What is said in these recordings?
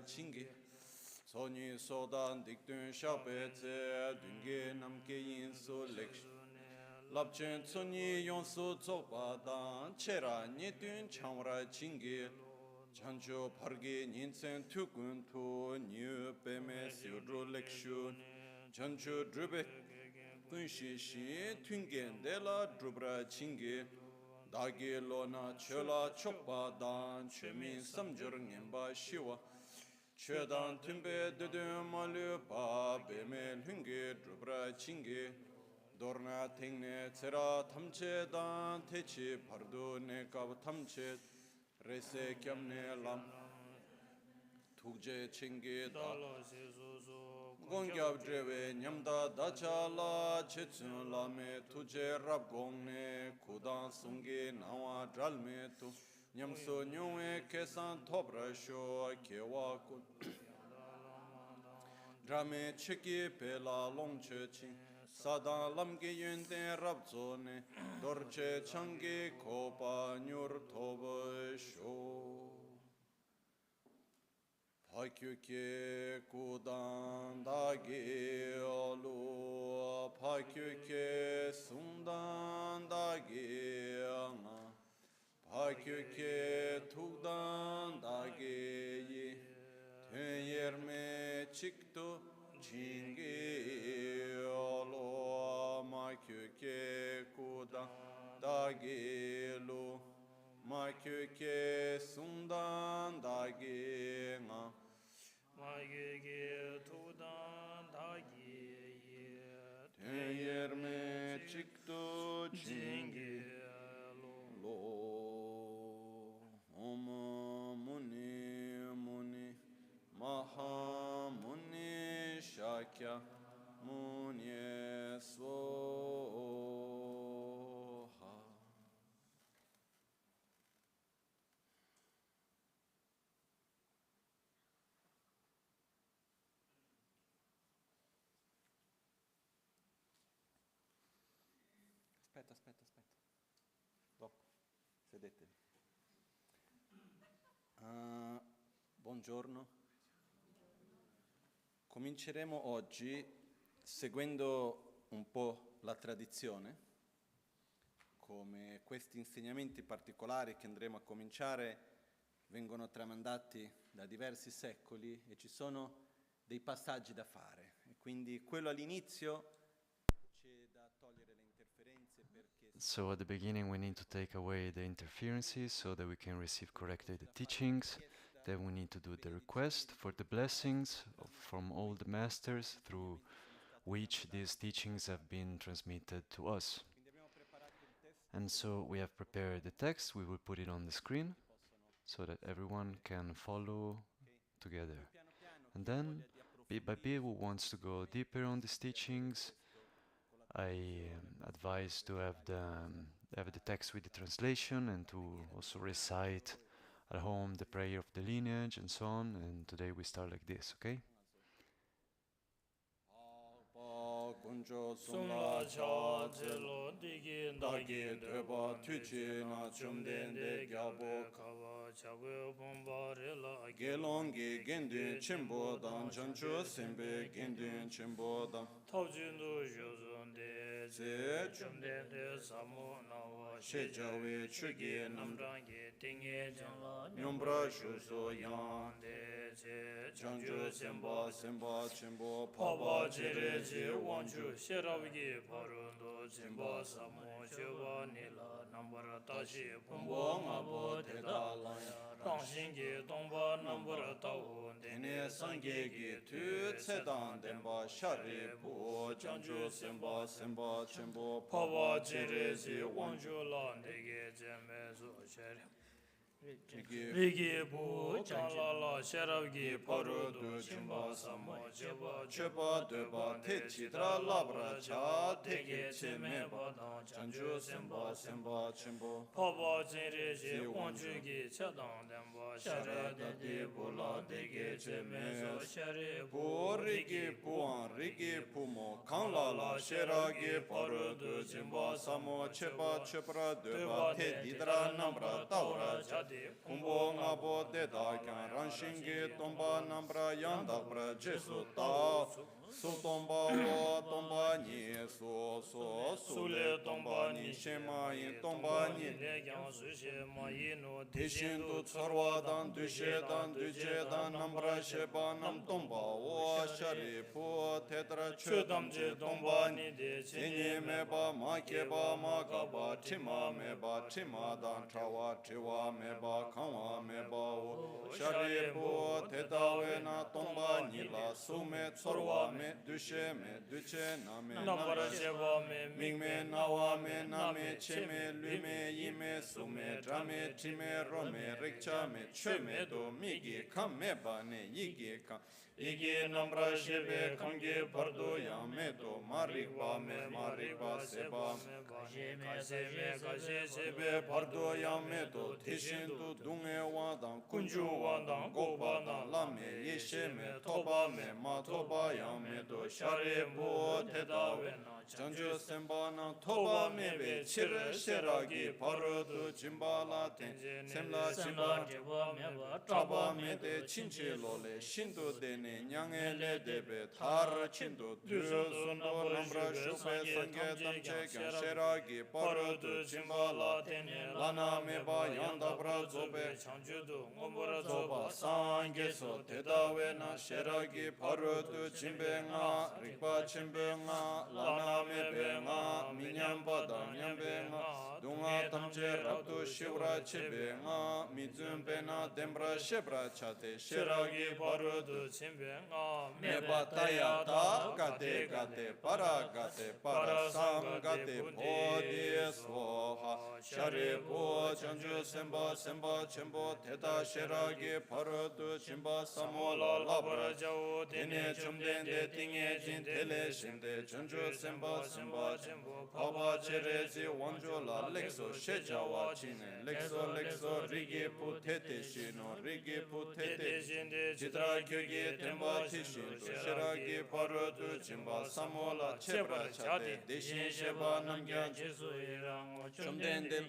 chingi Soni sodan dikdun shapete dunge namke yinsu leksh Lapchen soni yonsu tsokpadan chera nitun chamra chingi Chancho pargi ninsen tukun tu nyu peme siudru lekshu Chancho drube kunshi shi tungen dela drubra chingi Dagi lona chola chokpadan chemin samjur ngenba shiwa Chedan tumbe dudun malu pa beme lungi drubra chingi Dorna tengne tsera tamche dan techi pardu ne kab tamche Rese kyamne lam Tukje chingi da Gongyab drewe nyamda dacha la Chetsun lame tuje rab gongne Kudan sungi nawa dralme tu Nyamso nyungwe kesan tobra sho kewa kun Drame chiki pela longche ching Sadan lamge yunten rab zone Dorche changi kopa nyur toba sho Pakyuke kudan dagi alu Pakyuke sundan dagi ana Pakyuke tukdan dagi yi Tön yerme çıktı chingi alu Makyuke kudan dagi lu Makyuke sundan dagi ana Magege tudan dagi Tön yerme çıktı chingi lo Om muni muni Maha muni shakya muni svoha Aspetta. Dopo, sedetevi. Buongiorno. Cominceremo oggi seguendo un po' la tradizione, come questi insegnamenti particolari che andremo a cominciare vengono tramandati da diversi secoli e ci sono dei passaggi da fare. E quindi quello all'inizio c'è da togliere le interferenze perché... So at the beginning we need to take away the interferences so that we can receive correctly the teachings. Then we need to do the request for the blessings from all the masters through which these teachings have been transmitted to us. And so we have prepared the text. We will put it on the screen so that everyone can follow together. And then, bit by bit, who wants to go deeper on these teachings, I advise to have the text with the translation and to also recite at home the prayer of the lineage and so on. And today we start like this, okay? Kunjo sumla cha zelo digi dagi deba tuchi na chumden de gyabo kawa chagwe bomba rela gelongi gendun chimbo dan chancho sembe gendun chimbo dan taujindu jozon de ze chumden de samu na wa shejawe chugi namrangi tinge jangla nyombra shuso yang de ze chancho semba chimbo paba jere je wanju sheravgi parundo jimba samu chewa nila nambara tashi pumbo ngabo dedala rangshingi tongba nambara tawu dene sangegi tu tsedan denba shari bu chancho semba chimbo paba jere je wanju la nege jeme zo shere Rigi bu chanla la sheravgi parudu chimba samo cheba deba te chitra labra cha teke cheme badan chancho semba chimbo paba jere je wanju gi chadang denba shara de bula dege pu rigi puan rigi pumo kanla la sheragi parudu jimba samo chepa chepra deba te didra nambra taura kumbo ngabo deda kyan ranshingi tomba nambra yandakbra jesu ta su tomba wo tomba ni su le tomba ni shema yin tomba ni deshin du tsarwa dan dushe dan duje dan nambra sheba nam tomba wo shari pu tetra chudam je tomba ni de chenye me ba ma ke ba ma ka ba tima me ba tima dan trawa triwa me ba kanwa me ba wo shari pu tetawe na tomba ni la su me tsarwa me dushe me duche na me nambra sheba me ming me nawa me na me che me lu me yi me su me dra me ti me ro me rikcha me chwe me do mi gi kam me ba ne yi gi kam Igi nambra shebe kange pardo yame to marikba me marikba seba kaje shebe pardo yame to tishin tu dunge wadang kunju wadang goba dang lame yeshe me toba me ma toba yame to share bo tedawe na janju semba na toba me be chir sheragi pardo jimbala ten semla jimba traba me de chinche lole shindu de nyangé le debe tar chindu du sundo nambra shupe sangye tamche kyan sheragi parudu chimbala lana meba yanda bra zobe zoba sangye so tedawe na sheragi parudu chimbe nga rikpa chimbe nga lana mebe nga minyamba da nyambe nga dunga tamche rabdu shivra chebe nga mizumbe na dembra shebra chate sheragi parudu me bataya ta gate gate para sam gate bodhi soha shari po chanju semba semba chembo teta sheragi paradu chimba samola labra jau tene chumden de tinge jin tele shinde chanju semba semba chembo paba cherezi wanjo la lekso shejawa chine lekso rigi pu tete shino rigi pu tete shinde chitra kyoge temba tishin tu shiragi parudu chimba samola chebra chate deshin sheba namgyan chumden del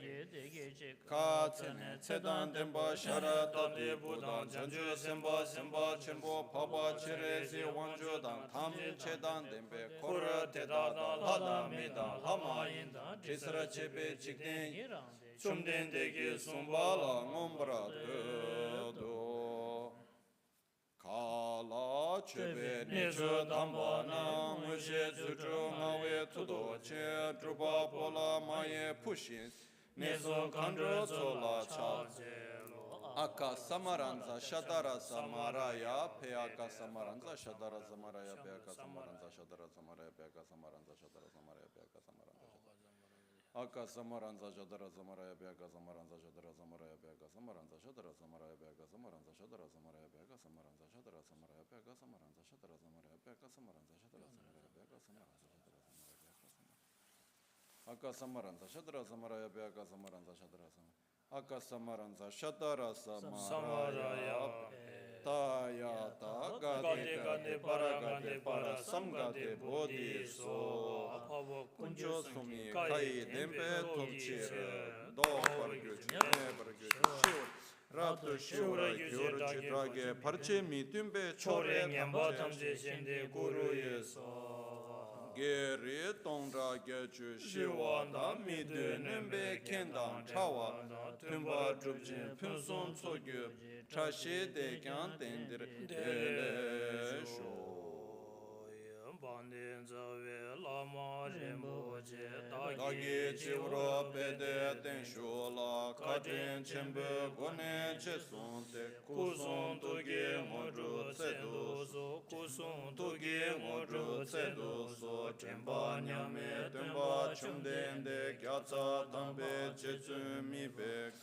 ka tsene tsedan demba shara tate budan janju semba semba chenpo paba chirezi wanju dan tam chedan dembe kora teda dan lada midan lama indan trisra chebe chikden chumden degi sumbala ngombra do kala chebe nichu damba na mushe zutru ngawe tudo che drupa pola maye pushin neso kandro zola cha Aka samaranza shadara samaraya pe aka samaranza shadara samaraya pe aka samaranza shadara samaraya pe aka samaranza shadara samaraya pe aka samaranza aka samaranza shadara samaraya pe aka samaranza shadara samaraya pe aka samaranza shadara samaraya pe aka samaranza shadara samaraya pe aka samaranza shadara samaraya pe aka samaranza shadara samaraya pe aka samaranza shadara samaraya pe aka samaranza aka samaranza shadara samaraya pe aka samaranza shadara samaraya aka samaranza shadara samaraya taya ta gade para samgade bodhi so kunjo sumi kai dempe tomchir do pargyu chine pargyu shiur rabdu shiura gyur chitrage parche mi tumbe chore nyamba tamje shinde guru yeso Geri tongra gechu shiwa da mi dunumbe kendang chawa tumba drupjin punsun tsogyu chashi dekyan tendir dele sho bandin zawe lama rinpoche dagi chivro pede ten shola kajin chembe gone che sunte kusun tugi ngudru tsedu so kusun tugi ngudru tsedu so temba nyame temba chumden de gyatsa tambe chetsu mi bek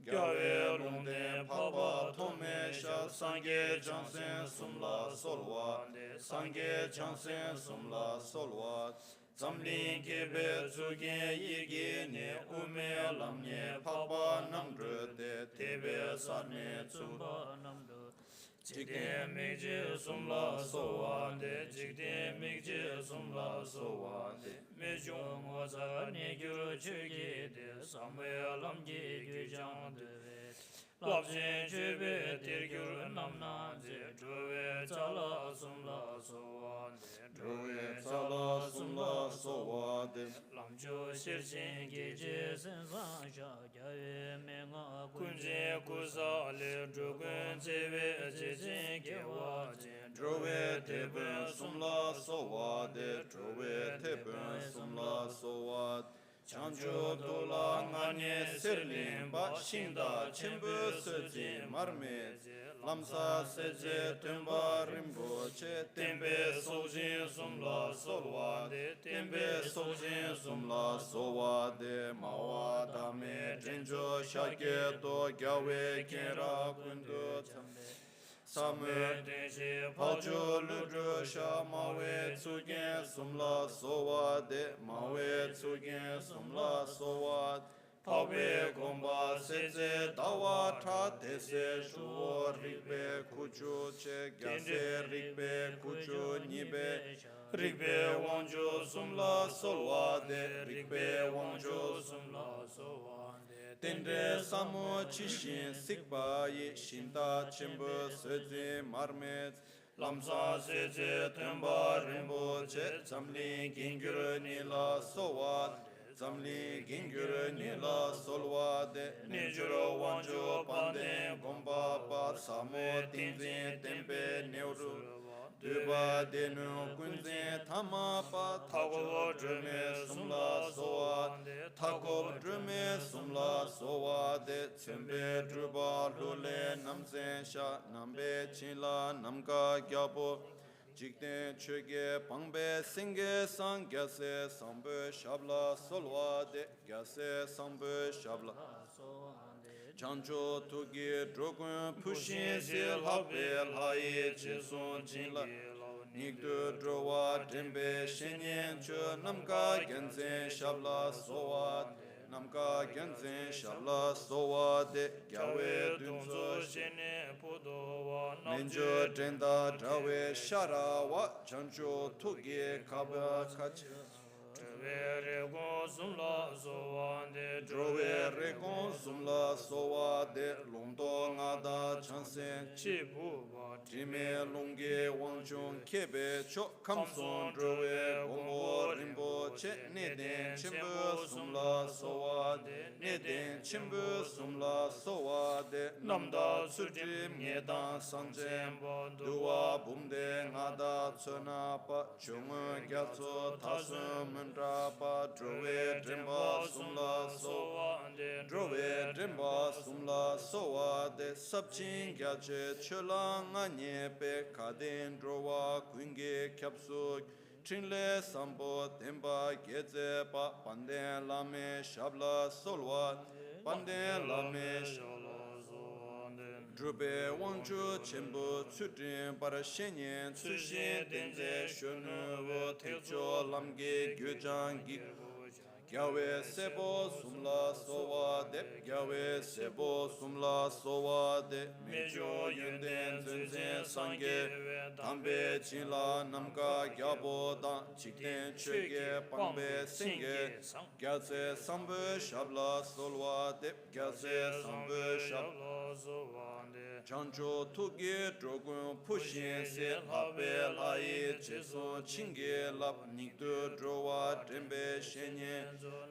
Gyawe lungde paba tome sha sangye chansen sumla solwa sangye chansen sumla solwa zamlin kebe tsugen yige ne ume lamne paba namdru de tebe sarne tsumba namdru Jigden Migje Sumla Sowande, Jigden Migje Sumla Sowande, Mejung Waza Negyur Chugi de Samwe Lamgi Gyujang de Labjin Chube Tirgyur Namnanze, Drove Chala Sumla Sowande, Drove Chala Sumla Sowande, Lamjo Shirjin Gije Sensan Shagyawe Menga Kunje Kusale, Drogun Chebe Jijin Gewa Jin, Drove Teben Sumla Sowade, Drove Teben Sumla Sowade, Chancho Dola Nganye Sirlim Ba Shinda Chimbu Seji Marme Lamsa Seje Tumba Rinpoche Tembe Sojin Sumla Solwade Tembe Sojin Sumla Solwade Mawa Dame Drenjo Shake Do Gyawe Kera Kundu Chambe Samu Denshi Pacho Ludru Sha Mawe Tsugen Sumla Sowade Mawe Tsugen Sumla Sowade Pawe Gomba Seze Dawa Tra Tese Shuo Rikbe Kuchu Che Gyase Rikbe Kuchu Nibe Rikbe Wangjo Sumla Solwade Rikbe Wangjo Sumla Solwade Tendre Samo Chishin Sikba Yi Shinda Chimbu Seze Marmet Lamsa Seze Tumba Rinpoche Zamli Gingyur Nila Sowad Zamli Gingyur Nila Solwade Nijuro Wanjo Pande Gomba Pa Samo Tinzin Tempe Neuru Duba Denu Kunzin Tama Pa Tago Drume Sumla Sowad Tago Drume Sumla Sowade Tsembe Druba Lule Namzen Sha Nambe Chila Namga Gyabo Jikden Chuge Pangbe Singe Sang Gyase Sambe Shabla Solwade Gyase Sambe Shabla Chancho Tugi Drogun Pushin Sil Habel Haye Chison Jinla Nikdu Drowa Dimbe Shenyen Chu Namka Genzen Shabla Sowad Namka Genzen Shabla Sowade Gyawe Dunzo Shene Podowa Ninjo Denda Drawe Sharawa Chancho Tugi Kaba Kach Drove Rekon Sumla Sowade Drove Rekon Sumla Sowade Longdo Ngada Chansen Chibu Trime Longge Wangchung Kebe Chok Kamson Drove Gombo Rinpoche Neden Chimbu Sumla Sowade Neden Chimbu Sumla Sowade Namda Sujim Ngedan Sanjem Duwa Bumde Ngada Tsuna Pa Chunga Gyatso Tasum Mundra Pa Drove Drimba Sumla Sowade Drove Drimba Sumla Sowade Sabchin Gyache Chulanga Nyepe Kaden Drowa Kunge Kyapsuk Trinle Sambo Temba Geze Pa Panden Lame Shabla Solwat Panden Lame Shabla Solwat Drube Wangchu Chembu Tsutrin Parashenyen Tsushin Denze Shunu Techo Lamge Gyujang Gyawe Sebo Sumla Sowade Gyawe Sebo Sumla Sowade Mejo Yunden Zunzen Sange Tambe Chila Namka Gyabo Dan Chikten Chege Pangbe Singe Gyase Sambu Shabla Solwade Gyase Sambu Shabla Solwade Chancho Tugi Drogun Pushin Se Lape Lai Cheson Chinge Lap Nikdu Drowa Drembe Shenye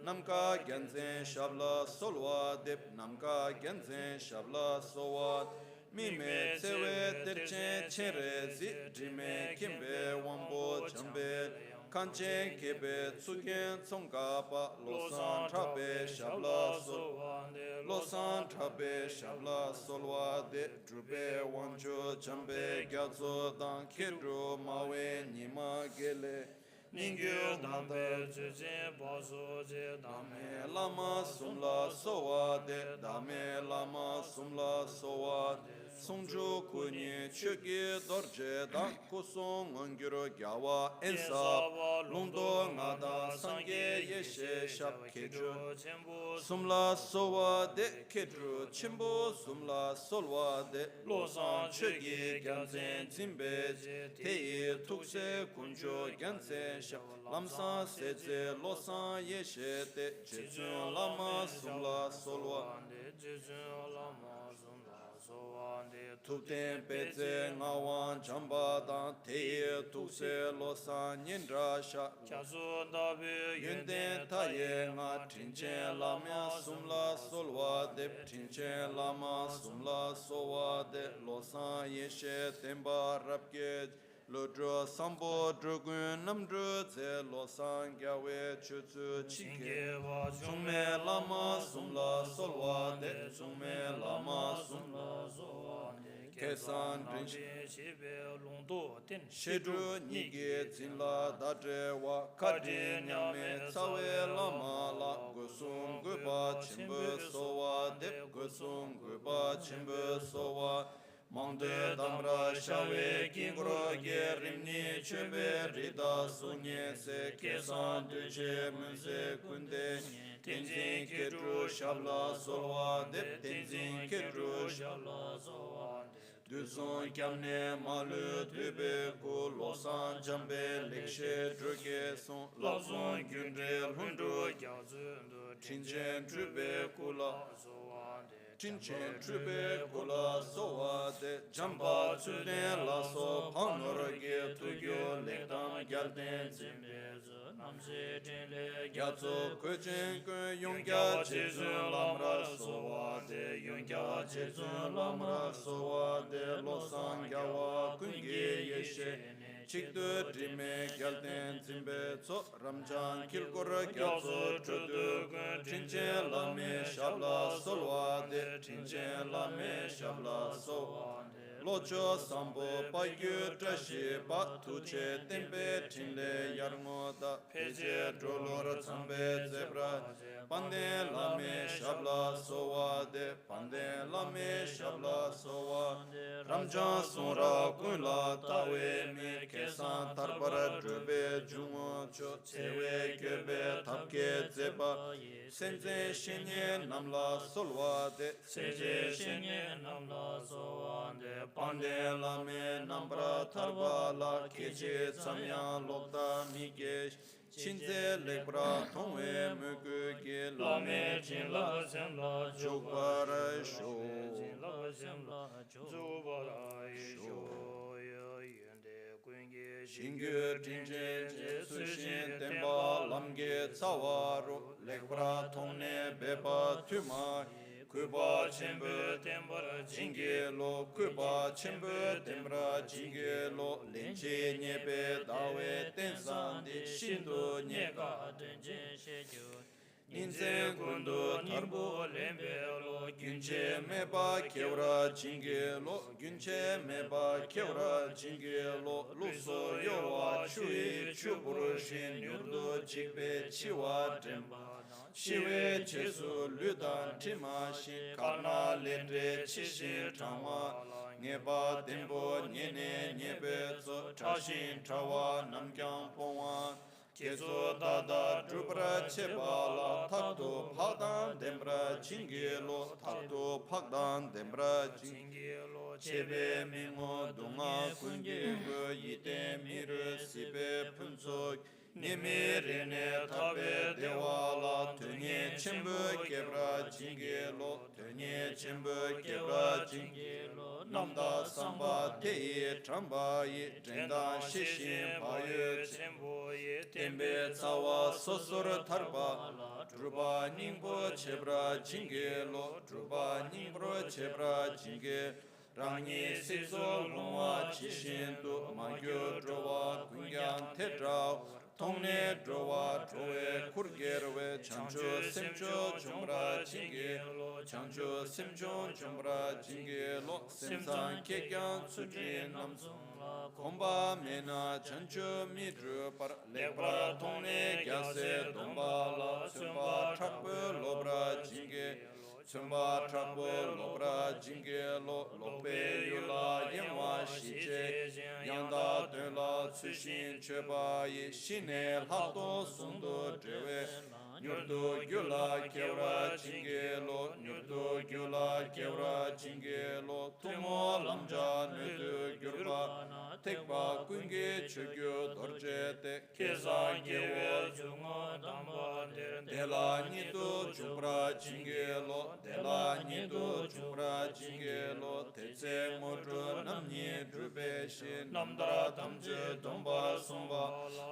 Namka Genzen Shabla Solwa Dep Namka Genzen Shabla Sowa Mime Tsewe Terchen Chere Zi Drime Kimbe Wambo Chambe Kanchen Kebe Tsuken Tsongkapa Losan Trabe Shabla Solwa Losan Trabe Shabla Solwa De Drube Wancho Chambe Gyatso Dan Kedro Mawe Nima Gele Ningyo Dambe Jujin Baso Je Dame Lama Sumla Sowa De Dame Lama Sumla Sowa Songjo Kuni Chugi Dorje Da Kusong Angiro Gyawa Ensa Lungdo Ngada Sangye Yeshe Shap Kedru Sumla Sowa De Kedru Chimbo Sumla Solwa De Losan Chugi Gyanzen Zimbe Teye Tukse Kunjo Gyanzen Shap Lamsa Seze Losan Yeshe Te Jezun Lama Sumla Solwa Tupten Peze Ngawan Chamba Dan Teye Tukse Losan Nyendra Sha Yunden Taye Nga Trinchen Lama Sumla Solwa De Trinchen Lama Sumla Sowa De Losan Yeshe Temba Rapke Lodro Sambo Drogun Namdro Ze Losan Gyawe Chutsu Chike Summe Lama Sumla Solwa De Summe Lama Sumla Sowa Kesan Shedru Nige Zinla Dadre Wa Kadi Nyame Tsawe Lama La Gusung Guba Chimbu Sowa Dep Gusung Guba Chimbu Sowa Mangde Damra Shawe Kingro Gerimni Chebe Rida Sunye Se Kesan Duche Munse Kunde Tenzin Kedru Shabla Sowa Dep Tenzin Kedru Shabla Sowa Duzon Kyamne Malu Tube Ku Losan Jambe Lekshe Druge Son Lazon Gyundre Hundu Tinchen Trube Kula Tinchen Trube Kula Sowa De Jamba Tsuden Laso Panorage Tugyo Lekdam Gyalden Zimbezo Namze Tenle Gyatso Kuchen Kun Yungya Jezun Lamra Sowa De Yungya Jezun Lamra Sowa De Losan Gyawa Kungi Yeshe Chikdu Drime Gyalden Zimbe Tso Ramjan Kilgora Gyatso Chudu Kun Tinchen Lame Shabla Solwa De Tinchen Lame Shabla Sowa Locho Sambo Pagyu Trashi Patuche Tempe Tinle Yarmoda Peje Drolor Zambe Zebra Pande Lame Shabla Sowa De Pande Lame Shabla Sowa Ramjan Sura Kunla Tawe Mi Kesan Tarbara Drube Jumo Cho Tsewe Gebe Tapke Zeba Senze Shenye Namla Solwa De Senze Shenye Namla Sowa De Pande Lame Nambra Tarbala Keje Samyan Lokta Mikesh Chinze Lekbra Tongwe Mugu Ge Lame Jinla Zemla Jogbara Sho Shingyu Tinje Sushin Temba Lamge Tsawaro Lekbra Tongne Beba Tuma Kuba Chembu Tembara Jingelo Kuba Chembu Tembra Jingelo Lenche Nyebe Dawe Tensan Di Shindu Nyega Tenje Shejo Ninzen Kundu Tarbo Lembelo Gunche Meba Kevra Jingelo Gunche Meba Kevra Jingelo Luso Yowa Chui Chuburu Shin Yurdu Jikbe Chiwa Temba Shiwe Chesu Ludan Tima Shin Karna Lendre Chishin Tama Ngeba Tembo Nyene Nyebe Tso Chashin Trawa Namkyang Pongwa Keso Dada Drupra Chebala Takto Pakdan Dembra Jingelo Takto Pakdan Dembra Jingelo Chebe Mingo Dunga Kunge Go Yite Miru Sibe Punsok Nimi Rene Tabe Dewala Tunye Chimbu Kebra Jingelo Tunye Chimbu Kebra Jingelo Namda Samba Teye Tramba Ye Trenda Shishin Paye Chimbo Ye Tembe Tsawa Sosor Tarba Druba Ningbo Chebra Jingelo Druba Ningbo Chebra Jinge Rangi Siso Lungwa Chishindu Magyo Drowa Kungyan Tedrao Tongne Drowa Drowe Kurgerwe Chancho Semcho Jumbra Jinge Chancho Semcho Jumbra Jinge Lo Semsan Kekyan Sudri Namsung La Komba Mena Chancho Midru Par Lekbra Tongne Gyase Domba La Sumba Chakpe Lobra Jinge tsumba trapo lobra jinge lobe yula yamwa shije yanda dela tsushin cheba ye shine lakdo sundo drewe nyurdo gyula kevra jinge nyurdo gyula kevra jinge tumo lamja nudu gyurba tekba kunge chugyo dorje te keza gewo jungo damba dela nido jubra jinge dela nido jubra jinge tetse modro namni drube shi namdara tamje domba somba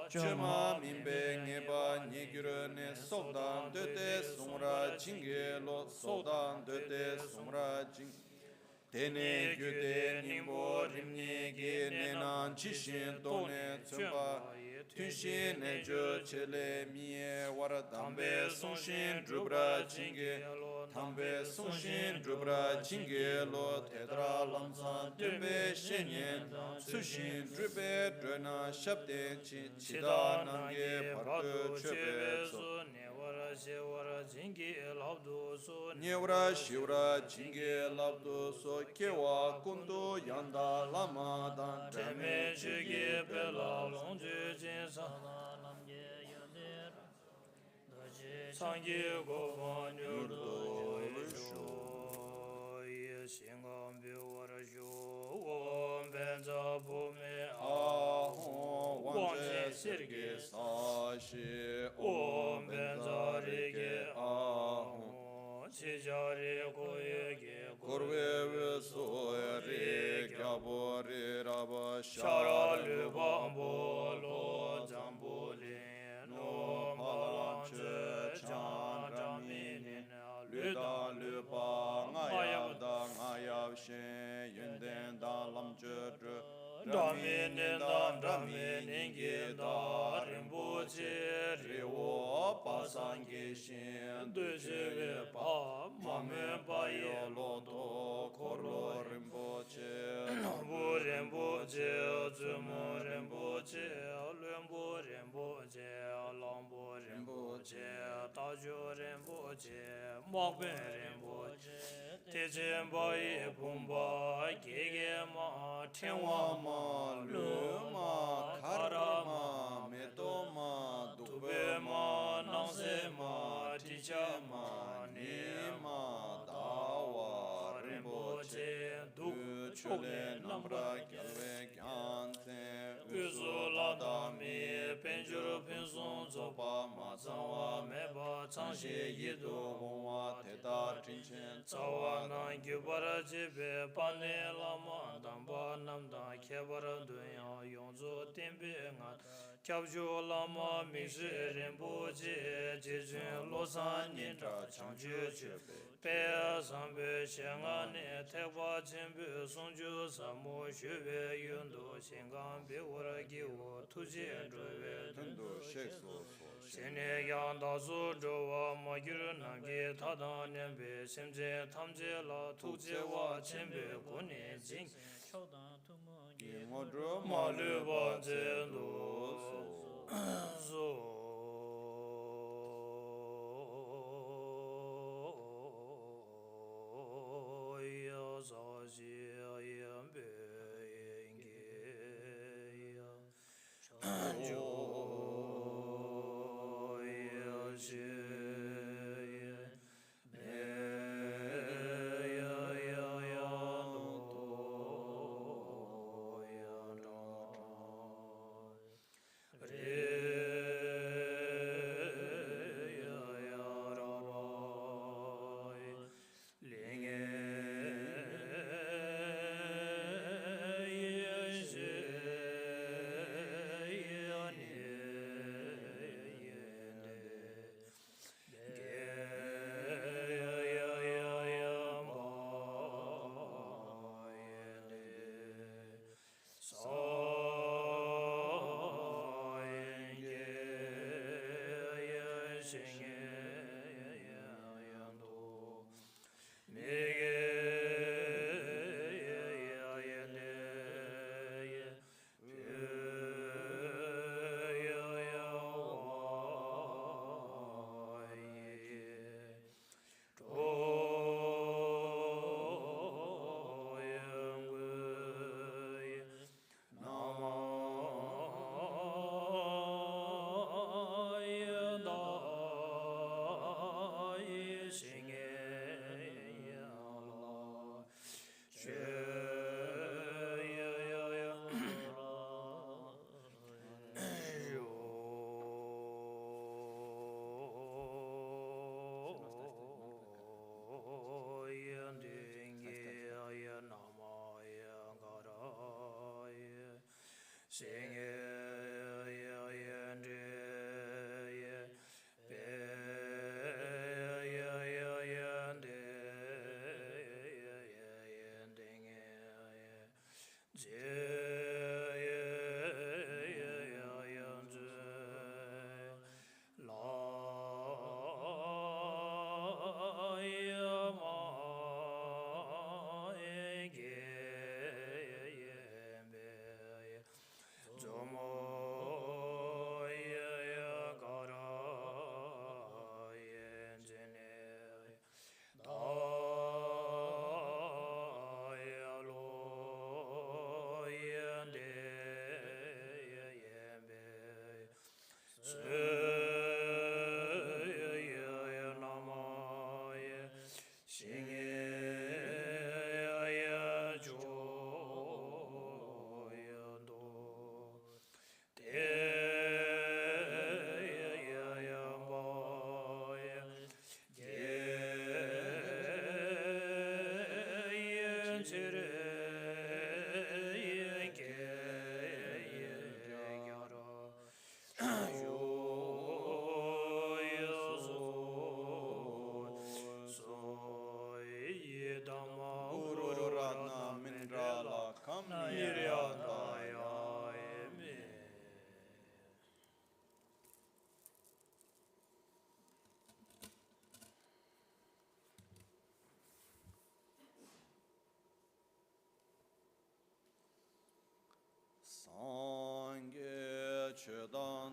chuma mimbe ngeba nyegyure ne sodan dete songra jinge sodan dete songra jinge Tene gyude nimbo rimni ge nenan chishin tone tsumba Tunshin ne jo chele miye wara tambe sonshin drubra jinge Tambe sonshin drubra jinge tedra lamsan tumbe shenyen Sushin drube drona shabde chida nange pardo chebe so Nyevra shivra jinge labdo so kewa kundu yanda lama dan Teme chige pela longje jinsa namye yadir Sangye goma nyurdo yisho Yeshingam biwara shu Om benza bume ahon wanje sirge sashi Om benza rige ahon Chijari koyege korwe veso re gyabore raba Shara lubambo lo jambole no palanche chandaminin Luda lupa ngayab da ngayab shen yunden da lamchur Raminin dan raminin gida rinpoche Riwo pasangi shen Dujeve pa mame baye loto korlo rinpoche Nambu rinpoche Zumu rinpoche Lumbu rinpoche Lambu rinpoche Tajo rinpoche Mokben rinpoche Techen baye pumba Gege ma tenwa ma Luma karama metoma dubema nansema tichama nima dawa rinpoche du chule namra gyalve gyante uzula dami penjuru pinsun zopa mazanwa meba changshe yidu gongwa teta trinchen tsawa na gyubara jibe pane lama damba namda kebara dunya yonzo tembe nga kyabjo lama mingshi rinpoche jejun losan nintra changju chebe pe sambe shengane tekwa chenbe songju samu shube yundo shengan bewara giwo tuji drove tundo shekso shene yanda su drowa magiru namge tada nembe semje tamje la tukje wa chenbe kone jing Modro Maluba Zendo So Yazazi Ayambe Inge Chanjo Yashi Oh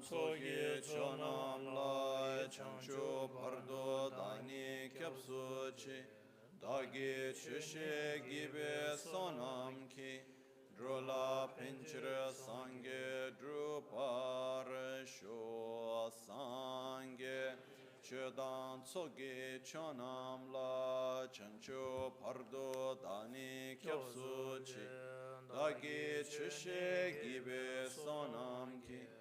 Sogi chonam lai chanchu pardo dani kyapsu chi dagi chushe gibe sonam ki drola pinchra sange drupar sho sange chedan sogi chonam lai chanchu pardo dani kyapsu chi dagi chushe gibe sonam ki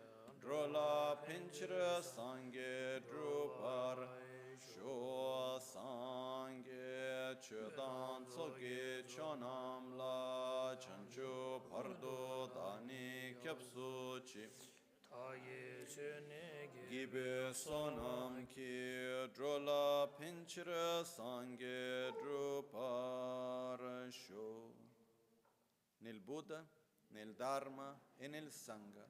Drola pinchra sange drupar sho sange chedan tsoge chonam la chanchu pardo dani kyapsu chi gibe sonam ki drola pinchra sange drupar sho nel Buddha, nel Dharma e nel Sangha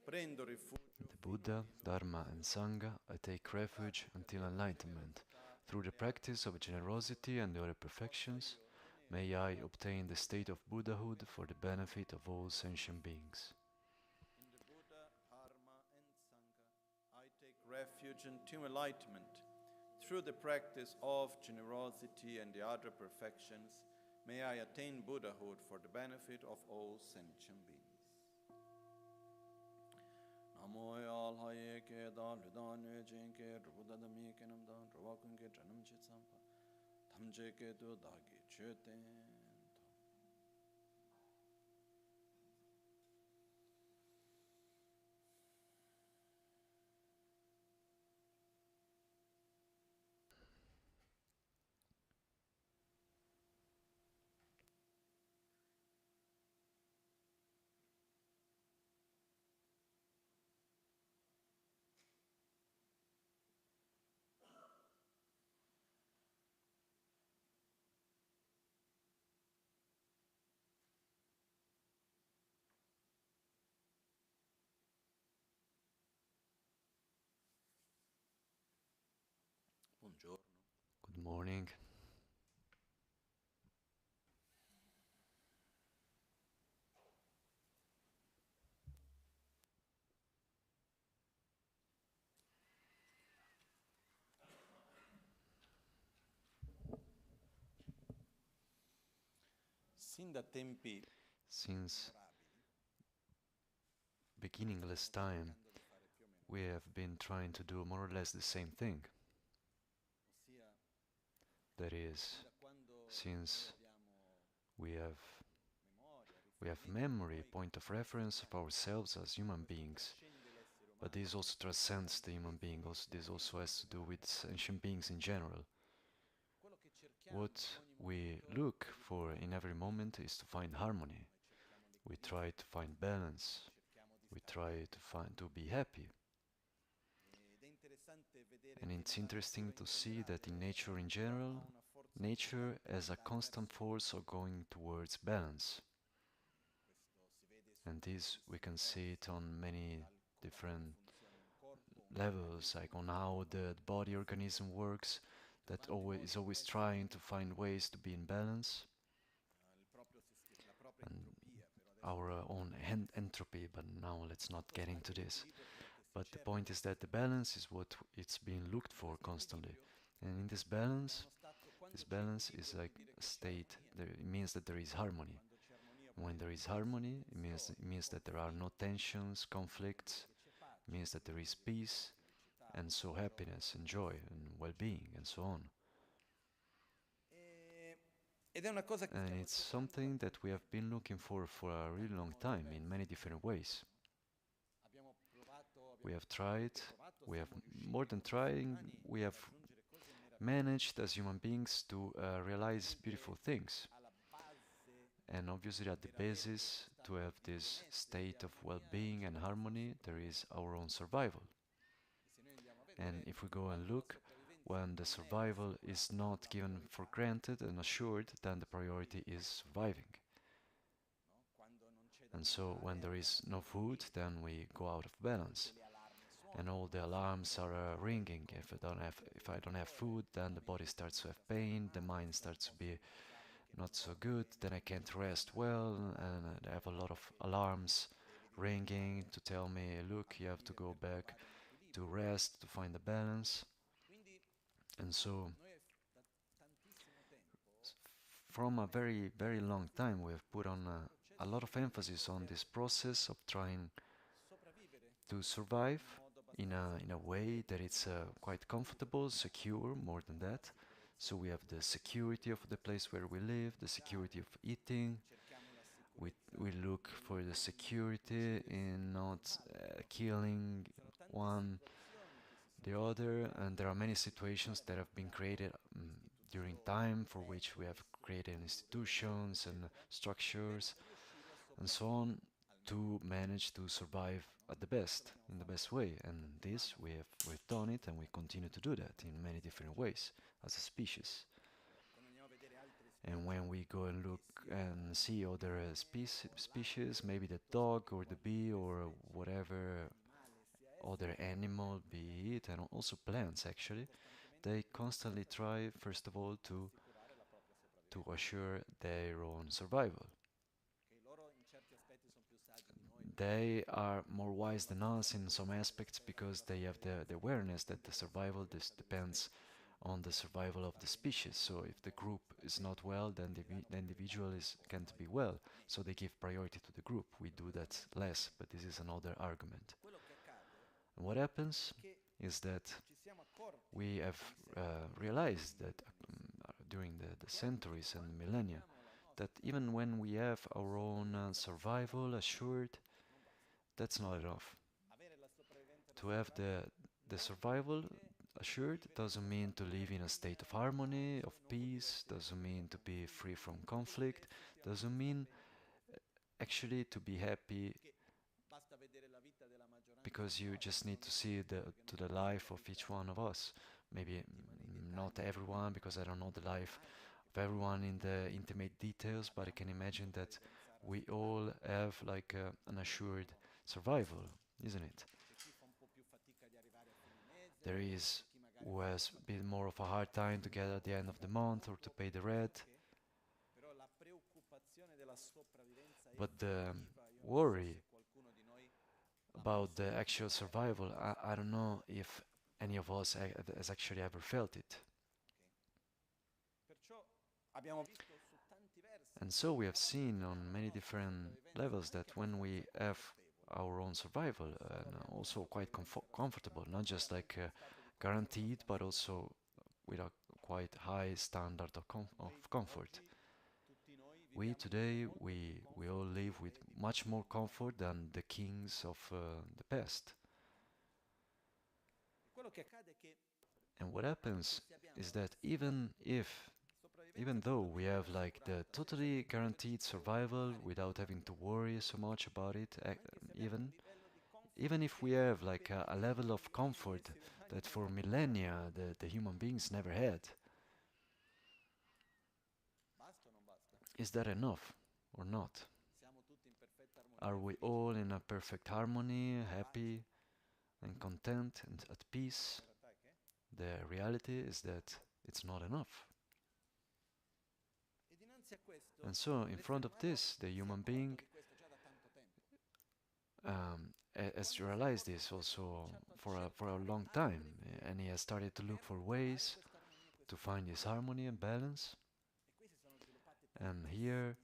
prendo rifugio. The Buddha, Dharma and Sangha, I take refuge until enlightenment. Through the practice of generosity and the other perfections, may I obtain the state of Buddhahood for the benefit of all sentient beings. In the Buddha, Dharma and Sangha, I take refuge until enlightenment. Through the practice of generosity and the other perfections, may I attain Buddhahood for the benefit of all sentient beings. Namo yal haye ke da ludan ne jen ke ruda da mi ke nam dan ruwa kun ke janam che sampa tham je ke do da ge che ten Buongiorno. Good morning. Sin da tempi Since beginningless time, we have been trying to do more or less the same thing. ossia That is, da quando since abbiamo we have memoria, memory, point of reference of ourselves as human beings, scende l'essere but umano, this also transcends the human being. This also has to do with sentient beings in general. quello che cerchiamo What in ogni we momento look for in every moment is to find harmony. noi cerchiamo We try to find balance. We try to be happy. And it's interesting to see that in nature in general, nature has a constant force of going towards balance. And this we can see it on many different levels, like on how the body organism works, that is always trying to find ways to be in balance, and our own entropy, but now let's not get into this. But the point is that the balance is what it's being looked for constantly. And in this balance is like a state, it means that there is harmony. When there is harmony, it means that there are no tensions, conflicts, it means that there is peace, and so happiness and joy and well-being and so on. And it's something that we have been looking for a really long time in many different ways. We have tried, we have more than trying, we have managed as human beings to realize beautiful things. And obviously at the basis to have this state of well-being and harmony, there is our own survival. And if we go and look, when the survival is not given for granted and assured, then the priority is surviving. And so when there is no food, then we go out of balance. And all the alarms are ringing. If I don't have food, then the body starts to have pain, the mind starts to be not so good, then I can't rest well, and I have a lot of alarms ringing to tell me, look, you have to go back to rest, to find the balance. And so, from a very, very long time, we have put on a lot of emphasis on this process of trying to survive in a way that it's quite comfortable, secure, more than that. So we have the security of the place where we live, the security of eating. We look for the security in not killing one the other, and there are many situations that have been created during time for which we have created institutions and structures and so on to manage to survive at the best, in the best way. And this we've done it, and we continue to do that in many different ways as a species. And when we go and look and see other species, maybe the dog or the bee or whatever other animal, be it, and also plants actually, they constantly try, first of all, to assure their own survival. They are more wise than us in some aspects because they have the awareness that the survival depends on the survival of the species. So if the group is not well, then the individual can't be well. So they give priority to the group. We do that less, but this is another argument. And what happens is that we have realized that during the centuries and millennia, that even when we have our own survival assured, that's not enough. To have the survival assured doesn't mean to live in a state of harmony, of peace, doesn't mean to be free from conflict, doesn't mean actually to be happy, because you just need to see the life of each one of us. Maybe not everyone, because I don't know the life of everyone in the intimate details, but I can imagine that we all have like an assured survival, isn't it? There is who has a bit more of a hard time to get at the end of the month or to pay the rent. But the worry about the actual survival, I don't know if any of us has actually ever felt it. And so we have seen on many different levels that when we have our own survival, and also quite comfortable, not just like guaranteed, but also with a quite high standard of comfort. We today, we all live with much more comfort than the kings of the past. And what happens is that even though we have like the totally guaranteed survival without having to worry so much about it, even even if we have like a level of comfort that for millennia the human beings never had, is that enough or not? Are we all in a perfect harmony, happy and content and at peace? The reality is that it's not enough. And so, in front of this, the human being has realized this also for a long time, and he has started to look for ways to find this harmony and balance. And here,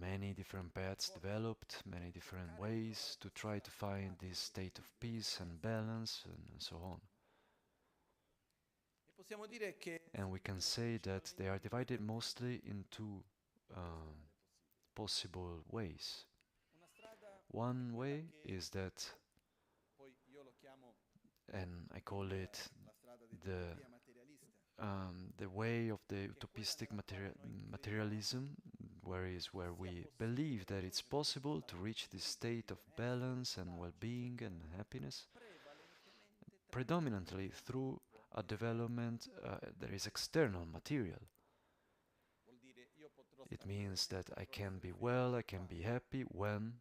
many different paths developed, many different ways to try to find this state of peace and balance, and so on. And we can say that they are divided mostly into possible ways. One way is that, and I call it the way of the utopistic materialism, where we believe that it's possible to reach this state of balance and well-being and happiness, predominantly through a development that is external, material. It means that I can be well, I can be happy when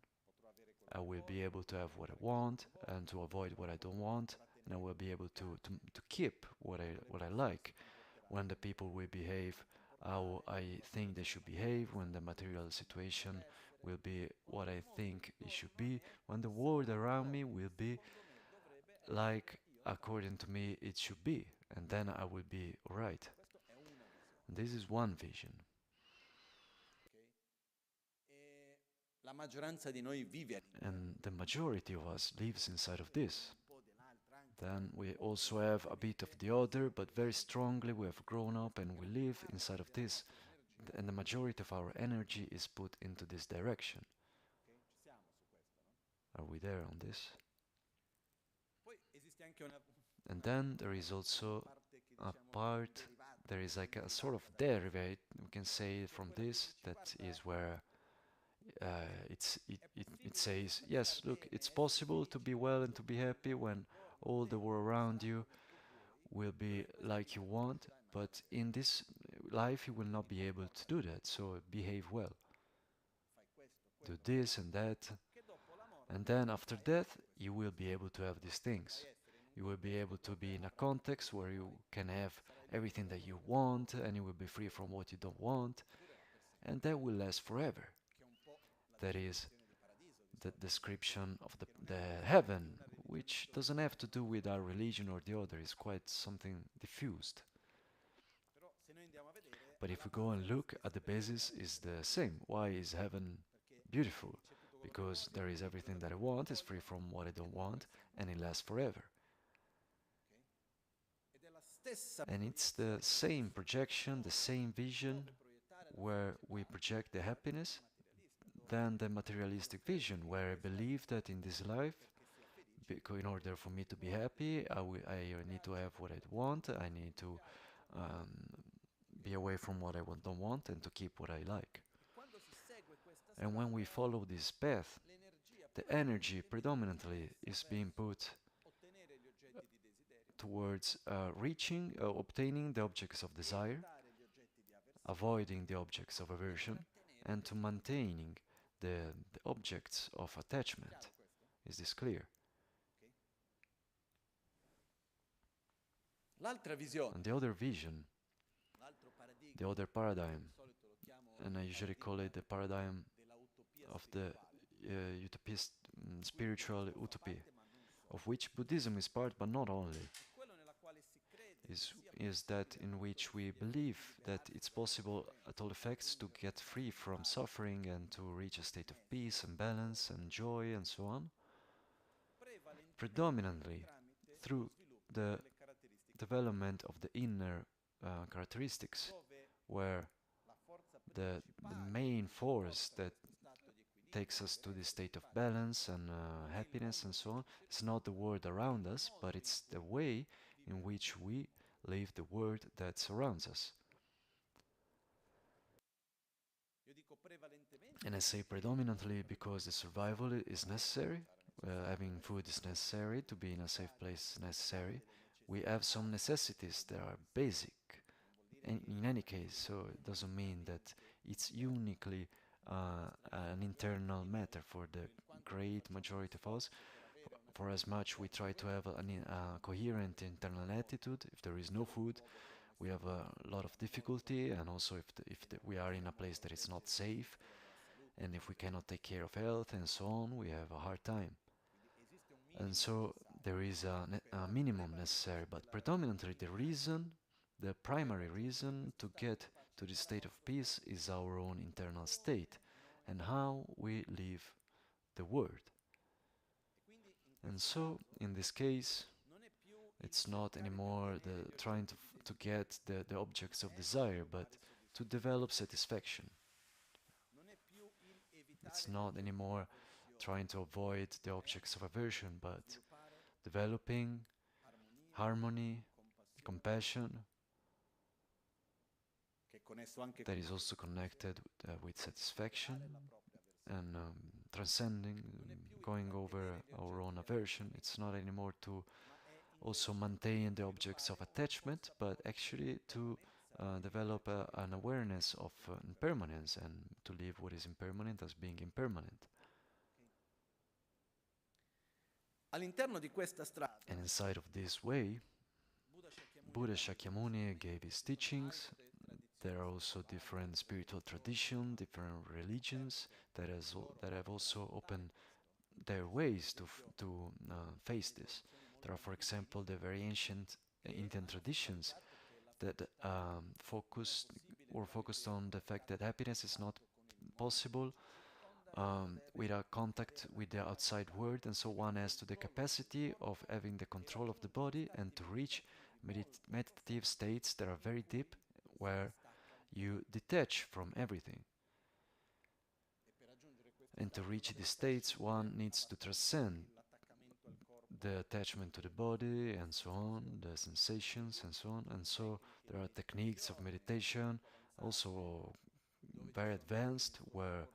I will be able to have what I want and to avoid what I don't want, and I will be able to keep what I like, when the people will behave how I think they should behave, when the material situation will be what I think it should be, when the world around me will be like according to me it should be, and then I will be alright. This is one vision. And the majority of us lives inside of this. Then we also have a bit of the other, but very strongly we have grown up and we live inside of this. And the majority of our energy is put into this direction. Are we there on this? And then there is also a part, there is like a sort of derivate, we can say, from this, that is where it says, yes, look, it's possible to be well and to be happy when all the world around you will be like you want, but in this life you will not be able to do that, so behave well. Do this and that, and then after death you will be able to have these things. You will be able to be in a context where you can have everything that you want, and you will be free from what you don't want, and that will last forever. That is the description of the heaven, which doesn't have to do with our religion or the other, it's quite something diffused. But if we go and look at the basis, is the same. Why is heaven beautiful? Because there is everything that I want, is free from what I don't want, and it lasts forever. And it's the same projection, the same vision, where we project the happiness, than the materialistic vision, where I believe that in this life, in order for me to be happy, I need to have what I want, I need to be away from what I don't want, and to keep what I like. And when we follow this path, the energy predominantly is being put towards obtaining the objects of desire, avoiding the objects of aversion, and to maintaining the objects of attachment. Is this clear? And the other vision, the other paradigm, and I usually call it the paradigm of the utopist spiritual utopy, of which Buddhism is part, but not only, is that in which we believe that it's possible at all effects to get free from suffering and to reach a state of peace and balance and joy and so on, predominantly through the development of the inner characteristics, where the main force that takes us to this state of balance and happiness and so on is not the world around us, but it's the way in which we live the world that surrounds us. And I say predominantly because the survival is necessary, having food is necessary, to be in a safe place is necessary. We have some necessities that are basic in any case, so it doesn't mean that it's uniquely an internal matter for the great majority of us. For as much we try to have a coherent internal attitude, if there is no food, we have a lot of difficulty, and also if we are in a place that is not safe, and if we cannot take care of health and so on, we have a hard time. And so there is a minimum necessary, but predominantly the primary reason to get to this state of peace is our own internal state and how we live the world. And so, in this case, it's not anymore trying to get the objects of desire, but to develop satisfaction. It's not anymore trying to avoid the objects of aversion, but developing harmony, compassion, that is also connected with satisfaction and transcending, going over our own aversion. It's not anymore to also maintain the objects of attachment, but actually to develop an awareness of impermanence and to live what is impermanent as being impermanent. And inside of this way, Buddha Shakyamuni gave his teachings. There are also different spiritual traditions, different religions that have also opened their ways to face this. There are, for example, the very ancient Indian traditions that were focused on the fact that happiness is not possible without contact with the outside world, and so one has to the capacity of having the control of the body and to reach meditative states that are very deep, where you detach from everything. And to reach these states, one needs to transcend the attachment to the body and so on, the sensations and so on. And so there are techniques of meditation, also very advanced, where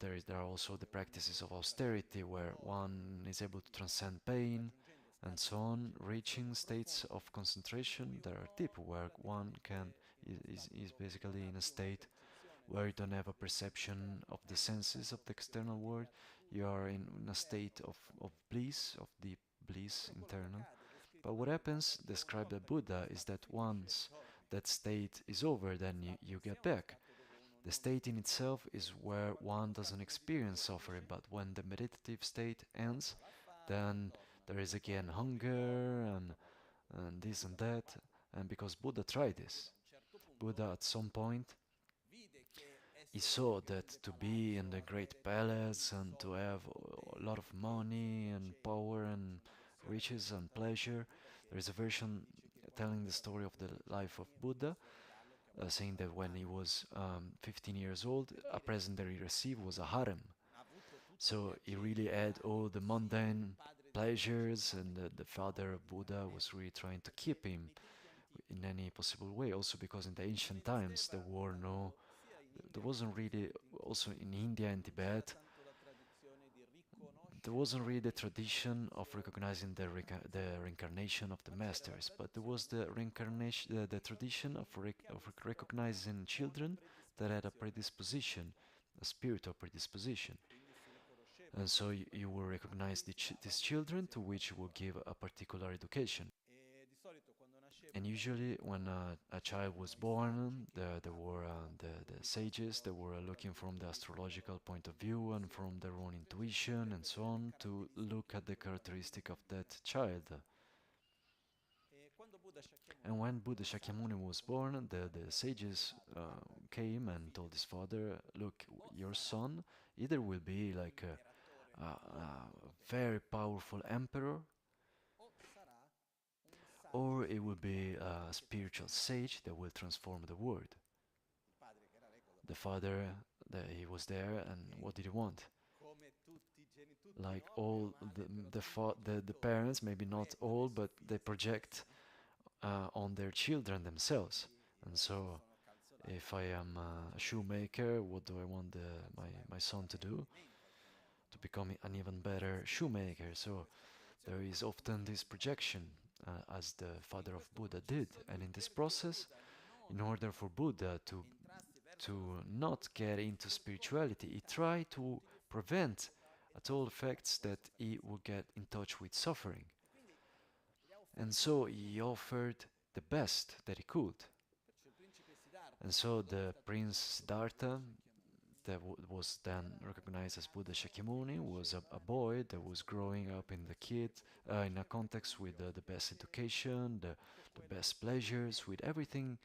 there are also the practices of austerity, where one is able to transcend pain and so on, reaching states of concentration that are deep, where one is basically in a state where you don't have a perception of the senses of the external world. You are in a state of bliss, of deep bliss internal. But what happens, described by Buddha, is that once that state is over, then you get back. The state in itself is where one doesn't experience suffering, but when the meditative state ends, then there is again hunger and this and that. And because Buddha tried this, Buddha at some point, he saw that to be in the great palace and to have a lot of money and power and riches and pleasure, there is a version telling the story of the life of Buddha, saying that when he was 15 years old, a present that he received was a harem. So he really had all the mundane pleasures, and the father of Buddha was really trying to keep him in any possible way. Also because in the ancient times there wasn't really, also in India and Tibet, there wasn't really the tradition of recognizing the reincarnation of the masters, but there was the tradition of recognizing children that had a predisposition, a spiritual predisposition. And so you will recognize these children, to which you will give a particular education. And usually when a child was born, there were the sages that were looking from the astrological point of view and from their own intuition and so on to look at the characteristic of that child. And when Buddha Shakyamuni was born, the sages came and told his father, look, your son either will be like a very powerful emperor, or it will be a spiritual sage that will transform the world. The father, he was there, and what did he want? Like all the parents, maybe not all, but they project on their children themselves. And so, if I am a shoemaker, what do I want my son to do? to become an even better shoemaker. So there is often this projection, as the father of Buddha did, and in this process, in order for Buddha to not get into spirituality, he tried to prevent at all effects that he would get in touch with suffering. And so he offered the best that he could. And so the Prince Siddhartha, that was then recognized as Buddha Shakyamuni, was a boy that was growing up in in a context with the best education, the best pleasures, with everything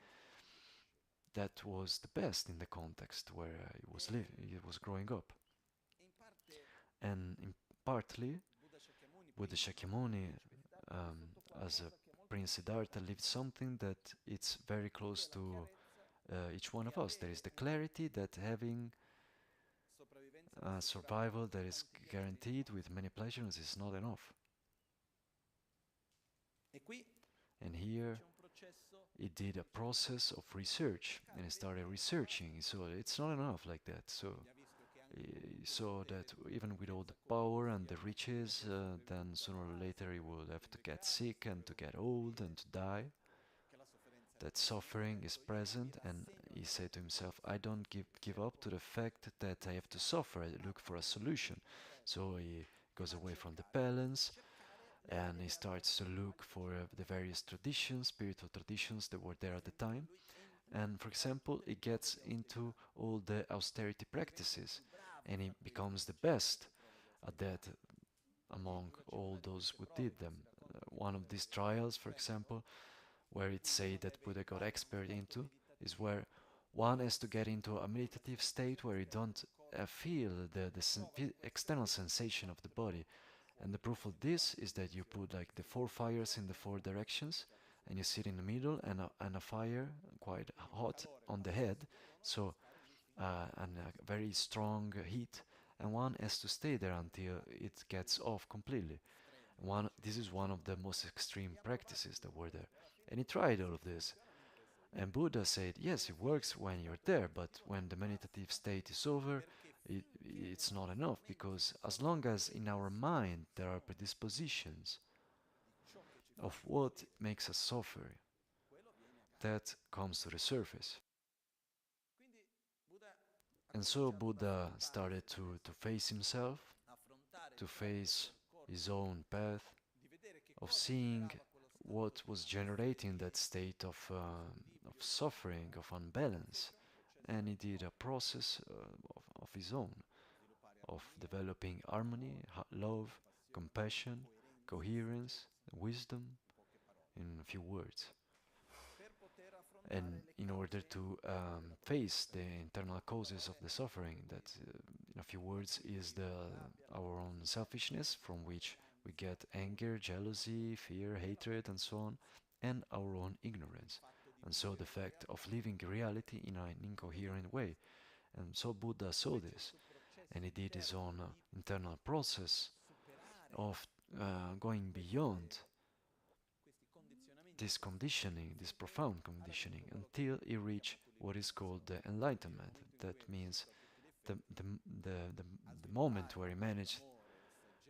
that was the best in the context where he was growing up. And partly, Buddha Shakyamuni, as a Prince Siddhartha, lived something that it's very close to each one of us. There is the clarity that having survival that is guaranteed with many pleasures is not enough. And here he did a process of research, and he started researching. So it's not enough like that. So he saw that even with all the power and the riches, then sooner or later he will have to get sick and to get old and to die. That suffering is present, and he said to himself, I don't give up to the fact that I have to suffer. I look for a solution. So he goes away from the balance, and he starts to look for the various traditions, spiritual traditions that were there at the time. And for example, he gets into all the austerity practices, and he becomes the best at that among all those who did them. One of these trials, for example, where it say that Buddha got expert into, is where one has to get into a meditative state where you don't feel the external sensation of the body. And the proof of this is that you put like the 4 fires in the 4 directions, and you sit in the middle, and a fire quite hot on the head, so and a very strong heat, and one has to stay there until it gets off completely. This is one of the most extreme practices that were there, and he tried all of this. And Buddha said, yes, it works when you're there, but when the meditative state is over, it's not enough, because as long as in our mind there are predispositions of what makes us suffer, that comes to the surface. And so Buddha started to face himself, to face his own path, of seeing what was generating that state of suffering, of unbalance. And he did a process of his own, of developing harmony, love, compassion, coherence, wisdom, in a few words. And in order to face the internal causes of the suffering, that in a few words is our own selfishness, from which we get anger, jealousy, fear, hatred, and so on, and our own ignorance, and so the fact of living reality in an incoherent way. And so Buddha saw this, and he did his own internal process of going beyond this conditioning, this profound conditioning, until he reached what is called the Enlightenment. That means the moment where he managed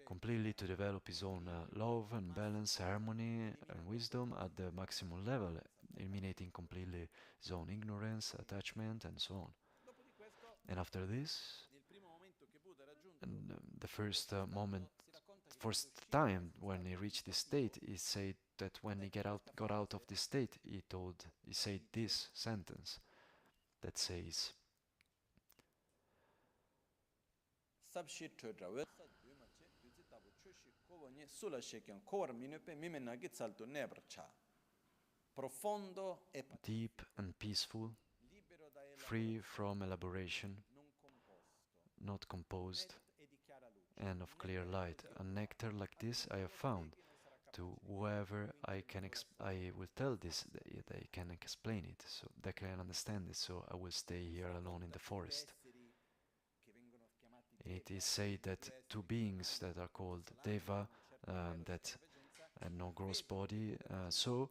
completely to develop his own love and balance, harmony and wisdom at the maximum level, eliminating completely his own ignorance, attachment, and so on. And after this, and the first time when he reached this state, he said that when he got out of this state, he said this sentence that says, deep and peaceful, free from elaboration, not composed, and of clear light. A nectar like this I have found. To whoever I will tell this, that they can explain it, so they can understand it. So I will stay here alone in the forest. It is said that 2 beings that are called Deva, that had no gross body, so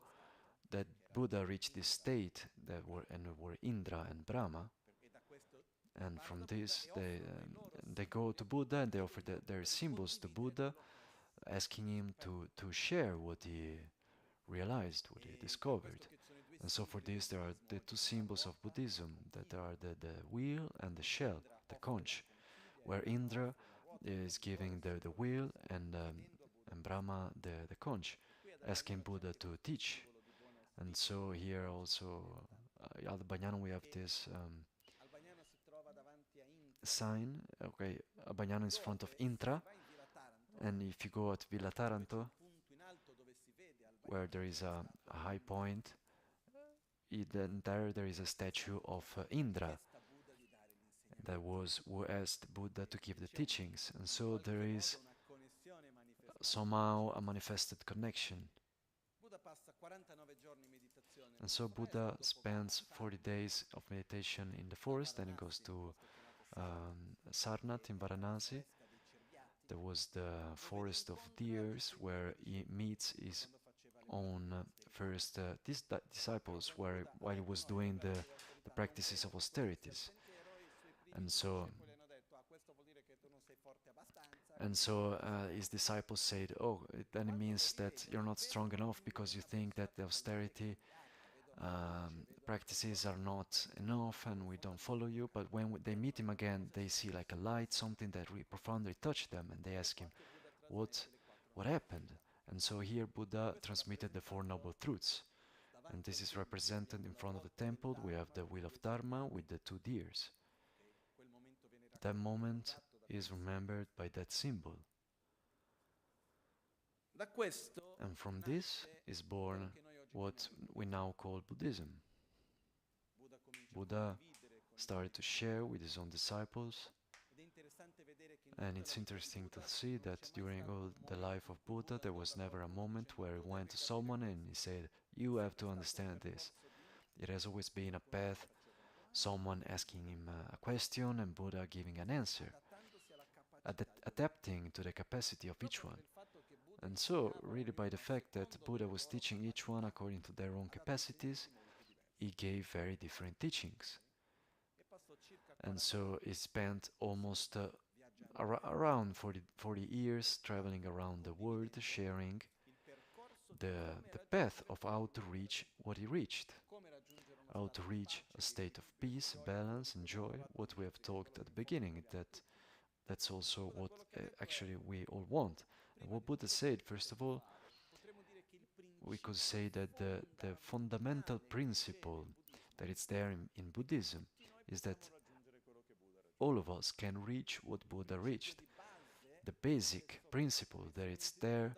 that Buddha reached this state that were Indra and Brahma, And from this, they go to Buddha and they offer their symbols to Buddha, asking him to share what he realized, what he discovered. And so for this, there are the two symbols of Buddhism, that are the wheel and the shell, the conch, where Indra is giving the wheel and Brahma the conch, asking Buddha to teach. And so here also, Albagnano, we have this sign. Okay, Albagnano is in front of Intra, and if you go at Villa Taranto, where there is a high point, then there is a statue of Indra, that was who asked Buddha to give the teachings, and so there is somehow a manifested connection. And so Buddha spends 40 days of meditation in the forest, then he goes to Sarnath in Varanasi. There was the forest of deers where he meets his own first disciples while he was doing the practices of austerities. And so his disciples said, oh, then it means that you're not strong enough because you think that the austerity practices are not enough and we don't follow you. But when they meet him again, they see like a light, something that really profoundly touched them, and they ask him, what happened? And so here Buddha transmitted the Four Noble Truths. And this is represented in front of the temple. We have the wheel of Dharma with the two deers. That moment is remembered by that symbol. And from this is born what we now call Buddhism. Buddha started to share with his own disciples, and it's interesting to see that during all the life of Buddha there was never a moment where he went to someone and he said, you have to understand this. It has always been a path, someone asking him a question and Buddha giving an answer, adapting to the capacity of each one. And so, really by the fact that Buddha was teaching each one according to their own capacities, he gave very different teachings. And so he spent almost around 40 years traveling around the world, sharing the path of how to reach what he reached, how to reach a state of peace, balance and joy, what we have talked at the beginning, that's also what actually we all want. And what Buddha said, first of all, we could say that the fundamental principle that is there in Buddhism is that all of us can reach what Buddha reached. The basic principle that it's there,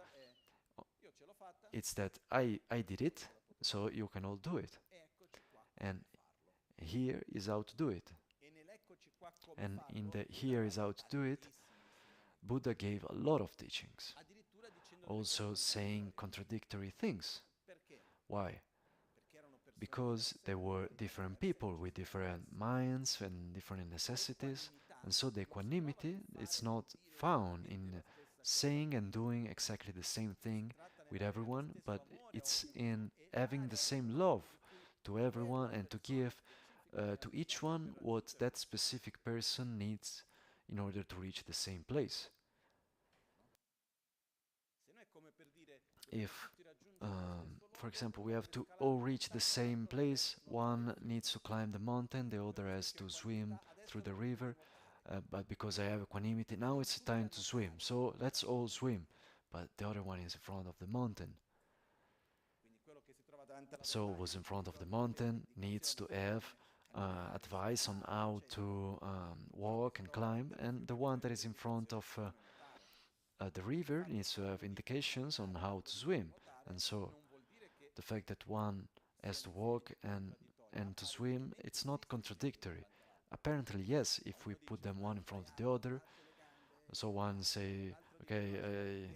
it's that I did it, so you can all do it. And here is how to do it. And in the here is how to do it, Buddha gave a lot of teachings, also saying contradictory things. Why? Because there were different people with different minds and different necessities, and so the equanimity, it's not found in saying and doing exactly the same thing with everyone, but it's in having the same love to everyone and to give to each one what that specific person needs in order to reach the same place. If, for example, we have to all reach the same place, one needs to climb the mountain, the other has to swim through the river, but because I have equanimity, now it's time to swim, so let's all swim, but the other one is in front of the mountain. So who's in front of the mountain needs to have advice on how to walk and climb, and the one that is in front of the river needs to have indications on how to swim. And so the fact that one has to walk and to swim, it's not contradictory. Apparently, yes, if we put them one in front of the other, so one say, okay,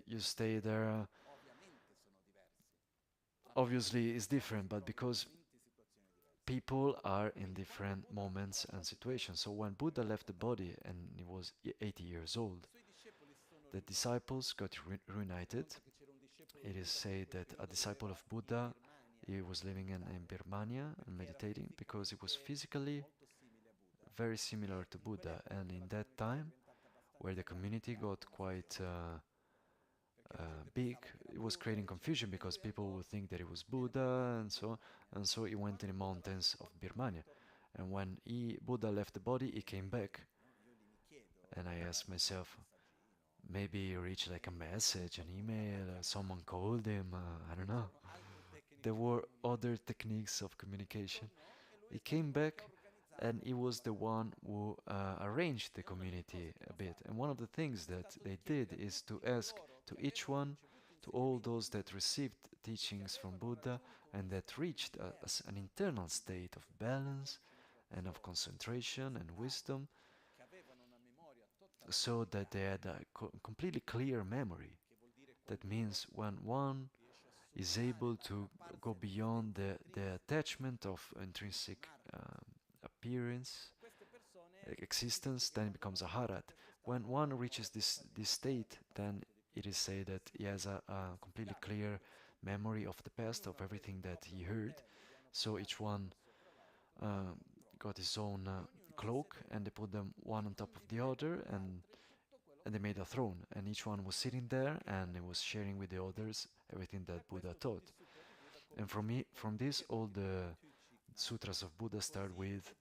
you stay there, obviously it's different, but because people are in different moments and situations. So when Buddha left the body and he was 80 years old, the disciples got reunited. It is said that a disciple of Buddha, he was living in Birmania and meditating because he was physically very similar to Buddha. And in that time, where the community got quite big, it was creating confusion because people would think that it was Buddha, and so he went in the mountains of Birmania. And when Buddha left the body, he came back. And I asked myself, maybe he reached like a message, an email, someone called him, I don't know. There were other techniques of communication. He came back and he was the one who arranged the community a bit. And one of the things that they did is to ask to each one, to all those that received teachings from Buddha and that reached an internal state of balance and of concentration and wisdom, so that they had a completely clear memory. That means when one is able to go beyond the attachment of intrinsic appearance, existence, then it becomes a harat. When one reaches this state, then it is said that he has a completely clear memory of the past, of everything that he heard. So each one got his own cloak, and they put them one on top of the other, and they made a throne, and each one was sitting there, and it was sharing with the others everything that Buddha taught. And from this, all the sutras of Buddha start with,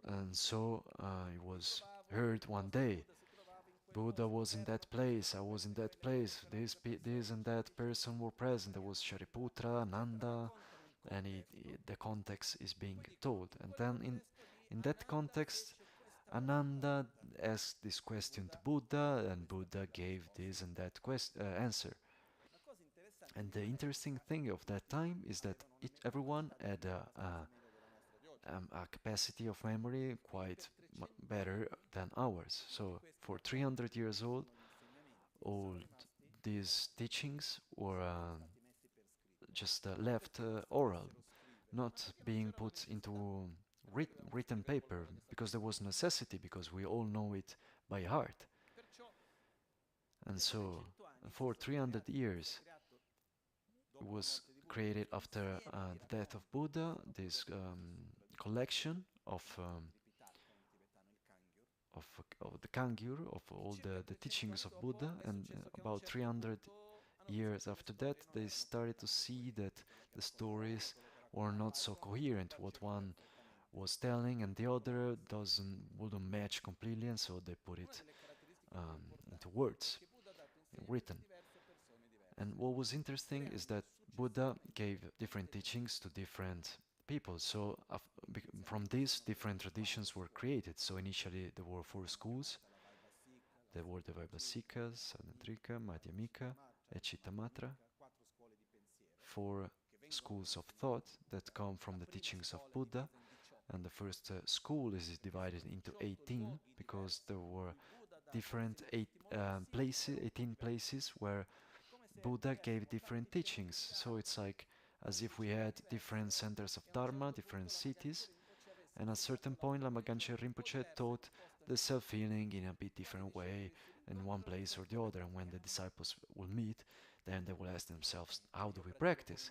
and so it was heard one day, Buddha was in that place, I was in that place, this and that person were present, there was Shariputra, Nanda, and the context is being told. And then in that context, Ananda asked this question to Buddha, and Buddha gave this and that answer. And the interesting thing of that time is that everyone had a capacity of memory quite better than ours. So for 300 years old, all these teachings were just left oral, not being put into written paper, because there was necessity, because we all know it by heart. And so for 300 years it was created, after the death of Buddha, this collection of the Kangyur, of all the teachings of Buddha, and about 300 years after that they started to see that the stories were not so coherent. What one was telling and the other wouldn't match completely, and so they put it into words, written. And what was interesting is that Buddha gave different teachings to different people. So from these, different traditions were created. So initially there were 4 schools. There were the Vaibhasikas, Sadantrika, Madhyamika, and Chittamatra. 4 schools of thought that come from the teachings of Buddha. And the first school is divided into 18, because there were different 18 places where Buddha gave different teachings. So it's like as if we had different centers of Dharma, different cities, and at a certain point Lama Rinpoche taught the self-healing in a bit different way in one place or the other. And when the disciples will meet, then they will ask themselves, how do we practice?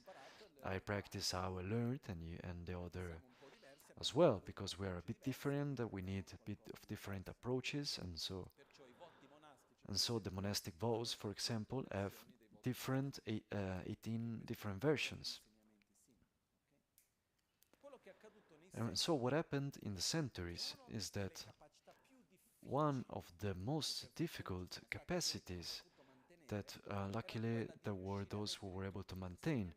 I practice how I learned, and the other as well, because we are a bit different, we need a bit of different approaches, and so the monastic vows, for example, have 18 different versions. And so what happened in the centuries is that one of the most difficult capacities that luckily there were those who were able to maintain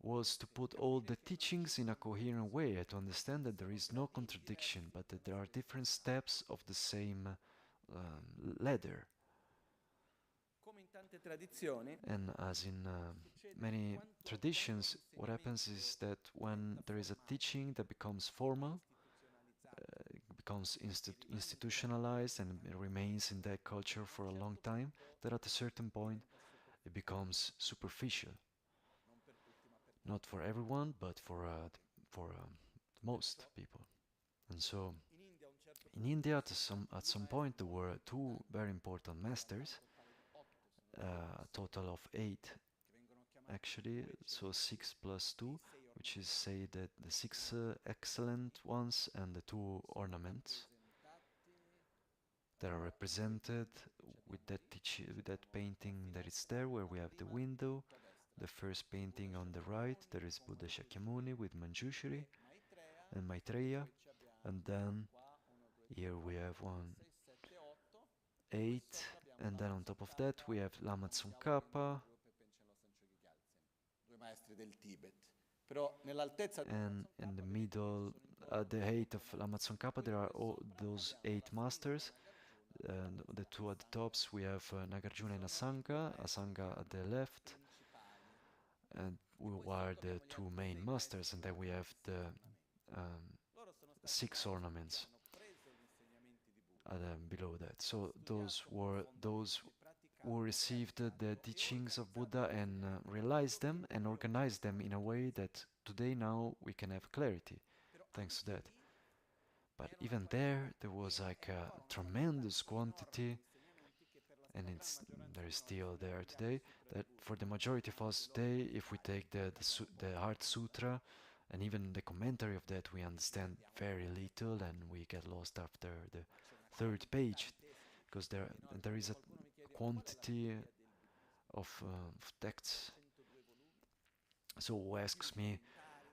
was to put all the teachings in a coherent way, to understand that there is no contradiction, but that there are different steps of the same ladder. And as in many traditions, what happens is that when there is a teaching that becomes formal, becomes institutionalized, and it remains in that culture for a long time, that at a certain point it becomes superficial. Not for everyone, but for most people. And so in India, at some point, there were 2 very important masters, a total of 8 actually, so 6 plus 2, which is say that the six excellent ones and the two ornaments that are represented with that painting that is there, where we have the window. The first painting on the right, there is Buddha Shakyamuni with Manjushri and Maitreya, and then here we have 8, and then on top of that we have Lama Je Tsong Khapa, and in the middle, at the height of Lama Je Tsong Khapa, there are all those 8 masters. And the two at the tops, we have Nagarjuna and Asanga at the left, and we are the two main masters, and then we have the 6 ornaments below that. So those who received the teachings of Buddha and realized them and organized them in a way that today now we can have clarity, thanks to that. But even there was like a tremendous quantity, and there is still there today, that for the majority of us today, if we take the Heart Sutra and even the commentary of that, we understand very little and we get lost after the 3rd page, because there is a quantity of texts. So who asks me,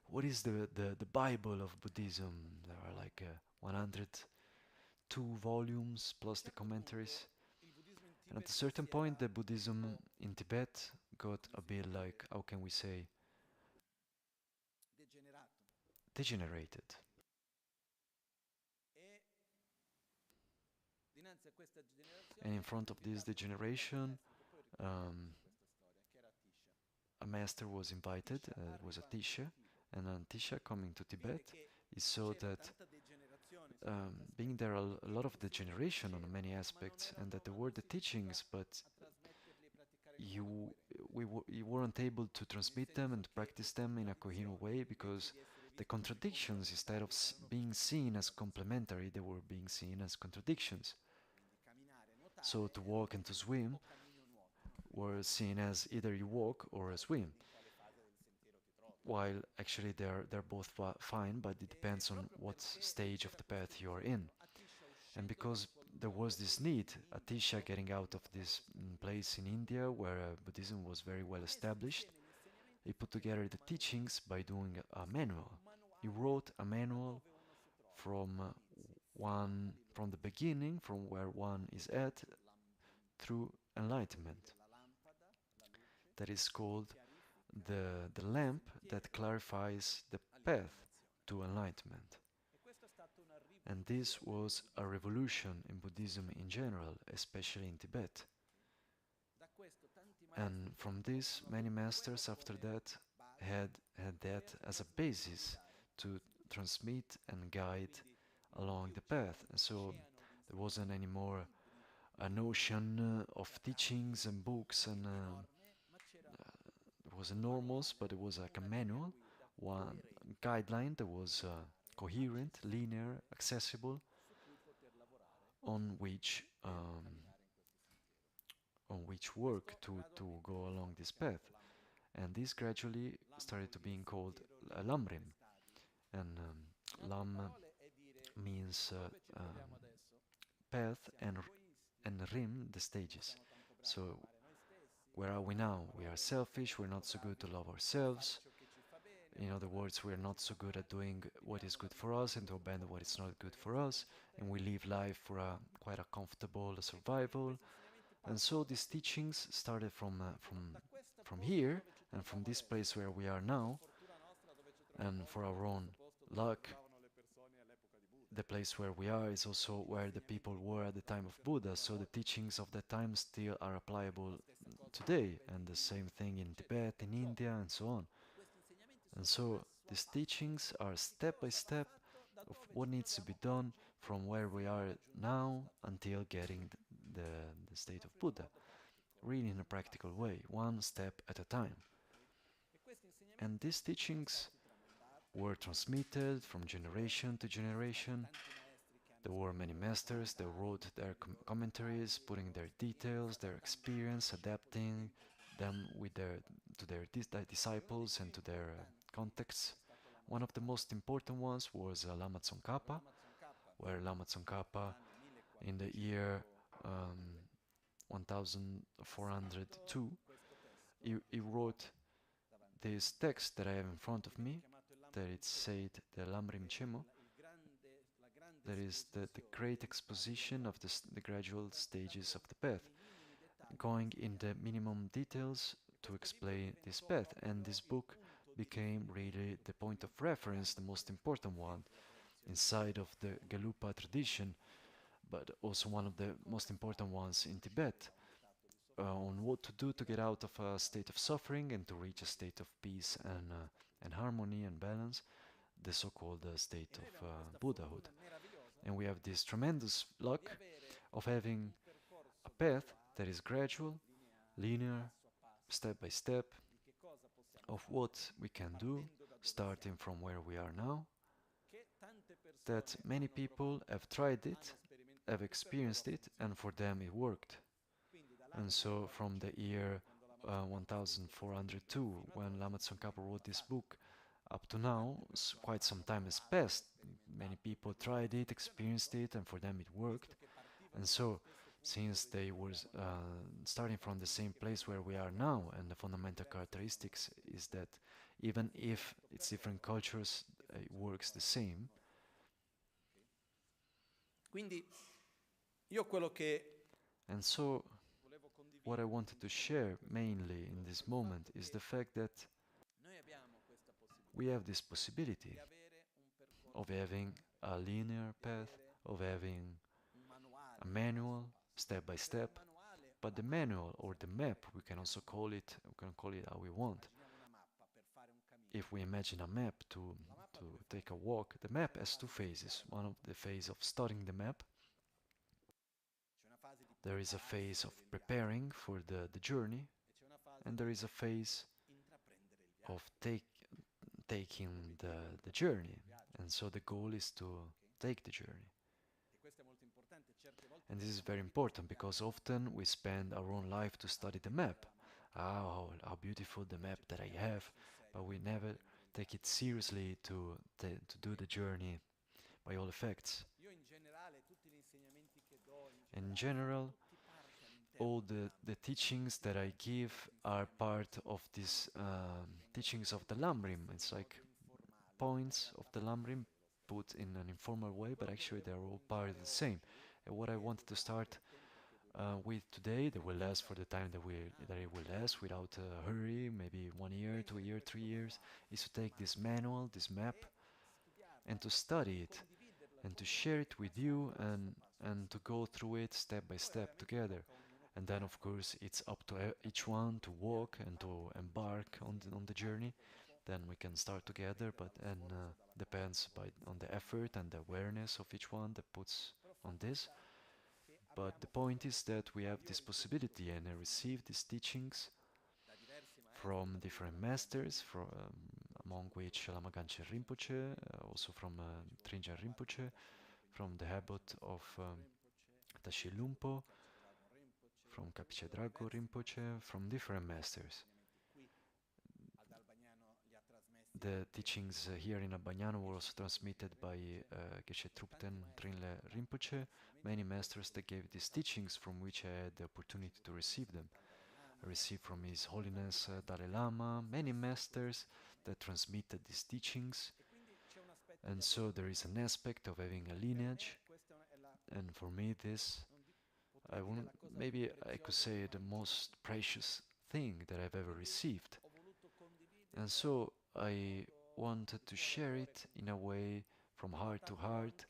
what is the Bible of Buddhism? There are like 102 volumes plus the commentaries. And at a certain point, the Buddhism in Tibet got a bit like, how can we say, degenerated. And in front of this degeneration, a master was invited, it was Atisha, and Atisha coming to Tibet, he saw that being there a lot of degeneration on many aspects, and that there were the teachings, but you weren't able to transmit them and practice them in a coherent way, because the contradictions, instead of being seen as complementary, they were being seen as contradictions. So to walk and to swim were seen as either you walk or swim, while actually they're both fine, but it depends on what stage of the path you are in. And because there was this need, Atisha getting out of this place in India where Buddhism was very well established, he put together the teachings by doing a manual. He wrote a manual from the beginning, from where one is at, through enlightenment. That is called the lamp that clarifies the path to enlightenment. And this was a revolution in Buddhism in general, especially in Tibet. And from this, many masters after that had that as a basis to transmit and guide along the path. And so there wasn't anymore a notion of teachings and books, and it was enormous, but it was like a manual, one guideline that was coherent, linear, accessible, on which work to go along this path. And this gradually started to being called Lamrim, and Lam means path, and Rim, the stages. So where are we now? We are selfish, we're not so good to love ourselves. In other words, we're not so good at doing what is good for us and to abandon what is not good for us, and we live life for quite a comfortable survival. And so these teachings started from here, and from this place where we are now, and for our own luck, the place where we are is also where the people were at the time of Buddha, so the teachings of that time still are applicable today, and the same thing in Tibet, in India, and so on. And so these teachings are step by step of what needs to be done from where we are now until getting the state of Buddha, really in a practical way, one step at a time. And these teachings were transmitted from generation to generation. There were many masters that wrote their commentaries, putting their details, their experience, adapting them with their disciples and to their contexts. One of the most important ones was Lama Tsong Khapa, where Lama Tsong Khapa, in the year 1402, he wrote this text that I have in front of me, that it said the Lam Rim Chen Mo. That is the great exposition of the gradual stages of the path, going in the minimum details to explain this path. And this book became really the point of reference, the most important one inside of the Gelupa tradition, but also one of the most important ones in Tibet, on what to do to get out of a state of suffering and to reach a state of peace and harmony and balance, the so-called state of Buddhahood. And we have this tremendous luck of having a path that is gradual, linear, step by step, of what we can do, starting from where we are now, that many people have tried it, have experienced it, and for them it worked. And so from the year 1402, when Lama Tsong Khapa wrote this book, up to now, quite some time has passed. Many people tried it, experienced it, and for them it worked. And so, since they were starting from the same place where we are now, and the fundamental characteristics is that even if it's different cultures, it works the same. And so, what I wanted to share mainly in this moment is the fact that we have this possibility of having a linear path, of having a manual, step by step, but the manual or the map, we can call it how we want. If we imagine a map to take a walk, the map has two phases. One of the phase of studying the map. There is a phase of preparing for the journey, and there is a phase of taking the journey. And so the goal is to take the journey. And this is very important because often we spend our own life to study the map. How beautiful the map that I have, but we never take it seriously to do the journey by all effects. In general, all the teachings that I give are part of these teachings of the Lamrim. It's like points of the Lamrim put in an informal way, but actually they're all part of the same. And what I wanted to start with today, that will last for the time that it will last without a hurry, maybe 1 year, 2 years, 3 years, is to take this manual, this map, and to study it, and to share it with you, and to go through it step by step together. And then, of course, it's up to each one to walk and to embark on the journey. Then we can start together, but depends on the effort and the awareness of each one that puts on this. But the point is that we have this possibility, and I receive these teachings from different masters, among which Lama Rinpoche, also from Trinjan Rinpoche, from the abbot of Tashi Lumpo, from Kapiche Drago Rinpoche, from different masters. The teachings here in Albagnano were also transmitted by Geshe Trupten Trinle Rinpoche, many masters that gave these teachings from which I had the opportunity to receive them. I received from His Holiness Dalai Lama, many masters that transmitted these teachings, and so there is an aspect of having a lineage, and for me this, maybe I could say, the most precious thing that I've ever received. And so I wanted to share it in a way from heart to heart,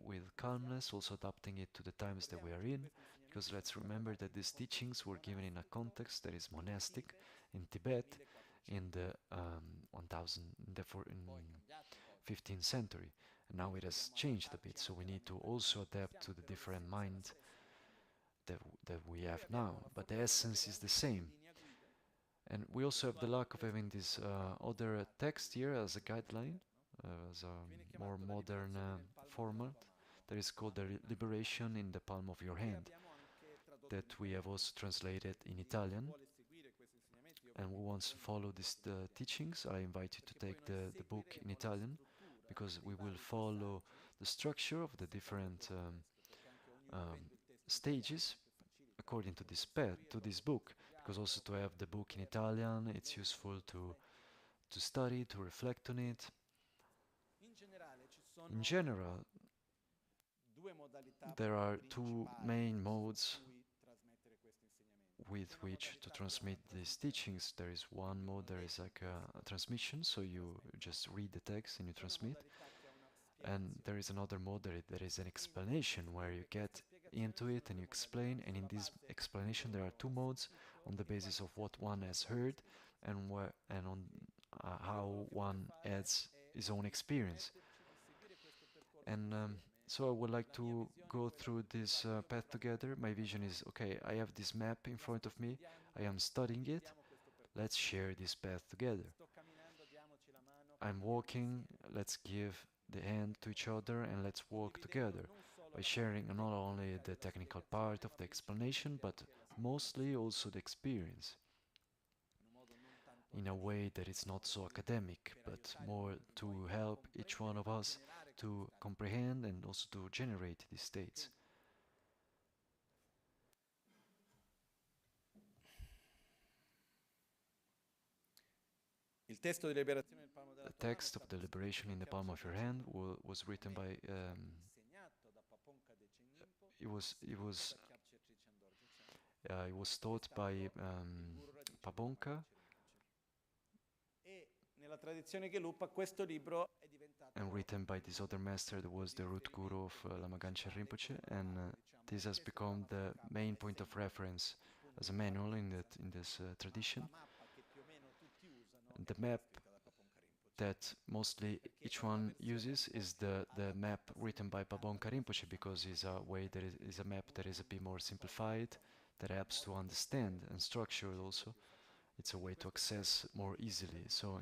with calmness, also adapting it to the times that we are in, because let's remember that these teachings were given in a context that is monastic in Tibet in the 15th century, and now it has changed a bit, so we need to also adapt to the different mind that we have now, but the essence is the same. And we also have the luck of having this other text here as a guideline, as a more modern format, that is called the Liberation in the Palm of Your Hand, that we have also translated in Italian. and who wants to follow these teachings, I invite you to take the book in Italian, because we will follow the structure of the different stages according to this path, to this book, because also to have the book in Italian, it's useful to study, to reflect on it. In general, there are two main modes with which to transmit these teachings. There is one mode, there is like a transmission, so you just read the text and you transmit. And there is another mode, there is an explanation where you get into it and you explain, and in this explanation there are two modes on the basis of what one has heard and on how one adds his own experience. And so I would like to go through this path together. My vision is, okay, I have this map in front of me, I am studying it, let's share this path together. I'm walking, let's give the hand to each other and let's walk together by sharing not only the technical part of the explanation, but mostly also the experience, in a way that it's not so academic, but more to help each one of us to comprehend and also to generate these states. Il testo di liberazione nel palmo della The tua mano text of the liberation in the palm of your hand was written by it was taught by Pabonka, e nella tradizione Gelugpa questo libro è diventato and written by this other master that was the root guru of Lam Rim Chen Rinpoche, and this has become the main point of reference as a manual in this tradition. And the map that mostly each one uses is the map written by Pabonka Rinpoche, because it's a way that is a map that is a bit more simplified, that helps to understand and structured also. It's a way to access more easily. So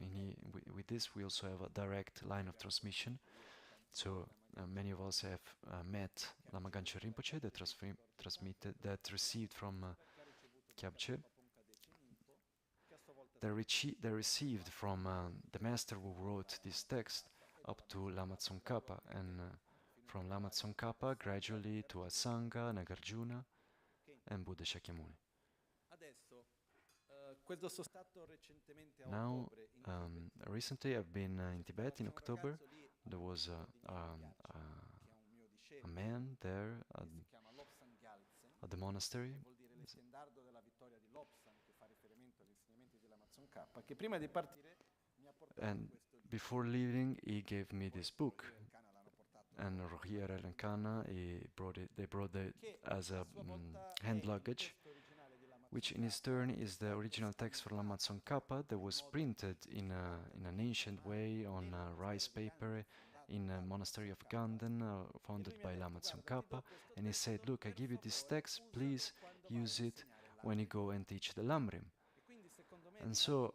with this we also have a direct line of transmission. So many of us have met Lama Ganchen Rinpoche that received from Kyabche. They received from the master who wrote this text up to Lama Tsong Khapa, and from Lama Tsong Khapa gradually to Asanga, Nagarjuna, and Buddha Shakyamuni. Now, recently I've been in Tibet in October. There was a man there at the monastery. And before leaving, he gave me this book. And Rohir Elenkana, they brought it as a hand luggage, which in its turn is the original text for Lama Tsong Khapa that was printed in an ancient way on rice paper in a monastery of Ganden, founded by Lama Tsong Khapa. And he said, look, I give you this text, please use it when you go and teach the Lamrim. And so,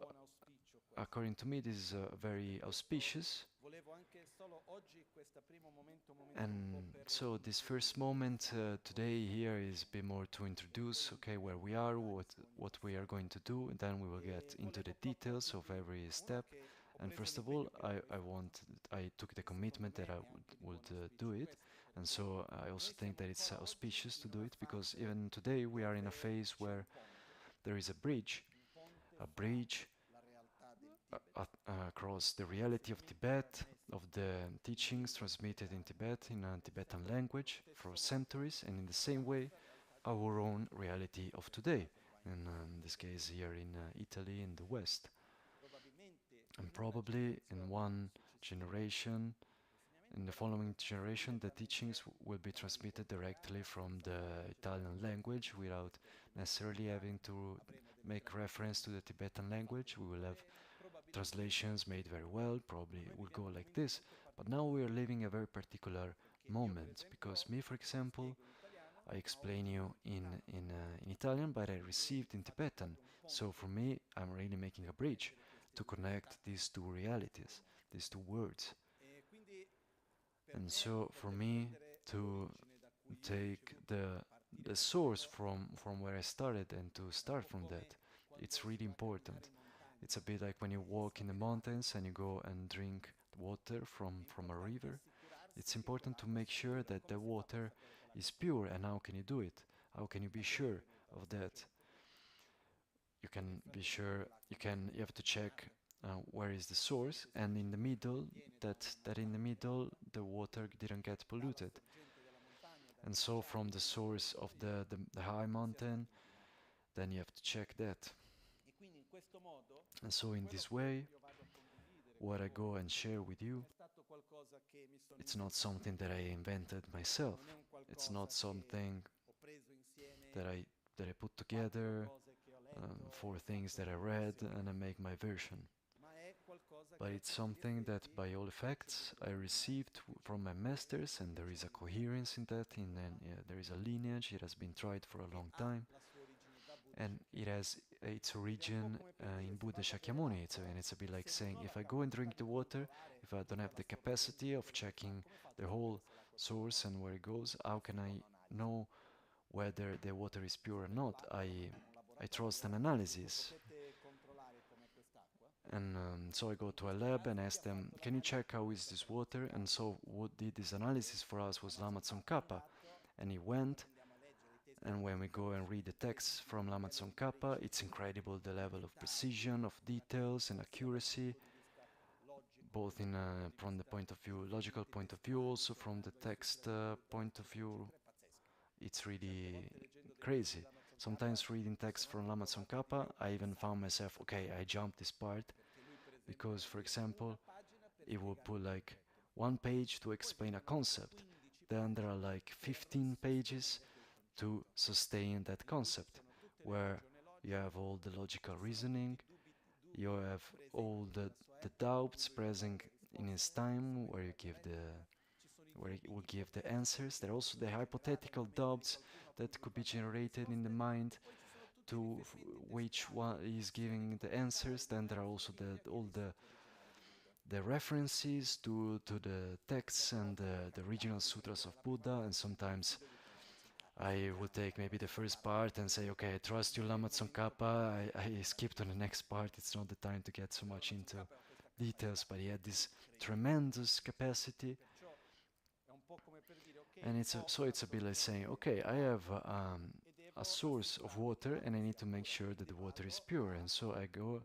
according to me, this is very auspicious. And so this first moment today here is a bit more to introduce, okay, where we are, what we are going to do, and then we will get into the details of every step. And first of all, I took the commitment that I would do it, and so I also think that it's auspicious to do it, because even today we are in a phase where there is a bridge across the reality of Tibet, of the teachings transmitted in Tibet in a Tibetan language for centuries, and in the same way our own reality of today, and in this case here in Italy, in the West. And probably in one generation, in the following generation, the teachings will be transmitted directly from the Italian language without necessarily having to make reference to the Tibetan language. We will have translations made very well, probably it will go like this. But now we are living a very particular moment, because me, for example, I explain you in Italian, but I received in Tibetan. So for me, I'm really making a bridge to connect these two realities, these two words. And so for me to take the source from where I started and to start from that, it's really important. It's a bit like when you walk in the mountains and you go and drink water from a river. It's important to make sure that the water is pure. And how can you do it? How can you be sure of that? You can be sure, you have to check where is the source, and in the middle, that in the middle the water didn't get polluted. And so from the source of the high mountain, then you have to check that. And so in this way, what I go and share with you, it's not something that I invented myself. It's not something that I put together for things that I read and I make my version. But it's something that by all effects I received from my masters, and there is a coherence in that, there is a lineage, it has been tried for a long time, and it has its origin in Buddha Shakyamuni. And it's a bit like saying, if I go and drink the water, if I don't have the capacity of checking the whole source and where it goes, how can I know whether the water is pure or not? I trust an analysis. And so I go to a lab and ask them, can you check how is this water? And so what did this analysis for us was Lama Tsong Khapa. And he went, and when we go and read the texts from Lama Tsong Khapa, it's incredible the level of precision, of details and accuracy, both from the point of view, logical point of view, also from the text point of view. It's really crazy. Sometimes reading text from Lama Tsong Khapa, I even found myself, okay, I jumped this part, because, for example, it will put like one page to explain a concept. Then there are like 15 pages to sustain that concept, where you have all the logical reasoning, you have all the doubts present in his time, where it will give the answers. There are also the hypothetical doubts that could be generated in the mind, to which one is giving the answers. Then there are also all the references to the texts and the original sutras of Buddha. And sometimes I will take maybe the first part and say, okay, I trust you, Lama Tsong Khapa. I skip to the next part. It's not the time to get so much into details, but he had this tremendous capacity. And so it's a bit like saying, okay, I have a source of water and I need to make sure that the water is pure. And so I go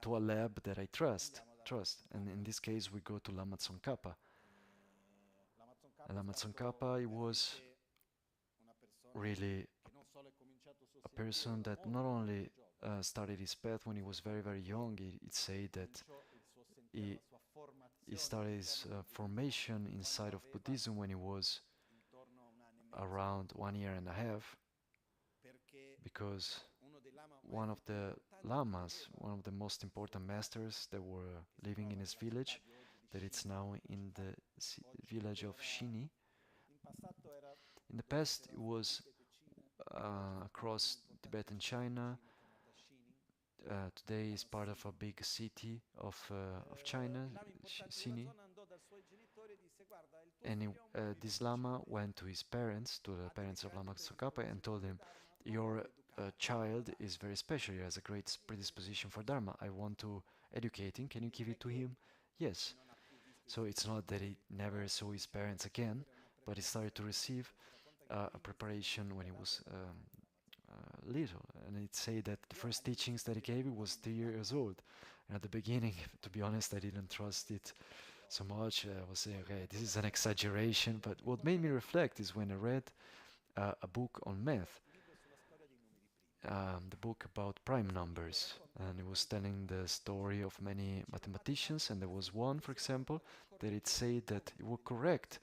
to a lab that I trust. And in this case, we go to Lama Tsong Khapa. And Lama Tsong Khapa, he was really a person that not only started his path when he was very, very young. It said that he started his formation inside of Buddhism when he was around 1 year and a half, because one of the lamas, one of the most important masters that were living in his village, that it's now in the village of Shini. In the past, it was across Tibetan China. Today is part of a big city of China, Shini. And this Lama went to his parents, to the parents of Lama Tsong Khapa, and told him, your child is very special, he has a great predisposition for Dharma. I want to educate him, can you give it to him? Yes. So it's not that he never saw his parents again, but he started to receive a preparation when he was little. And it say that the first teachings that he gave was 3 years old. And at the beginning, to be honest, I didn't trust it so much. I was saying, okay, this is an exaggeration. But what made me reflect is when I read a book on math, the book about prime numbers, and it was telling the story of many mathematicians, and there was one, for example, that it said that it would correct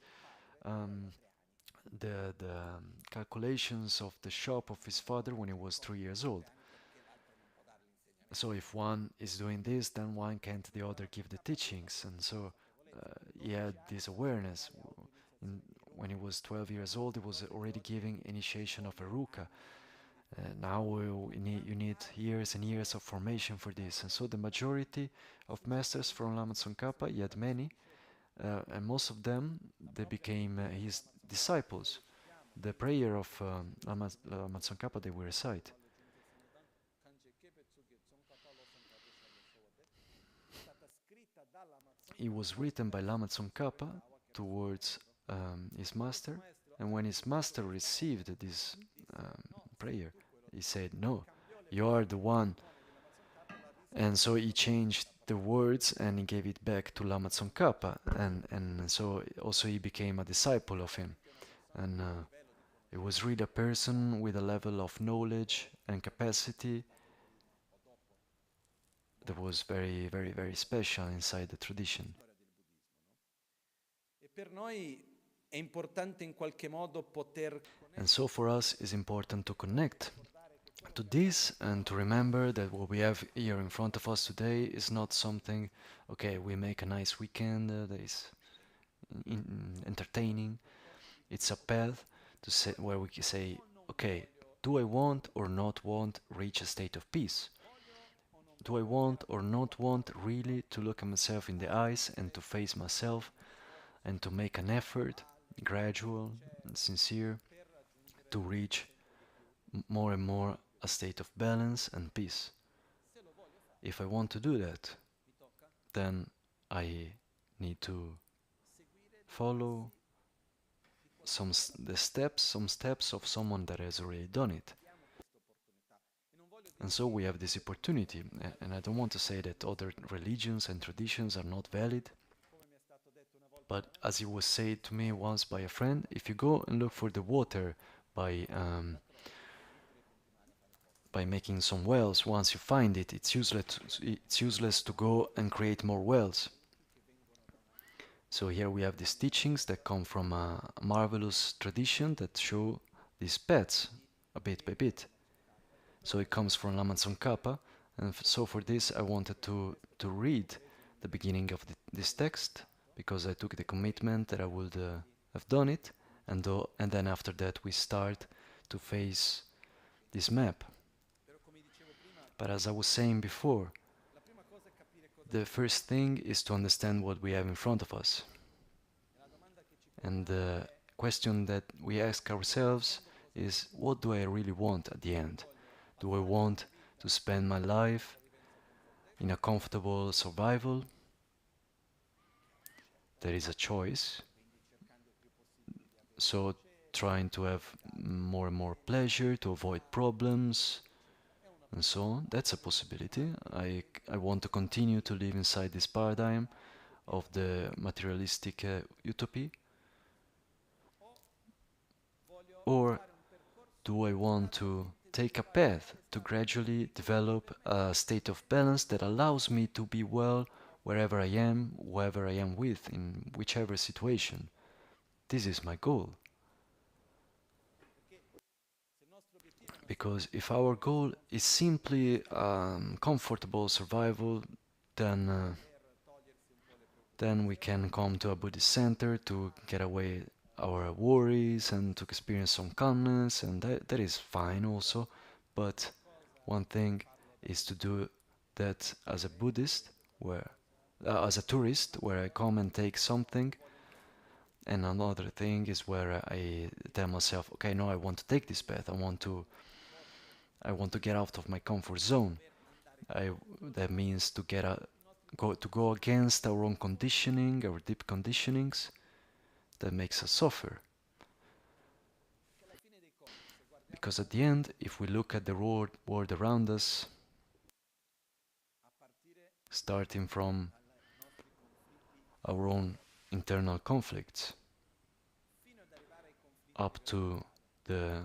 the calculations of the shop of his father when he was 3 years old. So if one is doing this, then why can't the other give the teachings? And so he had this awareness. When he was 12 years old, he was already giving initiation of Aruka. Now you need years and years of formation for this. And so the majority of masters from Lama Tsong Khapa, he had many, and most of them, they became his disciples. The prayer of Lama Tsong Khapa they will recite. It was written by Lama Tsong Khapa towards his master, and when his master received this prayer, he said, "No, you are the one." And so he changed the words and he gave it back to Lama Tsong Khapa, and so also he became a disciple of him. And it was really a person with a level of knowledge and capacity that was very, very, very special inside the tradition. And so for us it's important to connect to this and to remember that what we have here in front of us today is not something, okay, we make a nice weekend that is entertaining. It's a path to say, where we can say, okay, do I want or not want reach a state of peace? Do I want or not want really to look at myself in the eyes and to face myself and to make an effort, gradual and sincere, to reach more and more a state of balance and peace? If I want to do that, then I need to follow some steps of someone that has already done it. And so we have this opportunity, and I don't want to say that other religions and traditions are not valid, but as it was said to me once by a friend, if you go and look for the water by making some wells, once you find it, it's useless to go and create more wells. So here we have these teachings that come from a marvelous tradition that show these paths, a bit by bit. So it comes from Lama Tsong Khapa, and so for this I wanted to read the beginning of this text, because I took the commitment that I would have done it, and then after that we start to face this map. But as I was saying before, the first thing is to understand what we have in front of us. And the question that we ask ourselves is, what do I really want at the end? Do I want to spend my life in a comfortable survival? There is a choice. So trying to have more and more pleasure, to avoid problems, and so on, that's a possibility. I want to continue to live inside this paradigm of the materialistic utopia. Or do I want to take a path to gradually develop a state of balance that allows me to be well wherever I am, whoever I am with, in whichever situation? This is my goal. Because if our goal is simply comfortable survival, then we can come to a Buddhist center to get away our worries and to experience some calmness, and that is fine also. But one thing is to do that as a Buddhist, as a tourist, where I come and take something, and another thing is where I tell myself, okay, no, I want to take this path. I want to get out of my comfort zone. That means to go against our own conditioning, our deep conditionings that makes us suffer. Because at the end, if we look at the world around us, starting from our own internal conflicts up to the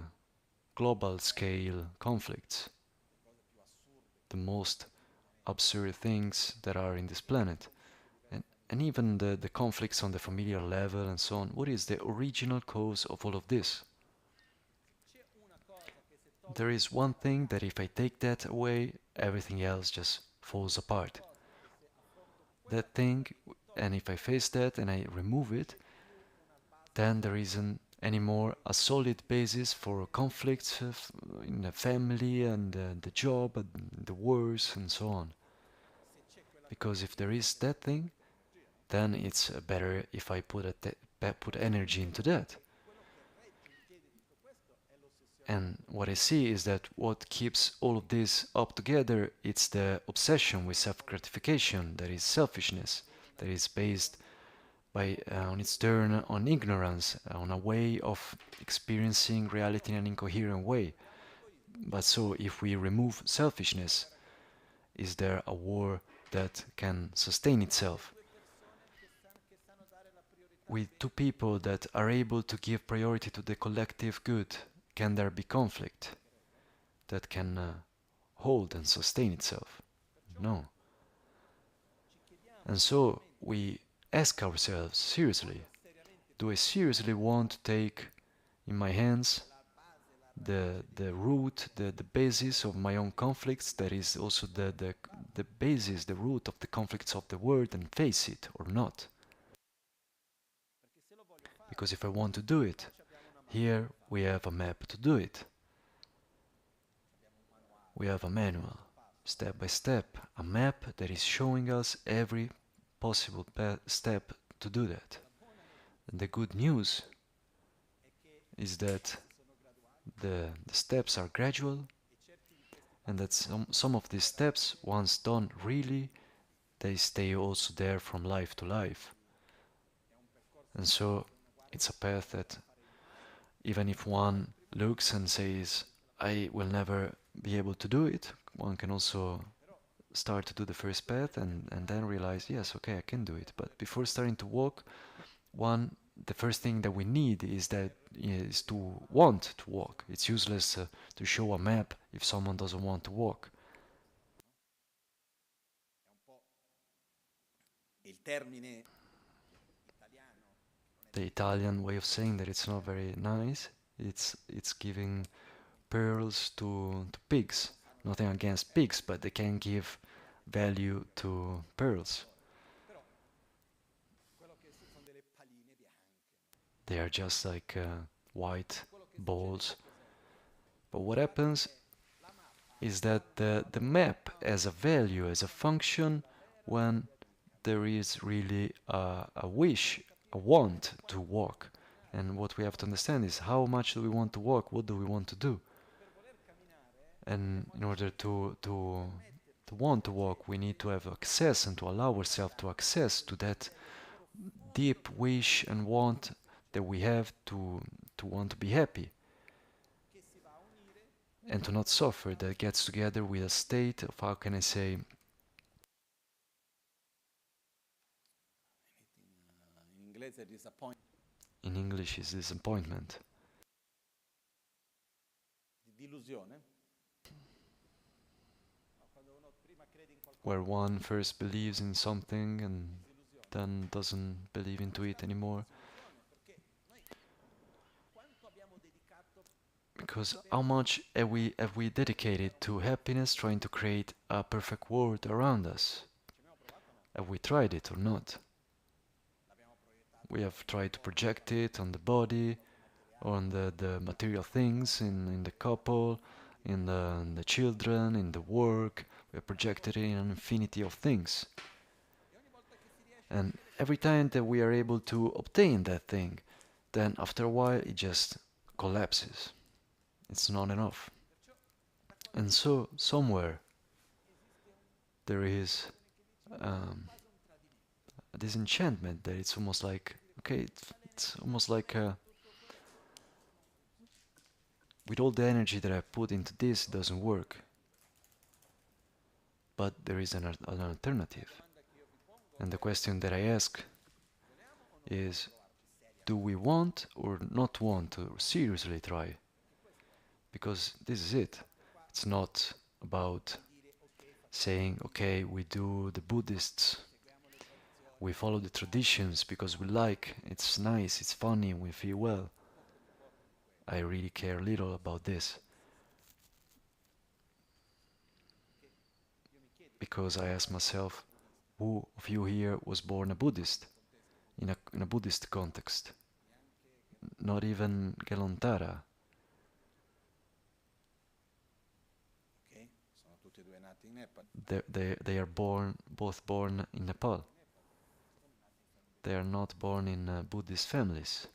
global scale conflicts, the most absurd things that are in this planet, and even the conflicts on the familiar level and so on. What is the original cause of all of this? There is one thing that if I take that away, everything else just falls apart. That thing, and if I face that and I remove it, then there isn't anymore a solid basis for conflicts in the family and the job and the wars and so on. Because if there is that thing, then it's better if I put energy into that. And what I see is that what keeps all of this up together, it's the obsession with self-gratification, that is selfishness, that is based on its turn on ignorance, on a way of experiencing reality in an incoherent way. But so if we remove selfishness, is there a war that can sustain itself? With two people that are able to give priority to the collective good, can there be conflict that can hold and sustain itself? No. And so we ask ourselves seriously, do I seriously want to take in my hands the root, the basis of my own conflicts, that is also the basis, the root of the conflicts of the world, and face it or not? Because if I want to do it, here we have a map to do it. We have a manual, step by step, a map that is showing us every possible step to do that. And the good news is that the steps are gradual, and that some of these steps, once done really, they stay also there from life to life. And so it's a path that even if one looks and says, I will never be able to do it, one can also start to do the first path and then realize, yes, okay, I can do it. But before starting to walk, the first thing that we need is to want to walk. It's useless to show a map if someone doesn't want to walk. The Italian way of saying that it's not very nice. It's giving pearls to pigs. Nothing against pigs, but they can give value to pearls. They are just like white balls. But what happens is that the map has a value, as a function, when there is really a wish, a want to walk. And what we have to understand is how much do we want to walk, what do we want to do. And in order to want to walk, we need to have access and to allow ourselves to access to that deep wish and want that we have to want to be happy and to not suffer, that gets together with a state of, how can I say, in English is disappointment, where one first believes in something and then doesn't believe into it anymore. Because how much have we dedicated to happiness, trying to create a perfect world around us? Have we tried it or not? We have tried to project it on the body, on the material things, in the couple, in the children, in the work. We have projected it in an infinity of things. And every time that we are able to obtain that thing, then after a while it just collapses. It's not enough. And so somewhere there is a disenchantment, that it's almost like, okay, it's almost like with all the energy that I put into this, it doesn't work. But there is an alternative. And the question that I ask is, do we want or not want to seriously try? Because this is it. It's not about saying, okay, we do the Buddhists, we follow the traditions because we like, it's nice, it's funny, we feel well. I really care little about this. Because I ask myself, who of you here was born a Buddhist? In a Buddhist context? Not even Gelontara. They are both born in Nepal. they are not born in Buddhist families.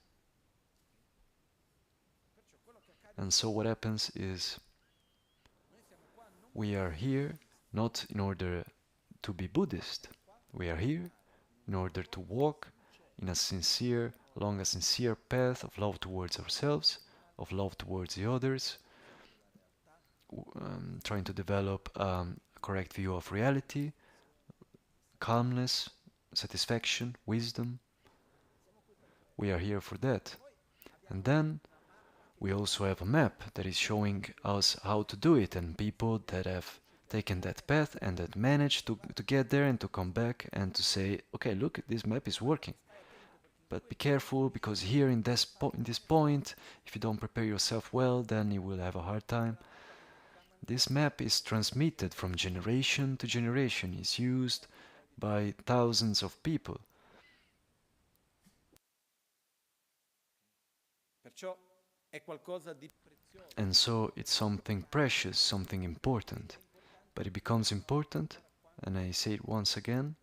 And so what happens is we are here not in order to be Buddhist. We are here in order to walk along a sincere path of love towards ourselves, of love towards the others, trying to develop a correct view of reality, calmness, satisfaction, wisdom. We are here for that. And then we also have a map that is showing us how to do it, and people that have taken that path and that managed to get there and to come back and to say, okay, look, this map is working. But be careful, because here in this point, if you don't prepare yourself well, then you will have a hard time. This map is transmitted from generation to generation, is used by thousands of people. And so it's something precious, something important. But it becomes important, and I say it once again,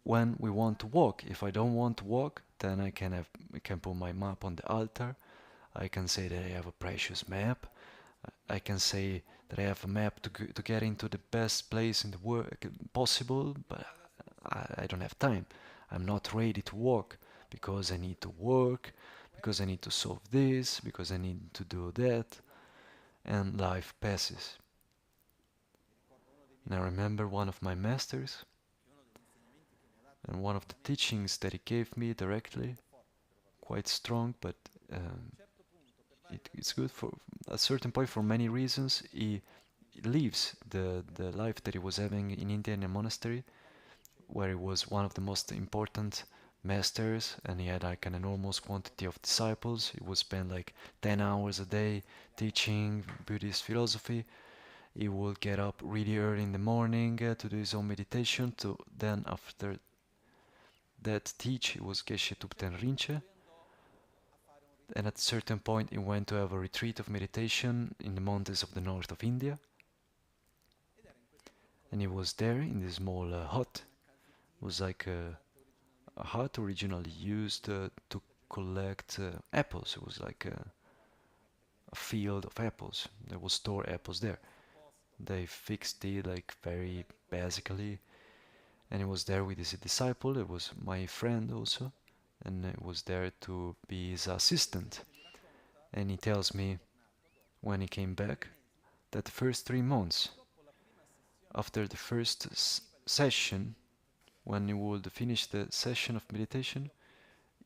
when we want to walk. If I don't want to walk, then I can put my map on the altar. I can say that I have a precious map. I can say that I have a map to get into the best place in the world possible, but I don't have time. I'm not ready to walk because I need to work, because I need to solve this, because I need to do that, and life passes. And I remember one of my masters, and one of the teachings that he gave me directly, quite strong, but it's good for a certain point for many reasons. He leaves the life that he was having in India in a monastery, where he was one of the most important masters, and he had like an enormous quantity of disciples. He would spend like 10 hours a day teaching Buddhist philosophy. He would get up really early in the morning to do his own meditation. Then after that teach, he was Geshe Tupten Rinche. And at a certain point he went to have a retreat of meditation in the mountains of the north of India. And he was there in this small hut. It was like a hut originally used to collect apples. It was like a field of apples. They would store apples there. They fixed it like very basically, and he was there with his disciple. It was my friend also, and I was there to be his assistant. And he tells me when he came back that the first 3 months after the first session, when he would finish the session of meditation,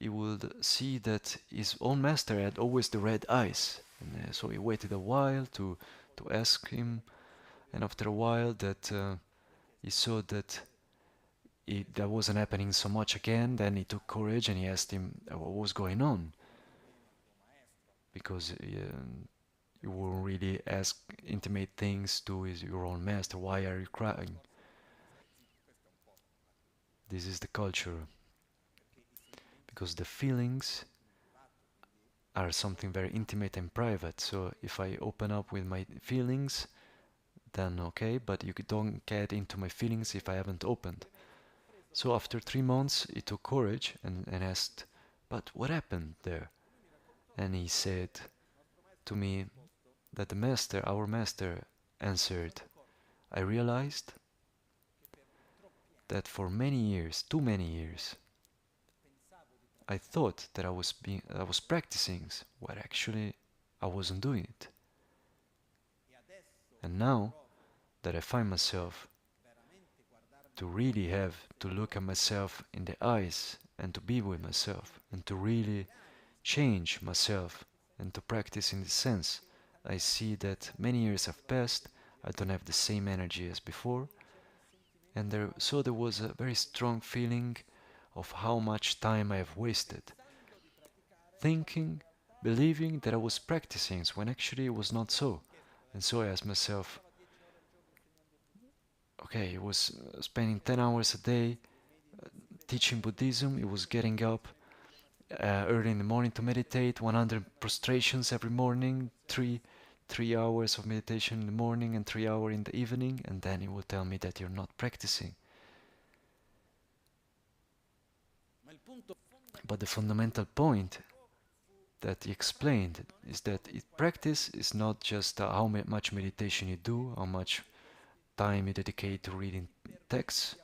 he would see that his own master had always the red eyes. And so he waited a while to ask him. And after a while that he saw that that wasn't happening so much again, then he took courage and he asked him what was going on. Because you won't really ask intimate things to your own master. Why are you crying? This is the culture. Because the feelings are something very intimate and private. So if I open up with my feelings, then okay, but you don't get into my feelings if I haven't opened. So after 3 months, he took courage and asked, but what happened there? And he said to me that the master, our master, answered, I realized that for many years, too many years, I thought that I was practicing, where actually I wasn't doing it. And now that I find myself to really have to look at myself in the eyes and to be with myself and to really change myself and to practice in this sense, I see that many years have passed, I don't have the same energy as before, and there was a very strong feeling of how much time I have wasted, thinking, believing that I was practicing when actually it was not so. And so I asked myself, okay, he was spending 10 hours a day teaching Buddhism. He was getting up early in the morning to meditate, 100 prostrations every morning, 3 hours of meditation in the morning and 3 hours in the evening, and then he will tell me that you're not practicing. But the fundamental point that he explained is that practice is not just how much meditation you do, how much time you dedicate to reading texts,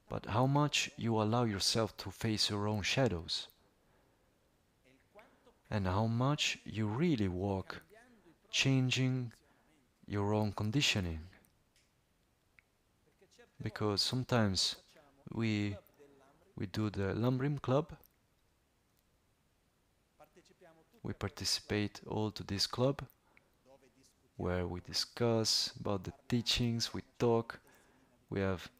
but how much you allow yourself to face your own shadows, and how much you really walk, changing your own conditioning. Because sometimes we do the Lamrim club, we participate all to this club, where we discuss about the teachings, we talk, we have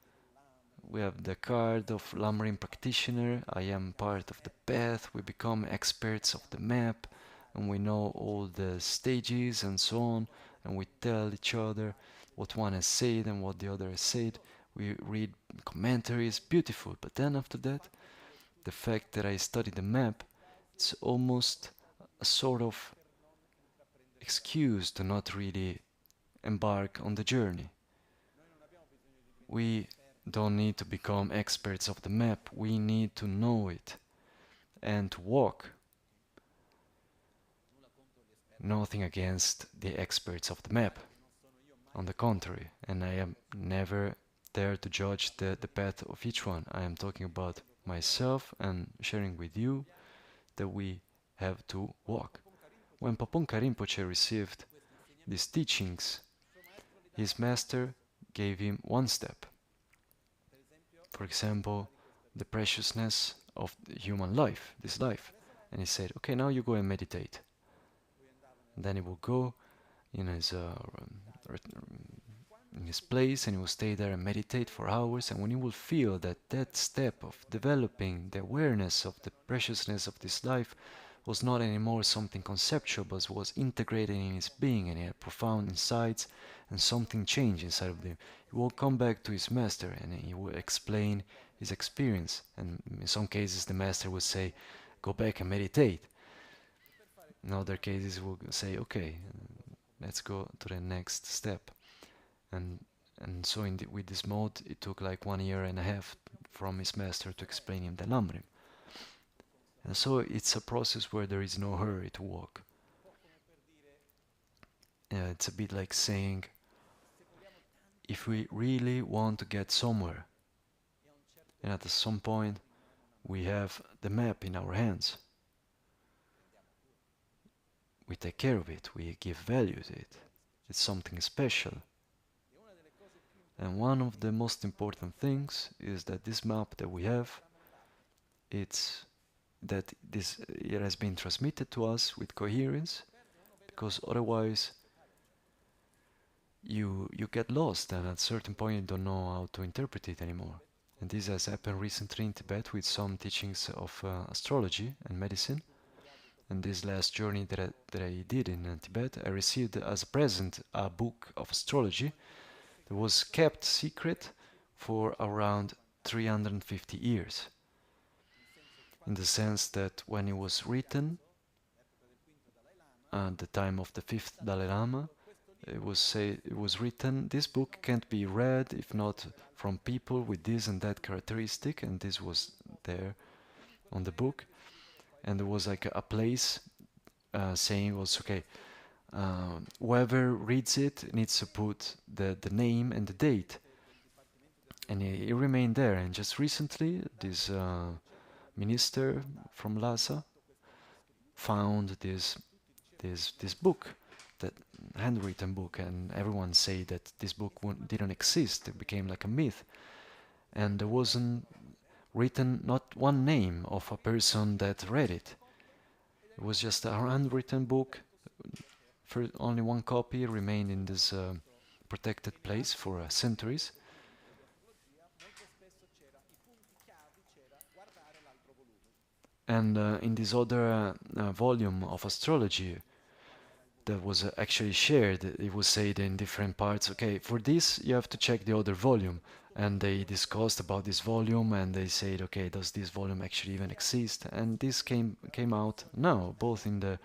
the card of Lamrim practitioner, I am part of the path, we become experts of the map, and we know all the stages and so on, and we tell each other what one has said and what the other has said, we read commentaries, beautiful, but then after that, the fact that I study the map, it's almost a sort of excuse to not really embark on the journey. We don't need to become experts of the map, we need to know it and to walk. Nothing against the experts of the map, on the contrary, and I am never there to judge the path of each one. I am talking about myself and sharing with you that we have to walk. When Pabonka Rinpoche received these teachings, his master gave him one step. For example, the preciousness of the human life, this life. And he said, okay, now you go and meditate. And then he will go in his place and he will stay there and meditate for hours, and when he will feel that step of developing the awareness of the preciousness of this life was not anymore something conceptual, but was integrated in his being, and he had profound insights and something changed inside of him, he will come back to his master and he will explain his experience, and in some cases the master will say, go back and meditate. In other cases he will say, okay, let's go to the next step. And so with this mode, it took like 1.5 years from his master to explain him the Lamrim. And so it's a process where there is no hurry to walk. It's a bit like saying, if we really want to get somewhere, and at some point we have the map in our hands, we take care of it, we give value to it, it's something special. And one of the most important things is that this map that we have, it has been transmitted to us with coherence, because otherwise you get lost, and at a certain point you don't know how to interpret it anymore. And this has happened recently in Tibet with some teachings of astrology and medicine. And this last journey that I did in Tibet, I received as a present a book of astrology that was kept secret for around 350 years. In the sense that when it was written, at the time of the 5th Dalai Lama, it was written, this book can't be read if not from people with this and that characteristic, and this was there on the book. And there was like a place saying was, okay, whoever reads it needs to put the name and the date. And it remained there, and just recently this minister from Lhasa found this book, that handwritten book, and everyone say that this book didn't exist, it became like a myth, and there wasn't written not one name of a person that read it. It was just a handwritten book. Only one copy remained in this protected place for centuries. And in this other volume of astrology that was actually shared, it was said in different parts, okay, for this you have to check the other volume. And they discussed about this volume, and they said, okay, does this volume actually even exist? And this came out now, both in the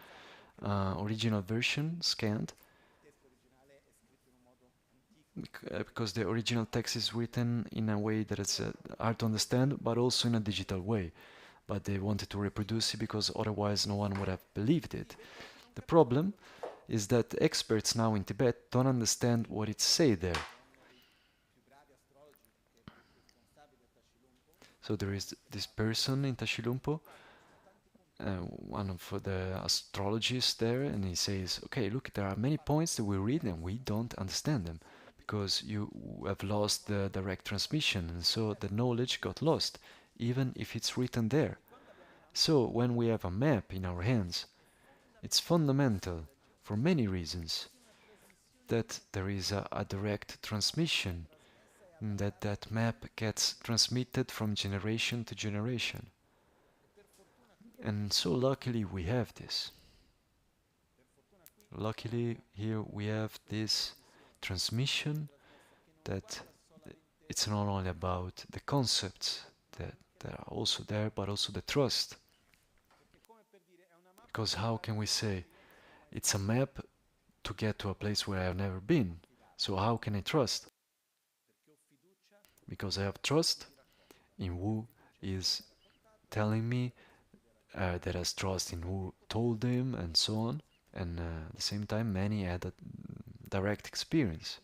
original version, scanned, because the original text is written in a way that it's hard to understand, but also in a digital way. but they wanted to reproduce it because otherwise no one would have believed it. The problem is that experts now in Tibet don't understand what it say there. So there is this person in Tashilumpo, one of the astrologists there, and he says, okay, look, there are many points that we read and we don't understand them because you have lost the direct transmission, and so the knowledge got lost, even if it's written there. So when we have a map in our hands, it's fundamental for many reasons that there is a direct transmission, that that map gets transmitted from generation to generation. And so luckily we have this. Luckily here we have this transmission that it's not only about the concepts that are also there, but also the trust. Because how can we say it's a map to get to a place where I have never been? So how can I trust? Because I have trust in who is telling me, that has trust in who told him, and so on. And at the same time, many had a direct experience.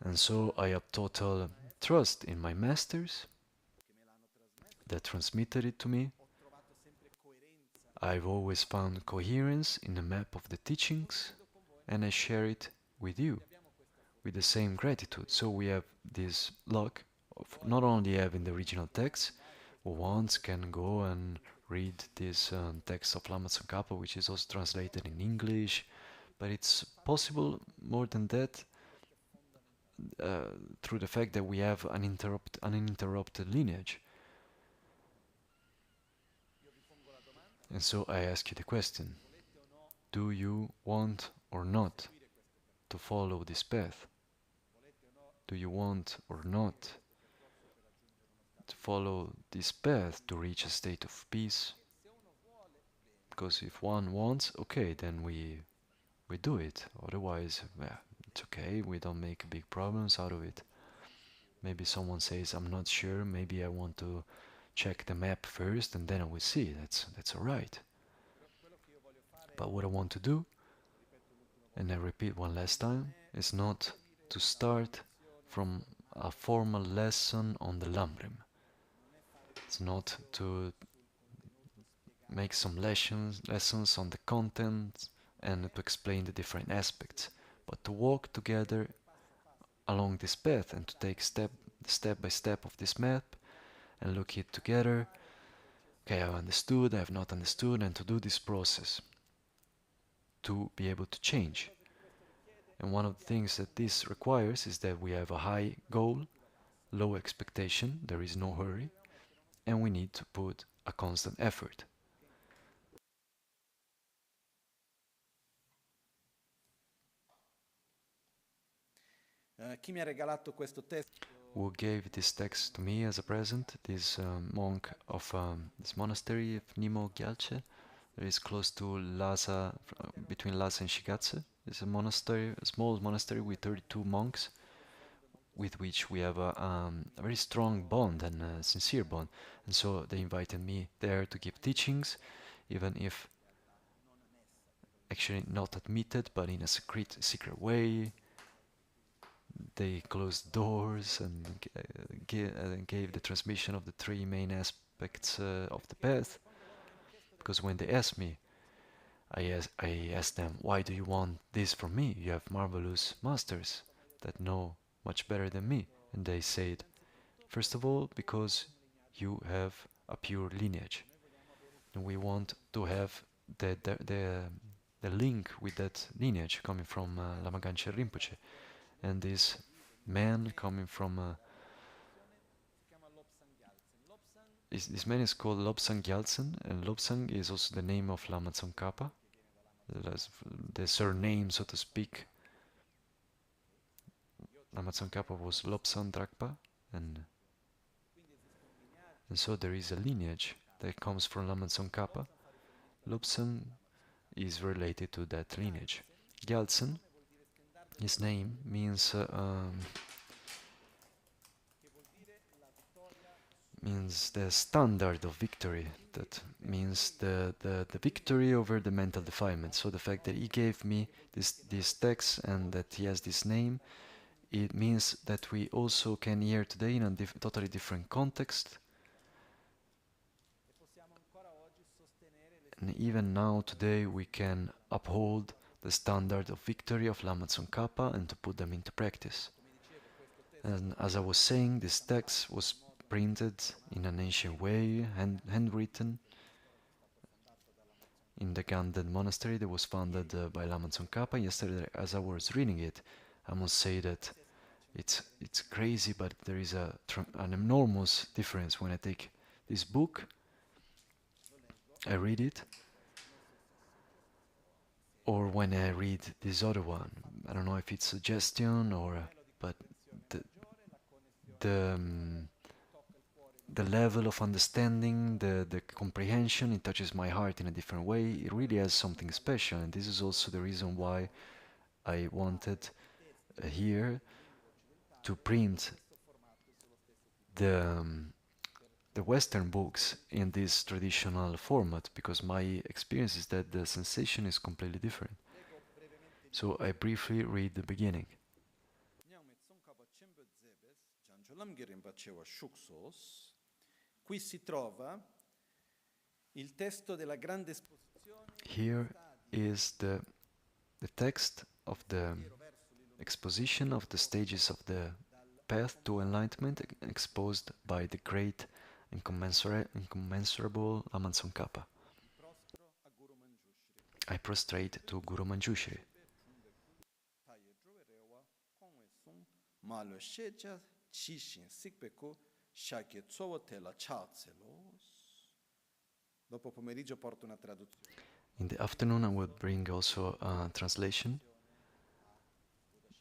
And so I have total trust in my masters that transmitted it to me. I've always found coherence in the map of the teachings, and I share it with you with the same gratitude. So we have this luck of not only having the original text, who wants can go and read this text of Lama Tsong Khapa, which is also translated in English, but it's possible more than that through the fact that we have an uninterrupted lineage. And so I ask you the question, do you want or not to follow this path? Do you want or not to follow this path to reach a state of peace? Because if one wants, okay, then we do it. Otherwise, well, it's okay, we don't make big problems out of it. Maybe someone says, I'm not sure, maybe I want to check the map first and then I will see. That's alright. But what I want to do, and I repeat one last time, is not to start from a formal lesson on the Lamrim. It's not to make some lessons on the content and to explain the different aspects, but to walk together along this path and to take step by step of this map and look it together. Okay, I've understood, I have not understood, and to do this process to be able to change. And one of the things that this requires is that we have a high goal, low expectation, there is no hurry, and we need to put a constant effort. Who gave this text to me as a present? This monk of this monastery of Nimo Gyalche. It is close to Lhasa, between Lhasa and Shigatse. It's a monastery, a small monastery with 32 monks, with which we have a very strong bond and a sincere bond. And so they invited me there to give teachings, even if actually not admitted, but in a secret way. They closed doors and gave the transmission of the three main aspects of the path. Because when they asked me, I asked them, why do you want this from me? You have marvelous masters that know much better than me. And they said, first of all, because you have a pure lineage. And we want to have the link with that lineage coming from Lama Rim Rinpoche. And this man coming from this man is called Lobsang Gyaltsen, and Lobsang is also the name of Lama Tsong Khapa, the surname, so to speak. Lama Tsong Khapa was Lobsang Drakpa, and so there is a lineage that comes from Lama Tsong Khapa. Lobsang is related to that lineage. Gyaltsen, his name means the standard of victory. That means the victory over the mental defilement. So the fact that he gave me this text and that he has this name, it means that we also can hear today in a totally different context. And even now, today, we can uphold the standard of victory of Lama Tsong Khapa and to put them into practice. And as I was saying, this text was printed in an ancient way, handwritten, in the Ganden monastery that was founded by Lama Tsong Khapa. Yesterday, as I was reading it, I must say that it's crazy, but there is an enormous difference when I take this book, I read it, or when I read this other one. I don't know if it's suggestion or, but the level of understanding, the comprehension, it touches my heart in a different way. It really has something special, and this is also the reason why I wanted here to print the Western books in this traditional format, because my experience is that the sensation is completely different. So I briefly read the beginning. Qui si trova il testo della grande esposizione. Here is the text of the exposition of the stages of the path to enlightenment exposed by the great incommensurable Lama Tsong Khapa. I prostrate to Guru Manjushri. Dopo pomeriggio porto una traduzione. In the afternoon I will bring also a translation.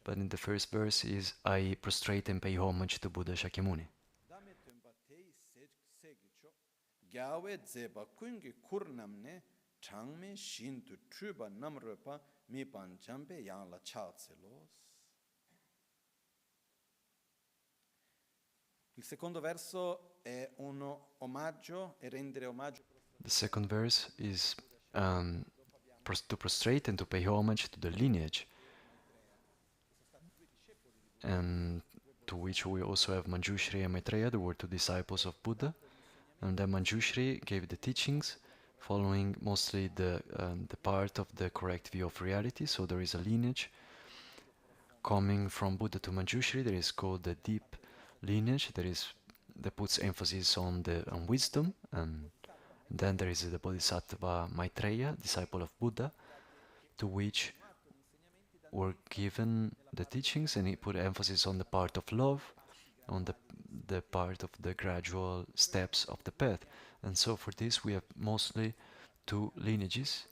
But in the first verse is, I prostrate and pay homage to Buddha Shakyamuni. Il secondo verso è un omaggio e rendere omaggio. The second verse is to prostrate and to pay homage to the lineage, and to which we also have Manjushri and Maitreya, the were two disciples of Buddha. And then Manjushri gave the teachings following mostly the part of the correct view of reality. So there is a lineage coming from Buddha to Manjushri that is called the deep lineage, that puts emphasis on wisdom. And then there is the Bodhisattva Maitreya, disciple of Buddha, to which were given the teachings, and he put emphasis on the part of love, on the part of the gradual steps of the path. And so for this we have mostly two lineages,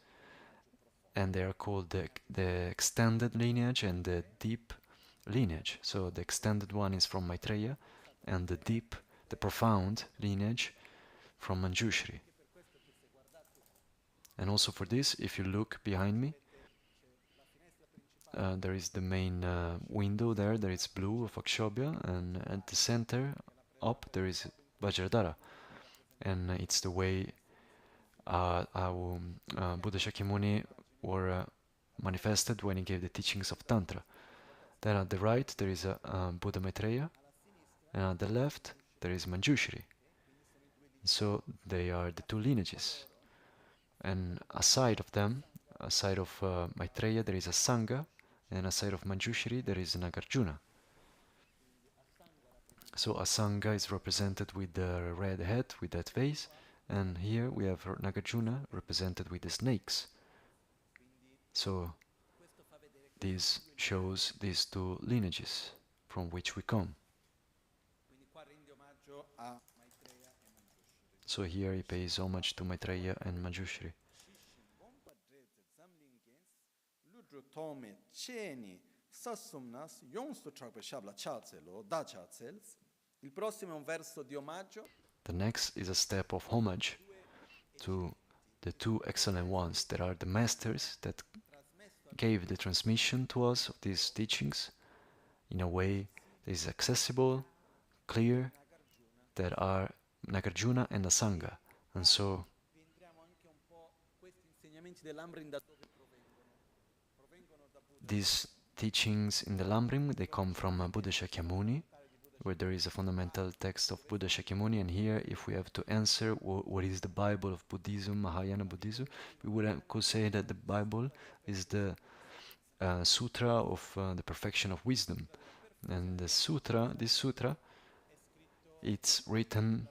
and they are called the extended lineage and the deep lineage. So the extended one is from Maitreya, and the deep, the profound lineage from Manjushri. And also for this, if you look behind me, there is the main window there, that is blue of Akshobhya, and at the center up there is Vajradhara, and it's the way how Buddha Shakyamuni were manifested when he gave the teachings of Tantra. Then at the right there is Buddha Maitreya, and at the left there is Manjushri. So they are the two lineages, and aside of them, aside of Maitreya, there is a Sangha, and aside of Manjushri there is Nagarjuna. So a Sangha is represented with the red head, with that face, and here we have Nagarjuna represented with the snakes. So this shows these two lineages from which we come. So here he pays homage to Maitreya and Manjushri. The next is a step of homage to the two excellent ones that are the masters that gave the transmission to us of these teachings in a way that is accessible, clear, that are Nagarjuna and the Sangha. And so these teachings in the Lamrim, they come from Buddha Shakyamuni, where there is a fundamental text of Buddha Shakyamuni. And here, if we have to answer what is the Bible of Buddhism, Mahayana Buddhism, could say that the Bible is the sutra of the perfection of wisdom. And this sutra, it's written,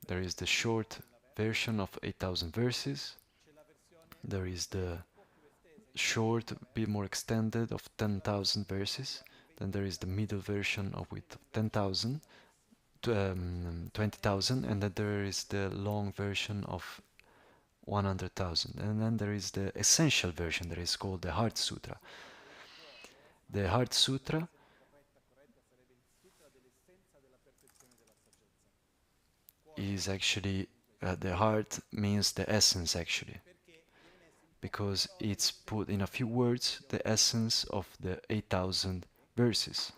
there is the short version of 8,000 verses, there is the short, bit more extended of 10,000 verses, then there is the middle version of with 10,000, 20,000, and then there is the long version of 100,000, and then there is the essential version that is called the Heart Sutra. The Heart Sutra is actually, the heart means the essence actually, because it's put in a few words the essence of the 8,000 verses.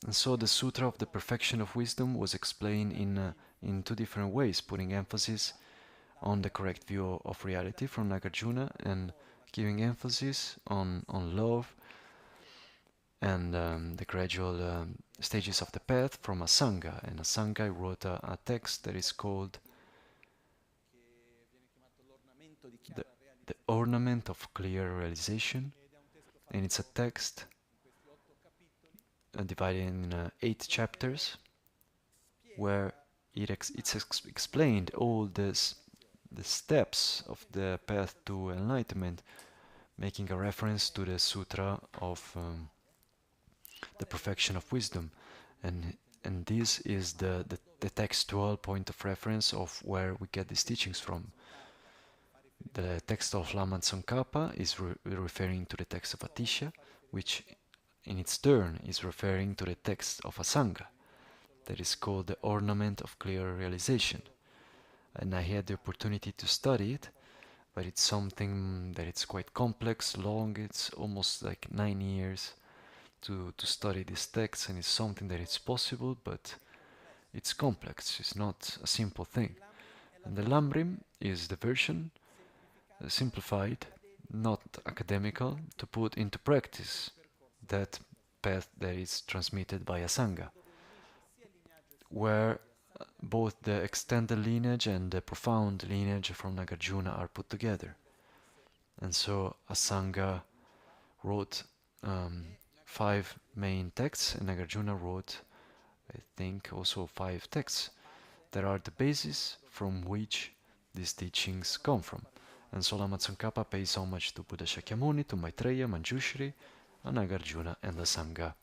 And so the Sutra of the Perfection of Wisdom was explained in two different ways, putting emphasis on the correct view of reality from Nagarjuna and giving emphasis on love and the gradual stages of the path from a Sangha. And a Sangha wrote a text that is called the Ornament of Clear Realization, and it's a text divided in 8 chapters, where it's explained all the steps of the path to enlightenment, making a reference to the Sutra of the Perfection of Wisdom, and this is the textual point of reference of where we get these teachings from. The text of Je Tsong Khapa is referring to the text of Atisha, which in its turn is referring to the text of a Sangha that is called the Ornament of Clear Realization. And I had the opportunity to study it, but it's something that it's quite complex, long. It's almost like 9 years to study this text, and it's something that it's possible, but it's complex. It's not a simple thing. And the Lamrim is the version simplified, not academical, to put into practice that path that is transmitted by a Sangha, where both the extended lineage and the profound lineage from Nagarjuna are put together. And so a Sangha wrote 5 main texts, and Nagarjuna wrote, I think, also 5 texts that are the basis from which these teachings come from. And so Lama Tsong Khapa pays homage to Buddha Shakyamuni, to Maitreya, Manjushri, and Nagarjuna and the Sangha.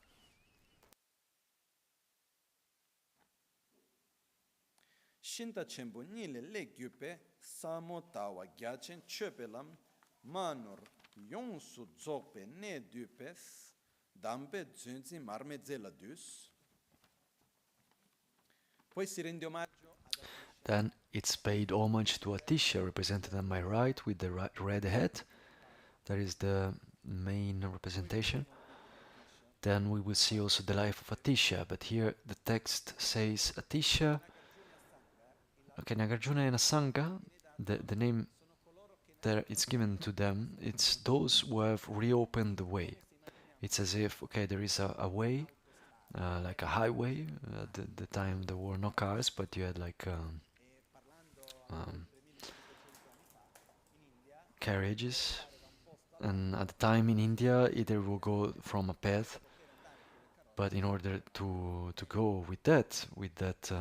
Shinta Chenpo Nile Le Gyupe Samo Tawa Gyachen Chepelam Manor Yonsu Dzokpe Ne Dupes Dampe Zunzi Marmeze Ladus. Poi si rende omaggio. Then it's paid homage to Atisha, represented on my right with the red head. That is the main representation. Then we will see also the life of Atisha, but here the text says Atisha. Okay, Nagarjuna and Sangha, the name that it's given to them, it's those who have reopened the way. It's as if, okay, there is a way, like a highway. At the time there were no cars, but you had like carriages. And at the time in India, either will go from a path, but in order to go with that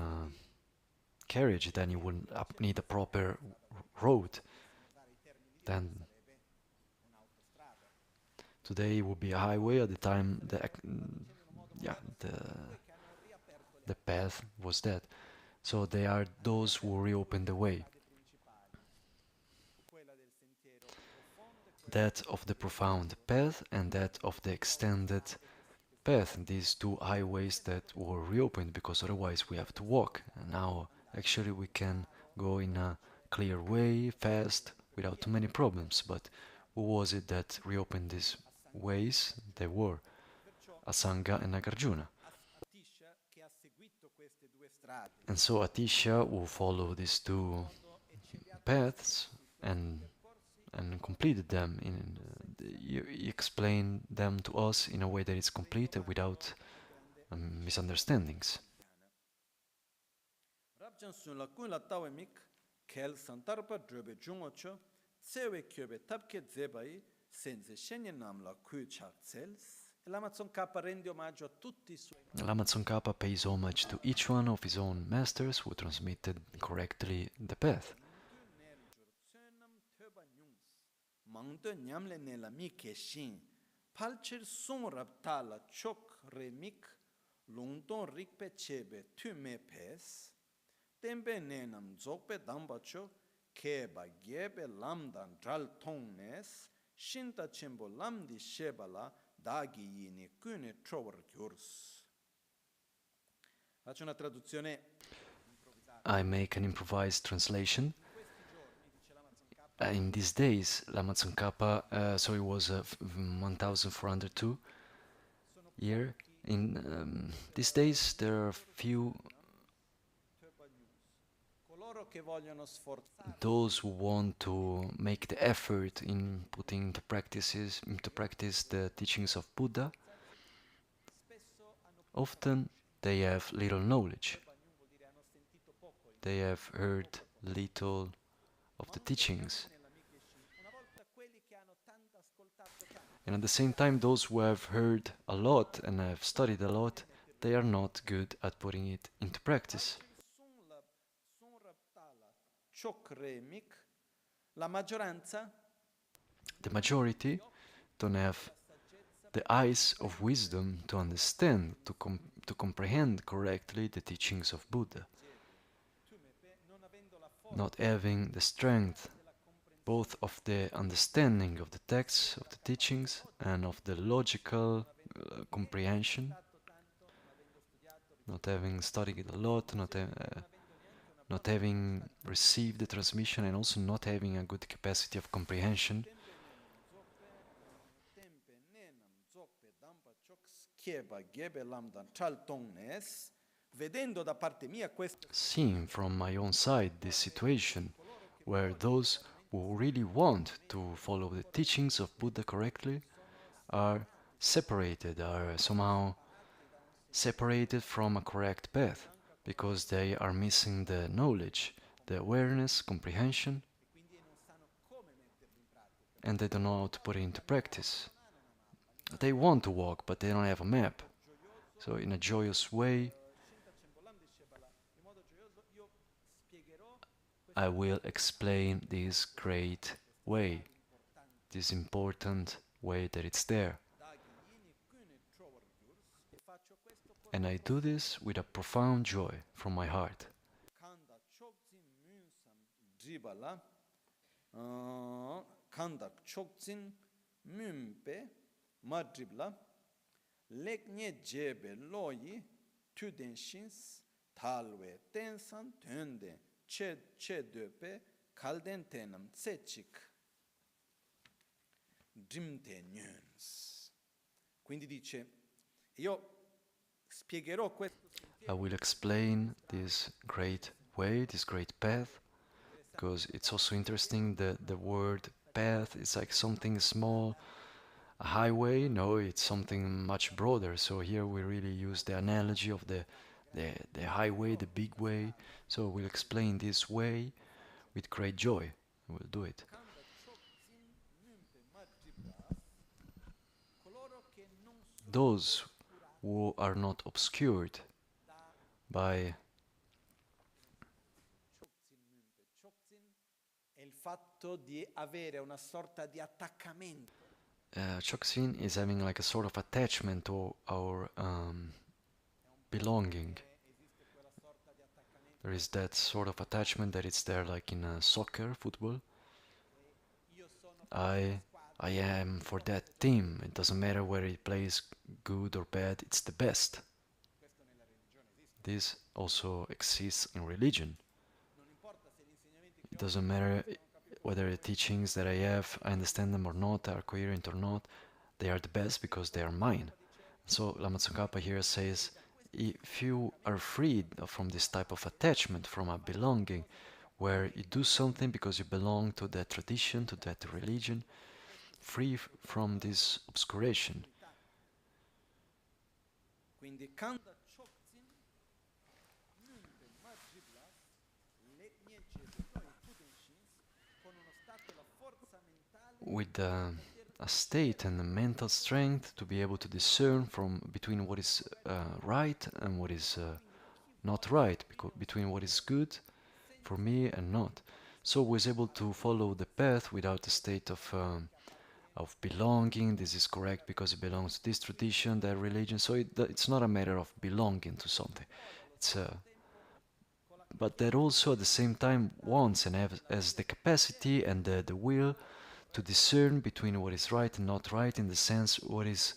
carriage, then you will need a proper road. Then today it would be a highway. At the time, the path was that. So they are those who reopen the way. That of the profound path and that of the extended path. These 2 highways that were reopened, because otherwise we have to walk. And now actually we can go in a clear way, fast, without too many problems. But who was it that reopened these ways? They were a Sangha and Nagarjuna. Atisha che ha seguito queste And so Atisha will follow these two paths and completed them. He explained them to us in a way that is complete without misunderstandings. Lama Tsong Khapa pays homage to each one of his own masters who transmitted correctly the path. I make an improvised translation. In these days, Lama Tsong Khapa, so it was 1402 year. In these days, there are few those who want to make the effort in putting into practice the teachings of Buddha. Often they have little knowledge. They have heard little of the teachings. And at the same time, those who have heard a lot and have studied a lot, they are not good at putting it into practice. The majority don't have the eyes of wisdom to understand, to comprehend correctly the teachings of Buddha. Not having the strength both of the understanding of the texts, of the teachings, and of the logical comprehension, not having studied a lot, not having received the transmission, and also not having a good capacity of comprehension. Seeing from my own side this situation, where those who really want to follow the teachings of Buddha correctly are somehow separated from a correct path, because they are missing the knowledge, the awareness, comprehension, and they don't know how to put it into practice. They want to walk, but they don't have a map. So in a joyous way, I will explain this great way, this important way that it's there. And I do this with a profound joy from my heart. Quindi dice, io spiegherò questo. I will explain this great way, this great path, because it's also interesting that the word path is like something small, a highway. No, it's something much broader. So here we really use the analogy of the highway, the big way. So we'll explain this way with great joy. We'll do it. Those who are not obscured by Choksin is having like a sort of attachment to our belonging. There is that sort of attachment that it's there like in soccer, football. I am for that team. It doesn't matter whether it plays good or bad, it's the best. This also exists in religion. It doesn't matter whether the teachings that I have, I understand them or not, are coherent or not, they are the best because they are mine. So Lama Tsong Khapa here says, if you are freed from this type of attachment, from a belonging, where you do something because you belong to that tradition, to that religion, free from this obscuration. With a state and a mental strength to be able to discern between what is right and what is not right, between what is good for me and not. So was able to follow the path without a state of belonging. This is correct because it belongs to this tradition, that religion. So it's not a matter of belonging to something. But that also at the same time wants and has the capacity and the will to discern between what is right and not right, in the sense what is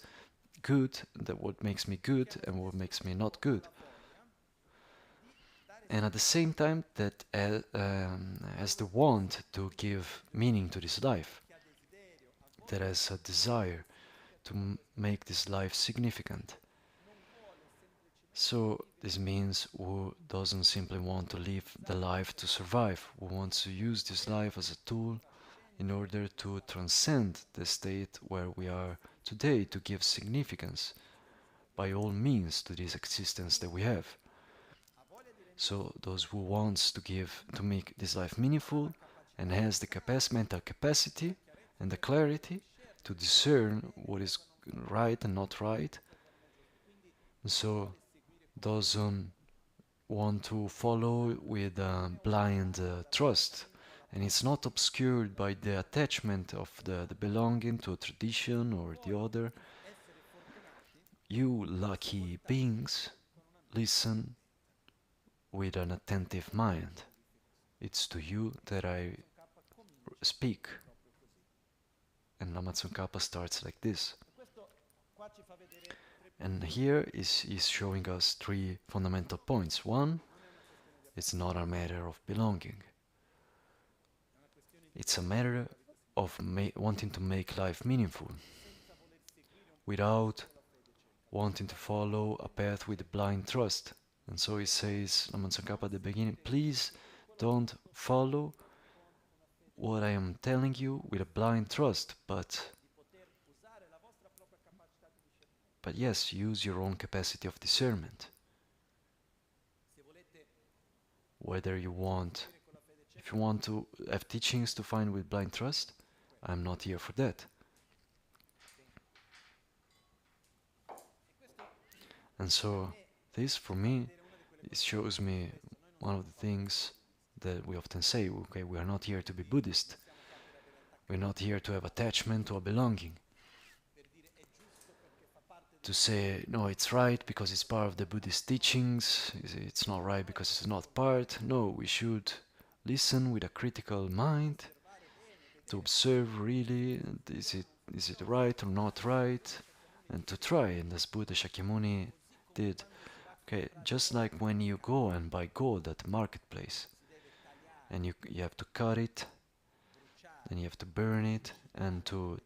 good, what makes me good and what makes me not good. And at the same time that has the want to give meaning to this life, that has a desire to make this life significant. So this means who doesn't simply want to live the life to survive, who wants to use this life as a tool in order to transcend the state where we are today, to give significance by all means to this existence that we have. So those who wants to make this life meaningful and has the mental capacity and the clarity to discern what is right and not right, so doesn't want to follow with blind trust. And it's not obscured by the attachment of the belonging to a tradition or the other. You lucky beings listen with an attentive mind. It's to you that I speak. And Lama Tsong Khapa starts like this. And here is showing us three fundamental points. One, it's not a matter of belonging. It's a matter of wanting to make life meaningful without wanting to follow a path with blind trust. And so he says, Lama Tsong Khapa at the beginning, please don't follow what I am telling you with a blind trust, but yes, use your own capacity of discernment. Whether if you want to have teachings to find with blind trust, I'm not here for that. And so this, for me, it shows me one of the things that we often say, okay, we are not here to be Buddhist. We're not here to have attachment or belonging. To say, no, it's right because it's part of the Buddhist teachings, it's not right because it's not part. No, we should listen with a critical mind to observe really, is it right or not right, and to try, and as Buddha Shakyamuni did. Okay, just like when you go and buy gold at the marketplace, and you have to cut it, then you have to burn it, and to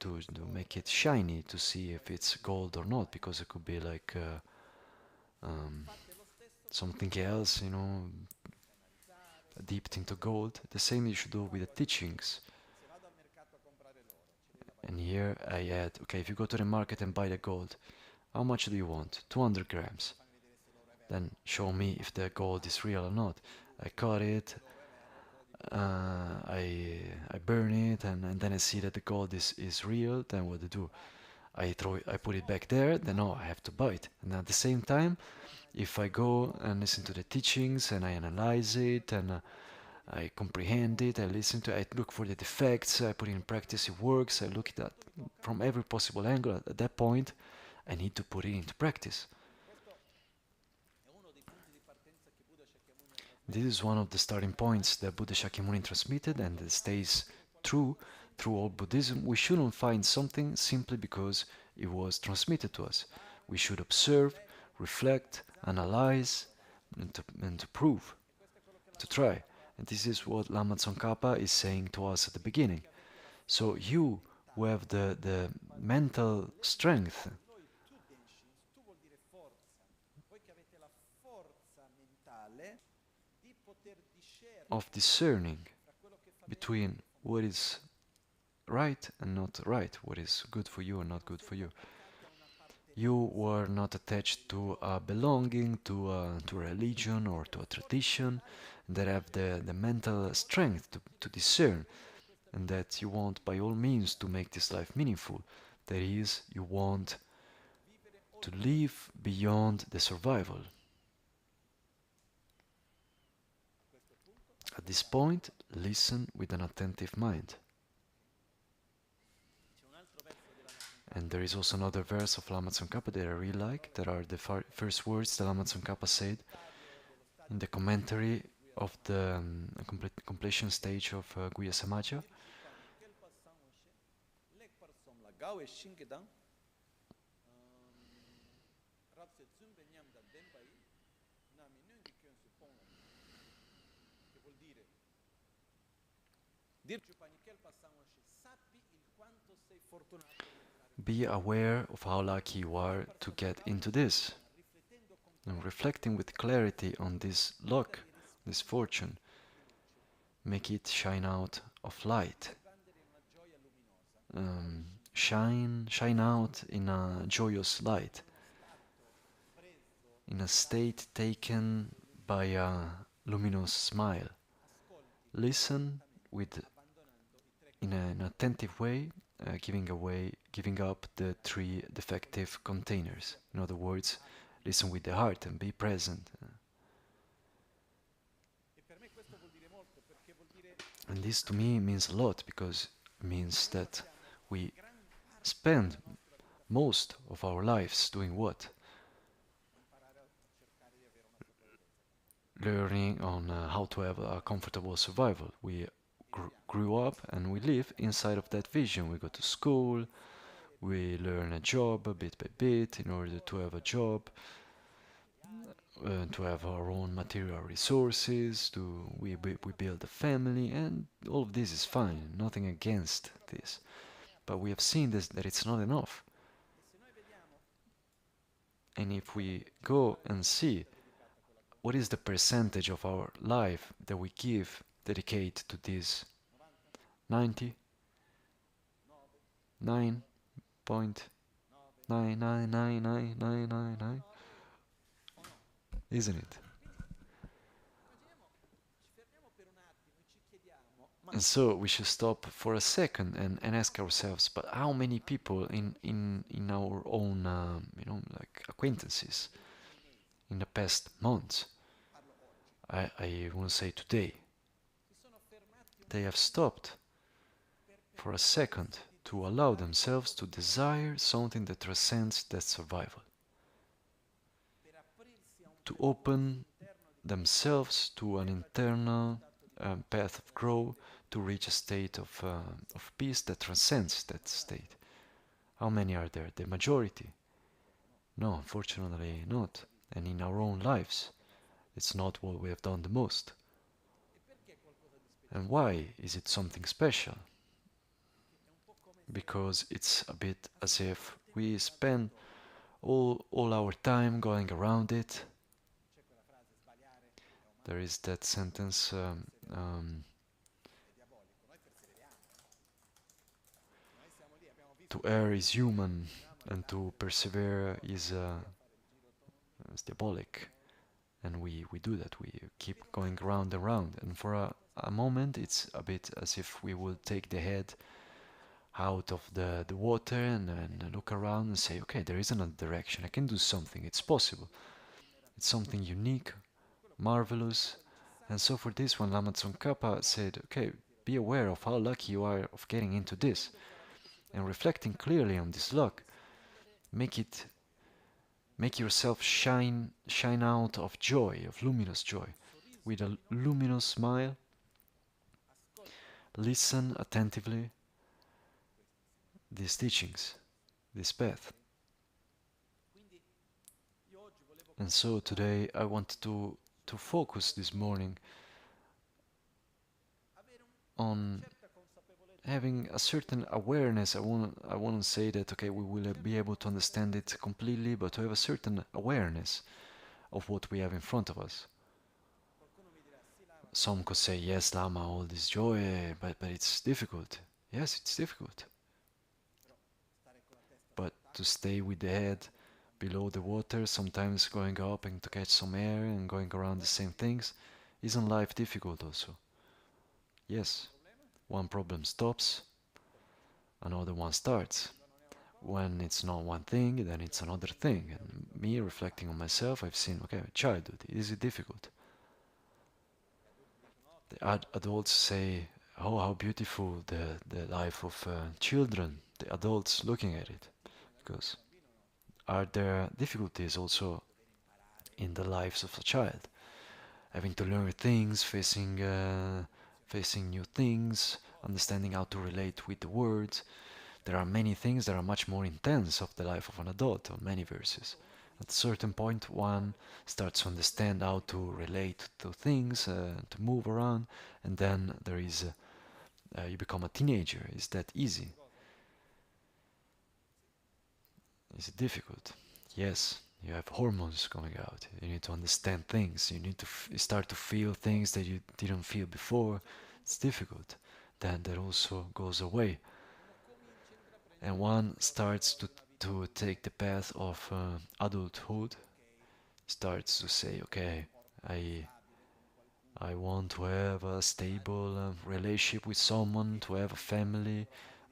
make it shiny to see if it's gold or not, because it could be like something else, dipped into gold. The same you should do with the teachings. And here I add, okay, if you go to the market and buy the gold, how much do you want? 200 grams. Then show me if the gold is real or not. I cut it, I burn it, and then I see that the gold is real. Then what do? I put it back there. Then I have to buy it. And at the same time, if I go and listen to the teachings and I analyze it and I comprehend it, I listen to it, I look for the defects, I put it in practice, it works, I look at that from every possible angle. At that point, I need to put it into practice. This is one of the starting points that Buddha Shakyamuni transmitted, and that stays true through all Buddhism. We shouldn't find something simply because it was transmitted to us. We should observe, reflect, analyze, and to prove, to try. And this is what Lama Tsong Khapa is saying to us at the beginning. So you who have the mental strength, of discerning between what is right and not right, what is good for you or not good for you. You were not attached to a belonging, to a religion or to a tradition, that have the mental strength to discern, and that you want by all means to make this life meaningful. That is, you want to live beyond the survival. At this point, listen with an attentive mind. And there is also another verse of Lama Tsong Khapa that I really like, that are the first words that Lama Tsong Khapa said in the commentary of the completion stage of Guhya Samaja. Be aware of how lucky you are to get into this. And reflecting with clarity on this luck, this fortune, make it shine out of light. Shine out in a joyous light, in a state taken by a luminous smile. Listen in an attentive way, giving up the 3 defective containers. In other words, listen with the heart and be present. And this to me means a lot, because it means that we spend most of our lives doing what? Learning on how to have a comfortable survival. We grew up and we live inside of that vision. We go to school, we learn a job bit by bit in order to have a job, to have our own material resources, we build a family, and all of this is fine, nothing against this. But we have seen that it's not enough. And if we go and see what is the percentage of our life that we dedicate to this 99.999999, isn't it? And so we should stop for a second and ask ourselves, but how many people in our own like acquaintances in the past months, I won't say today, they have stopped for a second to allow themselves to desire something that transcends that survival, to open themselves to an internal path of growth, to reach a state of peace that transcends that state. How many are there? The majority? No, unfortunately not. And in our own lives, it's not what we have done the most. And why is it something special? Because it's a bit as if we spend all our time going around it. There is that sentence, to err is human and to persevere is diabolic. And we do that, we keep going round and round, and for a moment it's a bit as if we will take the head out of the water and look around and say, okay, there is another direction, I can do something, it's possible, it's something unique, marvelous. And so for this one, Lama Tsong Khapa said, okay, be aware of how lucky you are of getting into this, and reflecting clearly on this luck, make yourself shine out of joy, of luminous joy, with a luminous smile. Listen attentively these teachings, this path. And so today I want to focus this morning on having a certain awareness. I won't say that, okay, we will be able to understand it completely, but to have a certain awareness of what we have in front of us. some could say, yes, Lama, all this joy, but it's difficult. Yes, it's difficult. But to stay with the head below the water, sometimes going up and to catch some air and going around the same things, isn't life difficult also? Yes, one problem stops, another one starts. When it's not one thing, then it's another thing. And me reflecting on myself, I've seen, okay, childhood, is it difficult? The adults say, oh, how beautiful the life of children, the adults looking at it. Because are there difficulties also in the lives of a child? Having to learn things, facing new things, understanding how to relate with the world. There are many things that are much more intense of the life of an adult on many verses. At a certain point, one starts to understand how to relate to things, to move around, and then there is you become a teenager. Is that easy? Is it difficult? Yes, you have hormones coming out. You need to understand things. You need to start to feel things that you didn't feel before. It's difficult. Then that also goes away. And one starts to take the path of adulthood, starts to say, okay, I want to have a stable relationship with someone, to have a family.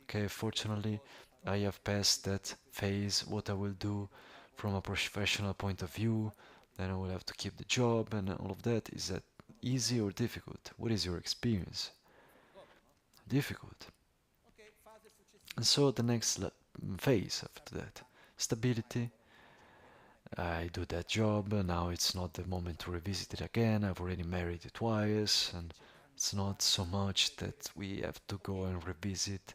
Okay, fortunately, I have passed that phase. What I will do from a professional point of view, then I will have to keep the job and all of that. Is that easy or difficult? What is your experience? Difficult. And so the next phase after that, stability. I do that job, and now it's not the moment to revisit it again. I've already married it twice, and it's not so much that we have to go and revisit.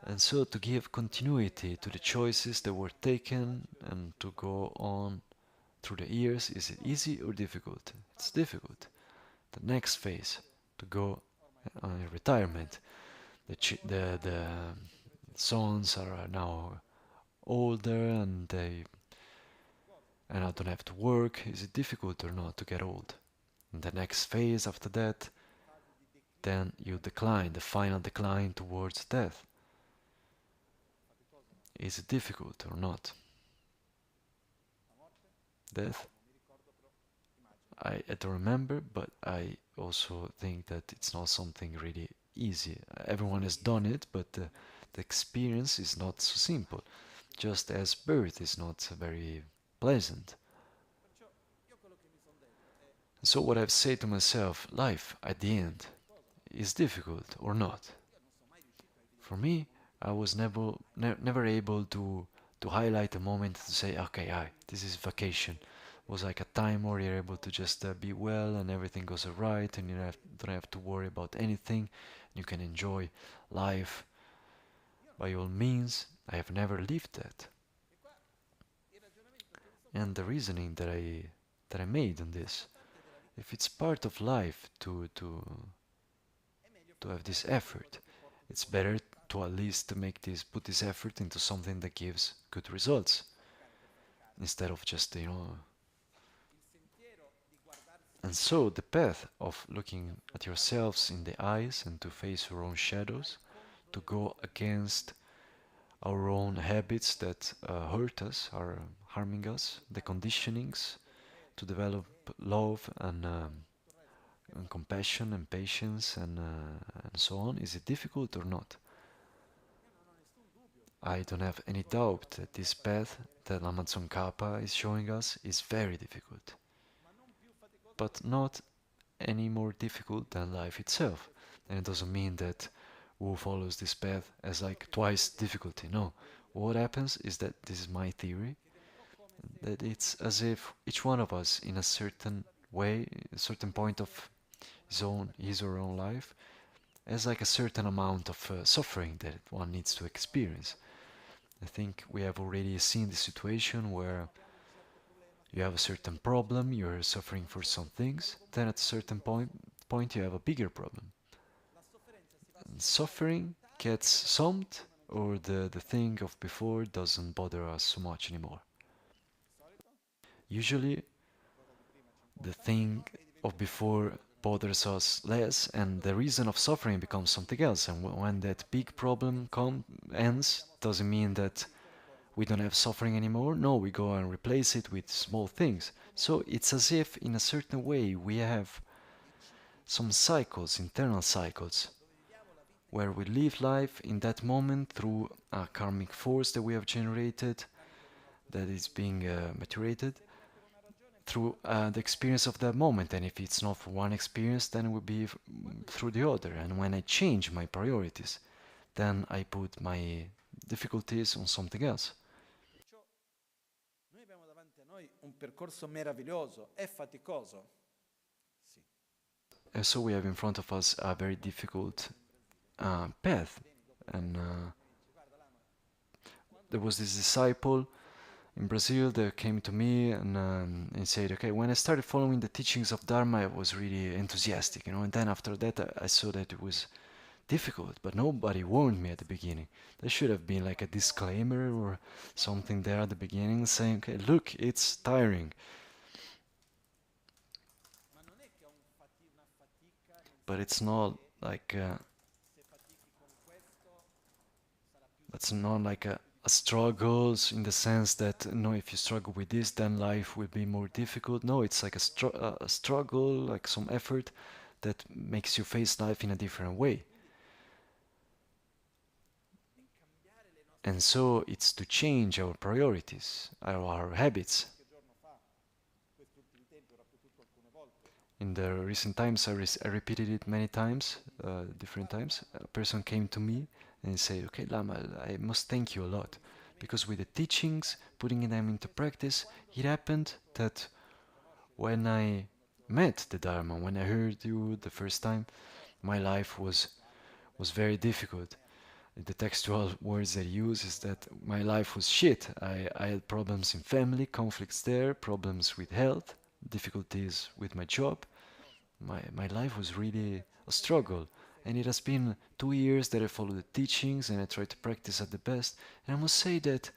And so to give continuity to the choices that were taken and to go on through the years, is it easy or difficult? It's difficult. The next phase, to go on retirement. The sons are now older and I don't have to work. Is it difficult or not to get old? And the next phase after that, then you decline, the final decline towards death. Is it difficult or not? Death? I don't remember, but I also think that it's not something really easy. Everyone has done it, but the experience is not so simple. Just as birth is not very pleasant. So what I've said to myself, life at the end is difficult or not. For me, I was never able to highlight a moment to say, okay, this is vacation. It was like a time where you're able to just be well and everything goes alright and you don't have to worry about anything. You can enjoy life by all means. I have never lived that. And the reasoning that I made on this, if it's part of life to have this effort, it's better to at least put this effort into something that gives good results instead of just And so the path of looking at yourselves in the eyes and to face your own shadows, to go against our own habits that hurt us, are harming us, the conditionings, to develop love and compassion and patience and so on. Is it difficult or not? I don't have any doubt that this path that Je Tsong Khapa is showing us is very difficult, but not any more difficult than life itself. And it doesn't mean that who follows this path has like twice difficulty. No. What happens is that, this is my theory, that it's as if each one of us in a certain way, a certain point of his or her own life, has like a certain amount of suffering that one needs to experience. I think we have already seen the situation where you have a certain problem, you're suffering for some things, then at a certain point you have a bigger problem. And suffering gets summed, or the thing of before doesn't bother us so much anymore. Usually the thing of before bothers us less, and the reason of suffering becomes something else. And when that big problem ends, doesn't mean that we don't have suffering anymore. No, we go and replace it with small things. So it's as if, in a certain way, we have some cycles, internal cycles, where we live life in that moment through a karmic force that we have generated, that is being maturated, through the experience of that moment. And if it's not for one experience, then it will be through the other. And when I change my priorities, then I put my difficulties on something else. Noi abbiamo davanti a noi un percorso meraviglioso, è faticoso. Sì. And so we have in front of us a very difficult path. And there was this disciple in Brazil that came to me and said, okay, when I started following the teachings of Dharma, I was really enthusiastic, and then after that I saw that it was difficult, but nobody warned me at the beginning. There should have been like a disclaimer or something there at the beginning saying, okay, look, it's tiring. But it's not like it's not like a struggles in the sense that if you struggle with this, then life will be more difficult. No, it's like a struggle, like some effort that makes you face life in a different way. And so it's to change our priorities, our habits. In the recent times, I repeated it many times, different times. A person came to me and said, okay, Lama, I must thank you a lot. Because with the teachings, putting them into practice, it happened that when I met the Dharma, when I heard you the first time, my life was very difficult. The textual words that I use is that my life was shit. I had problems in family, conflicts there, problems with health, difficulties with my job. My life was really a struggle. And it has been 2 years that I follow the teachings and I try to practice at the best. And I must say that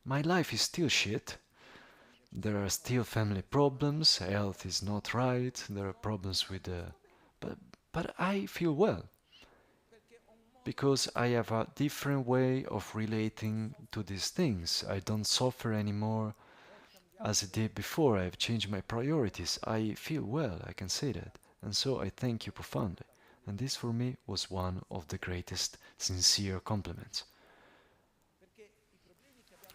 my life is still shit. There are still family problems, health is not right, there are problems with but I feel well. Because I have a different way of relating to these things. I don't suffer anymore as I did before. I have changed my priorities. I feel well, I can say that. And so I thank you profoundly. And this for me was one of the greatest sincere compliments.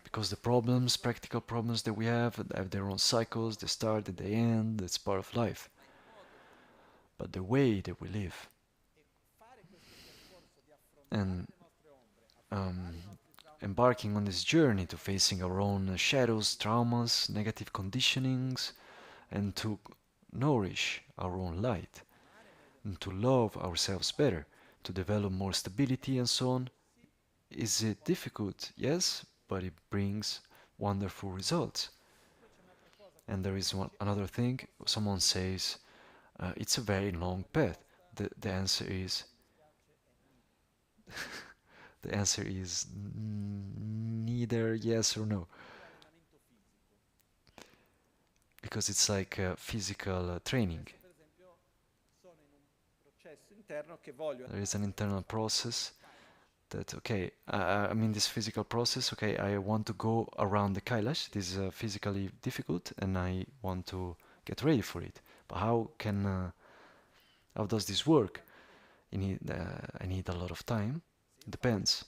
Because the problems, practical problems that we have their own cycles, they start and they end, it's part of life. But the way that we live, and embarking on this journey to facing our own shadows, traumas, negative conditionings, and to nourish our own light, and to love ourselves better, to develop more stability and so on. Is it difficult? Yes, but it brings wonderful results. And there is another thing, someone says, it's a very long path. The answer is the answer is neither yes or no. Because it's like physical training. There is an internal process that, okay, I'm in this physical process, okay, I want to go around the Kailash. This is physically difficult and I want to get ready for it. But how does this work? I need a lot of time. It depends.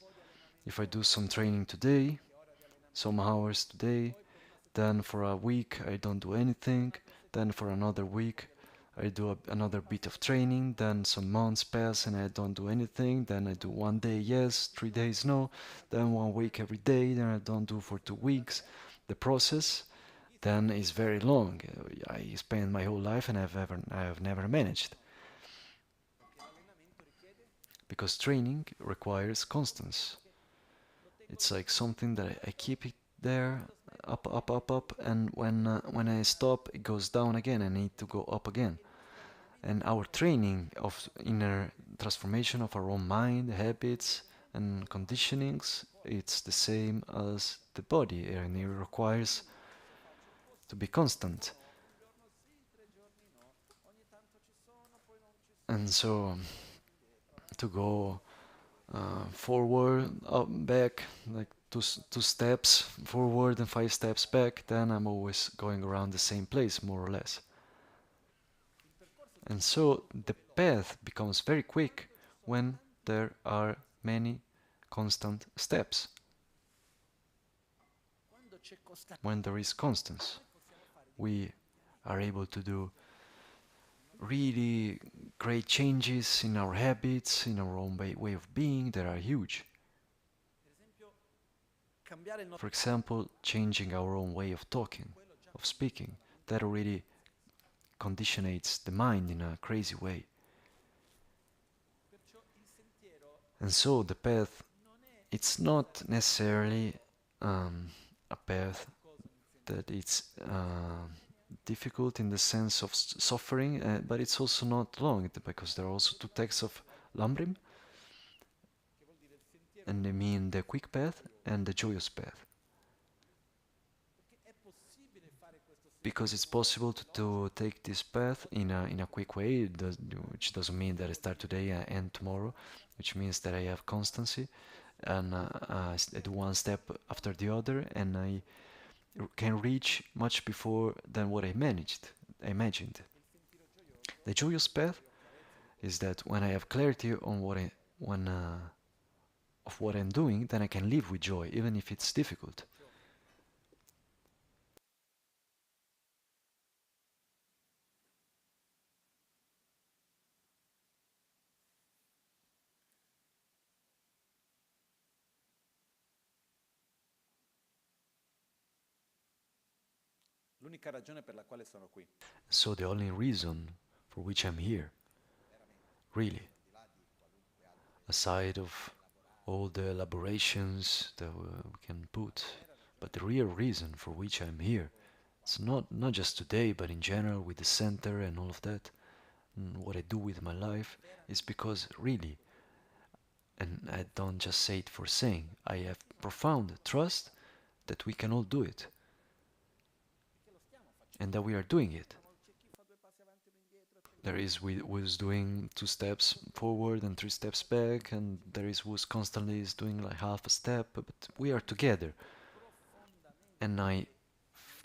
If I do some training today, some hours today, then for a week I don't do anything, then for another week I do another bit of training, then some months pass and I don't do anything, then I do 1 day yes, 3 days no, then 1 week every day, then I don't do for 2 weeks. The process then is very long. I spend my whole life and I have never managed. Because training requires constance. It's like something that I keep it there, up, and when I stop, it goes down again. I need to go up again. And our training of inner transformation of our own mind, habits, and conditionings, it's the same as the body, and it requires to be constant. And so to go forward, up, back, like two steps forward and 5 steps back, then I'm always going around the same place, more or less. And so the path becomes very quick when there are many constant steps, when there is constance. We are able to do really great changes in our habits, in our own way of being that are huge. For example, changing our own way of talking, of speaking, that already conditionates the mind in a crazy way. And so the path, it's not necessarily a path that it's difficult in the sense of suffering, but it's also not long, because there are also 2 texts of Lamrim, and they mean the quick path and the joyous path. Because it's possible to take this path in a quick way, which doesn't mean that I start today and end tomorrow, which means that I have constancy, and I do one step after the other, and I can reach much before than what I imagined. The joyous path is that when I have clarity on of what I'm doing, then I can live with joy, even if it's difficult. L'unica ragione per la quale sono qui. So the only reason for which I'm here, really, aside of all the elaborations that we can put, but the real reason for which I'm here, it's not just today, but in general with the center and all of that, and what I do with my life, is because really, and I don't just say it for saying, I have profound trust that we can all do it, and that we are doing it. There is who's doing 2 steps forward and 3 steps back, and there is who's constantly is doing like half a step, but we are together. And I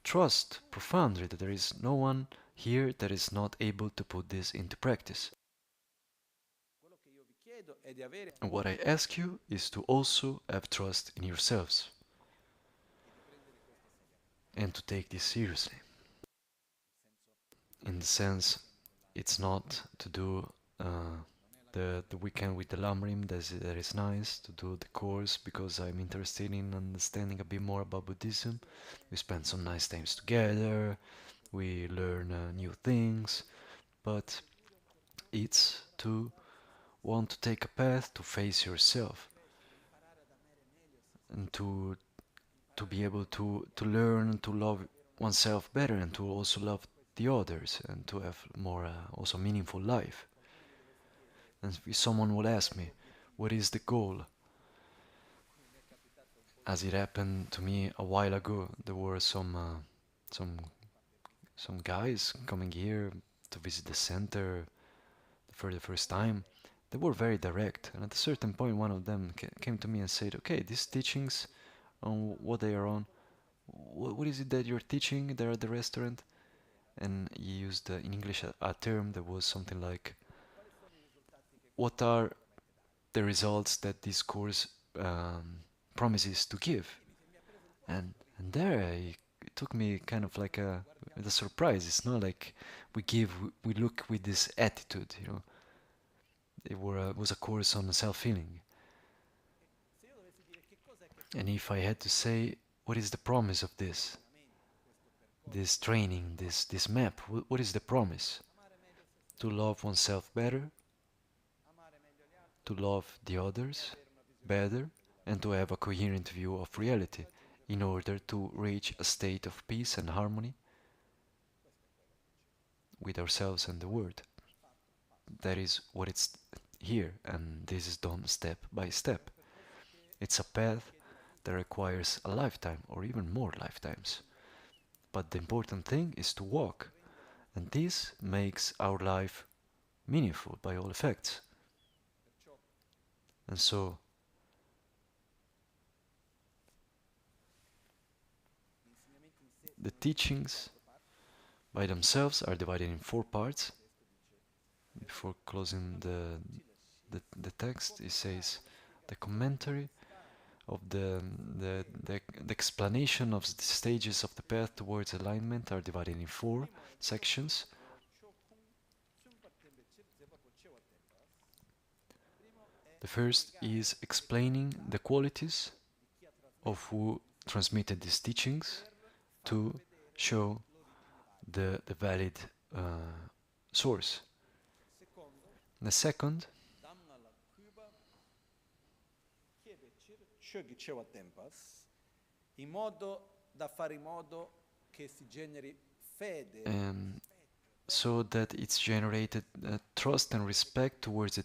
trust profoundly that there is no one here that is not able to put this into practice. And what I ask you is to also have trust in yourselves and to take this seriously. In the sense, it's not to do the weekend with the Lamrim, that is nice, to do the course because I'm interested in understanding a bit more about Buddhism. We spend some nice times together, we learn new things, but it's to want to take a path to face yourself and to be able to learn to love oneself better and to also love the others and to have more also meaningful life. And if someone would ask me, what is the goal? As it happened to me a while ago, there were some guys coming here to visit the center for the first time. They were very direct, and at a certain point, one of them came to me and said, "Okay, these teachings on what they are on, what is it that you're teaching there at the restaurant?" And he used in English a term that was something like, what are the results that this course promises to give? And there it took me kind of like a surprise. It's not like we look with this attitude, you know. It was a course on self-healing. And if I had to say, what is the promise of this training, this map, what is the promise? To love oneself better, to love the others better, and to have a coherent view of reality in order to reach a state of peace and harmony with ourselves and the world. That is what it's here, and this is done step by step. It's a path that requires a lifetime or even more lifetimes. But the important thing is to walk, and this makes our life meaningful by all effects. And so the teachings by themselves are divided in 4 parts. Before closing the text, it says the commentary of the explanation of the stages of the path towards alignment are divided in 4 sections. The first is explaining the qualities of who transmitted these teachings to show the valid source. The second so that it's generated trust and respect towards the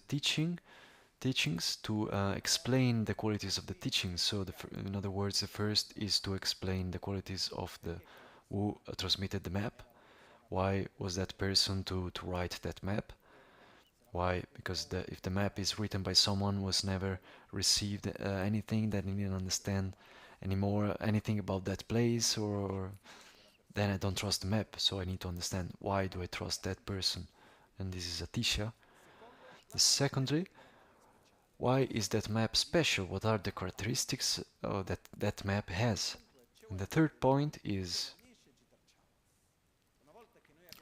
teachings to explain the qualities of the teachings. So in other words, the first is to explain the qualities of the who transmitted the map. Why was that person to write that map? Why? Because if the map is written by someone who has never received anything, that he didn't understand anymore anything about that place, or then I don't trust the map. So I need to understand, why do I trust that person? And this is Atisha. The secondly, why is that map special? What are the characteristics that map has? And the third point is,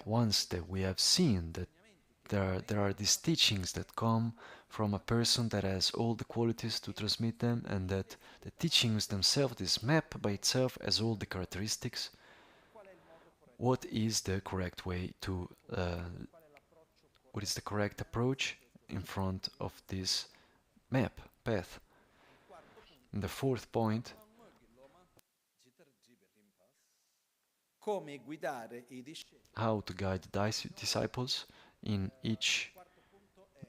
once that we have seen that there are these teachings that come from a person that has all the qualities to transmit them, and that the teachings themselves, this map by itself, has all the characteristics, what is the correct way to, what is the correct approach in front of this map, path? And the fourth point, how to guide the disciples in each.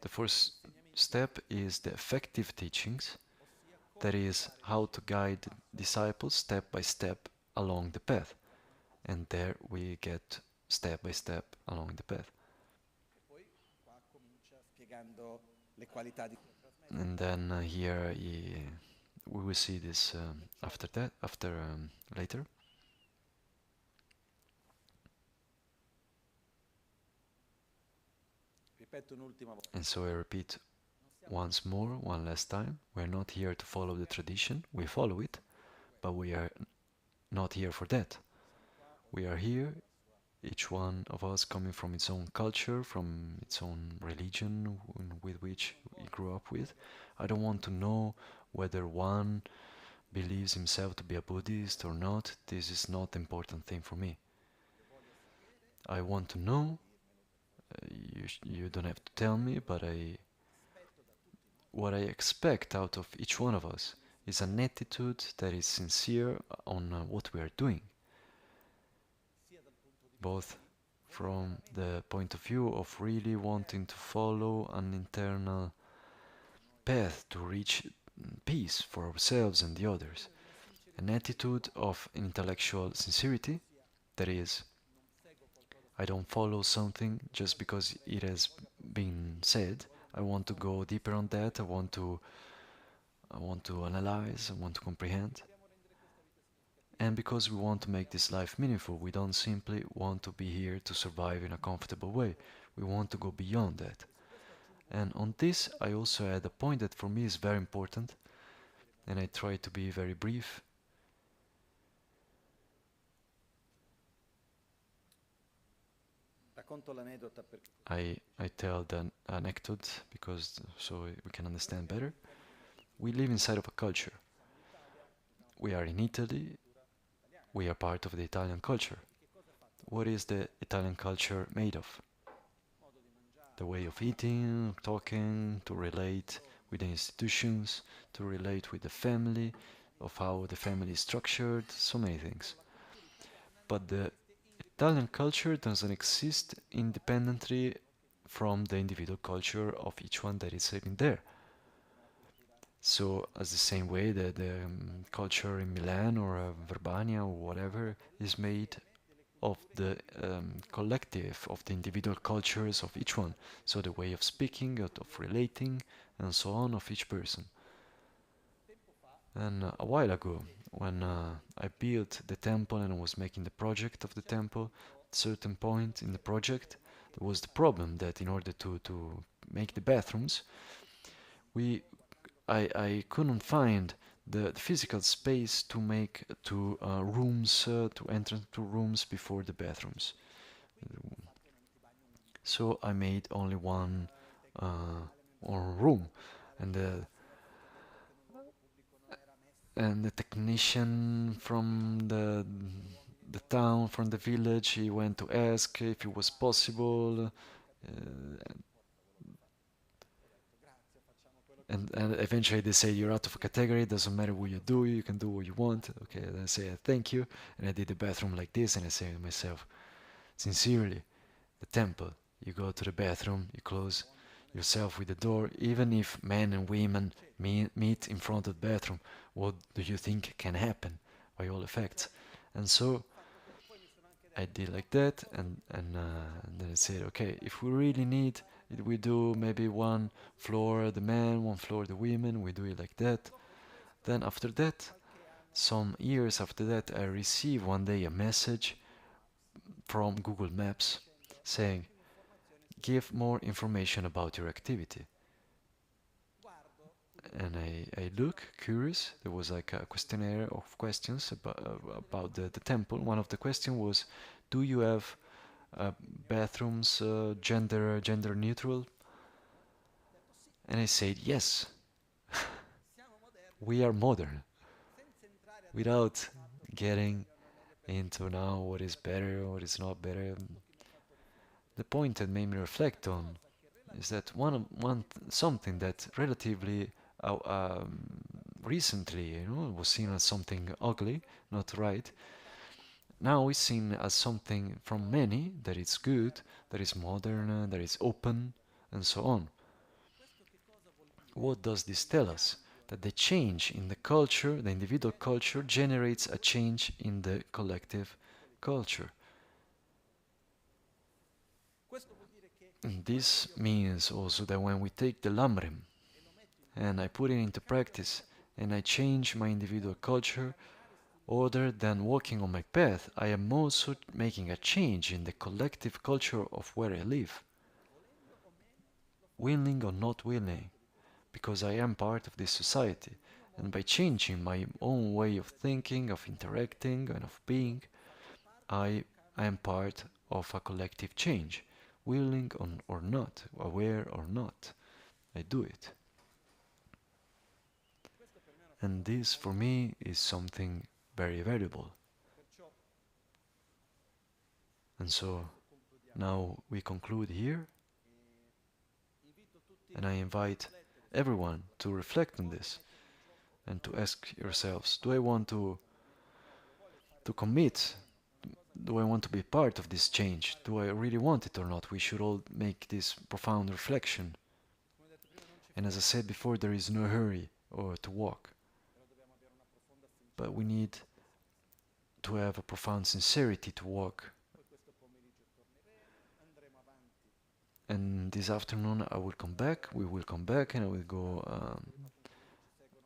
The first step is the effective teachings, that is, how to guide disciples step by step along the path. And there we get step by step along the path. And then here we will see this later. And so I repeat once more, one last time, we're not here to follow the tradition, we follow it, but we are not here for that. We are here, each one of us coming from its own culture, from its own religion with which we grew up with. I don't want to know whether one believes himself to be a Buddhist or not. This is not the important thing for me. I want to know. You don't have to tell me, but what I expect out of each one of us is an attitude that is sincere on what we are doing, both from the point of view of really wanting to follow an internal path to reach peace for ourselves and the others, an attitude of intellectual sincerity, that is, I don't follow something just because it has been said. I want to go deeper on that. I want to analyze. I want to comprehend. And because we want to make this life meaningful, we don't simply want to be here to survive in a comfortable way. We want to go beyond that. And on this, I also add a point that for me is very important, and I try to be very brief. I tell the anecdote because so we can understand better. We live inside of a culture. We are in Italy. We are part of the Italian culture. What is the Italian culture made of? The way of eating, talking, to relate with the institutions, to relate with the family, of how the family is structured, so many things. But the Italian culture doesn't exist independently from the individual culture of each one that is living there. So, as the same way that the culture in Milan or Verbania or whatever is made of the collective, of the individual cultures of each one. So the way of speaking, of relating, and so on of each person. And a while ago, when I built the temple and I was making the project of the temple, at a certain point in the project, there was the problem that in order to make the bathrooms, I couldn't find the physical space to make rooms, to enter to rooms before the bathrooms. So I made only one room, and the technician from the town, from the village, he went to ask if it was possible, and eventually they say you're out of a category, it doesn't matter what you do, you can do what you want. Okay, and I say thank you, and I did the bathroom like this, and I say to myself, sincerely, the temple, you go to the bathroom, you close yourself with the door, even if men and women meet in front of the bathroom, what do you think can happen by all effects? And so I did like that, and then I said, okay, if we really need it, we do maybe one floor the men, one floor the women, we do it like that. Then after that, some years after that, I received one day a message from Google Maps saying, give more information about your activity. And I look curious. There was like a questionnaire of questions about the temple. One of the questions was, do you have bathrooms gender neutral? And I said yes. We are modern, without getting into now what is better, what is not better. The point that made me reflect on is that something that relatively recently, was seen as something ugly, not right. Now it's seen as something from many that is good, that is modern, that is open, and so on. What does this tell us? That the change in the culture, the individual culture, generates a change in the collective culture. And this means also that when we take the Lamrim and I put it into practice and I change my individual culture, other than walking on my path, I am also making a change in the collective culture of where I live, willing or not willing, because I am part of this society, and by changing my own way of thinking, of interacting, and of being, I am part of a collective change, willing or not, aware or not, I do it. And this, for me, is something very valuable. And so, now we conclude here, and I invite everyone to reflect on this and to ask yourselves, do I want to commit? Do I want to be part of this change? Do I really want it or not? We should all make this profound reflection. And as I said before, there is no hurry or to walk. But we need to have a profound sincerity to walk. And this afternoon I will come back, we will come back, and I will go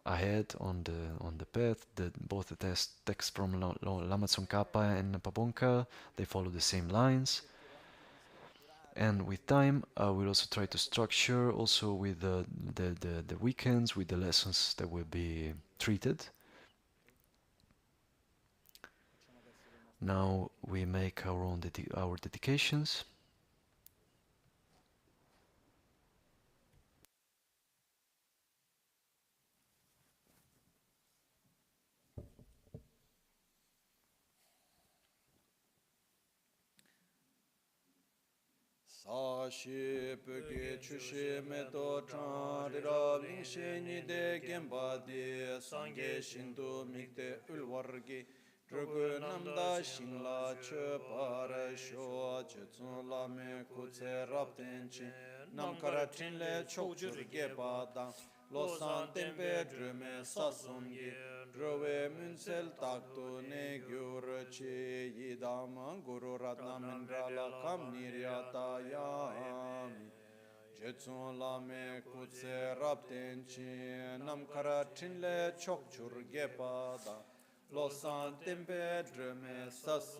ahead on the path. Both the texts from Lama Je Tsong Khapa and Pabonka, they follow the same lines. And with time, I will also try to structure also with the weekends, with the lessons that will be treated. Now we make our own our dedications. Sashi peke chushe meto chan rira lingshe nide genpa de sangye shindu mikte ulwargi drugu namda shingla che para sho je tsung lame kutse rapten chi namkara chinle chokchur gepa dang lo san tempe drume sasum ye Drove Munsel Takto Ne Gyur Che Yidam Guru Ratna Mendrala Kam Niryata Yami Je Tsong Lame Kutse Rapten Chi Namkara Trinle Chokchur Gepada Losan Tempe Dreme Sas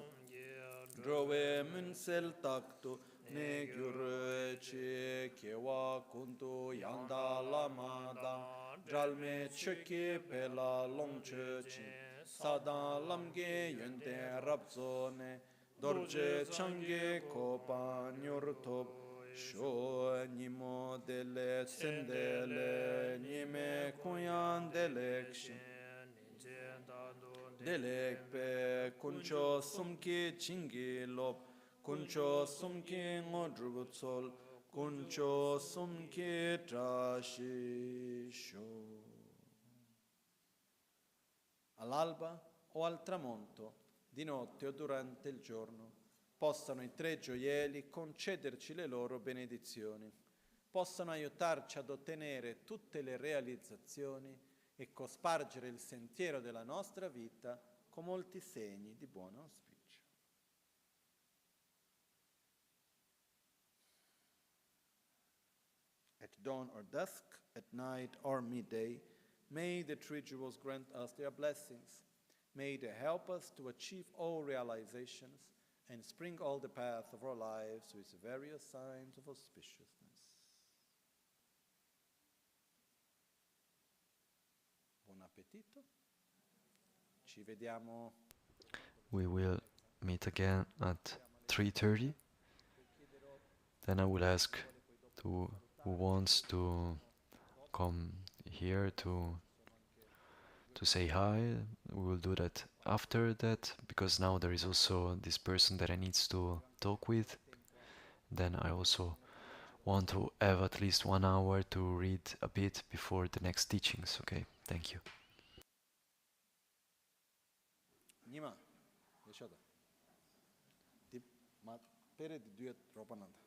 Drove Munsel Takto Ne Gyur Che Kewa Kuntu Yanda Lama Da Jalme Chöke Pela Longche Chi Sadan Lamge Yönte Rapzone Dorje Change Kopa Nyurtop Sho Nimo Dele Tsendele Nime Kunyan Delekshi Delekpe Kuncho Sumki Chingi Lop Kuncho Sumki Ngodrubutsol Kuncho Sumki Trashisho. All'alba o al tramonto, di notte o durante il giorno, possano i tre gioielli concederci le loro benedizioni, possano aiutarci ad ottenere tutte le realizzazioni e cospargere il sentiero della nostra vita con molti segni di buon auspicio. At dawn or dusk, at night or midday, may the three jewels grant us their blessings. May they help us to achieve all realizations and spring all the path of our lives with various signs of auspiciousness. Buon appetito. Ci vediamo. We will meet again at 3:30. Then I will ask to who wants to come here to say hi. We will do that after that, because now there is also this person that I need to talk with. Then I also want to have at least 1 hour to read a bit before the next teachings. Okay, thank you. Nima, yaşadı. Ma pere di due ropananda.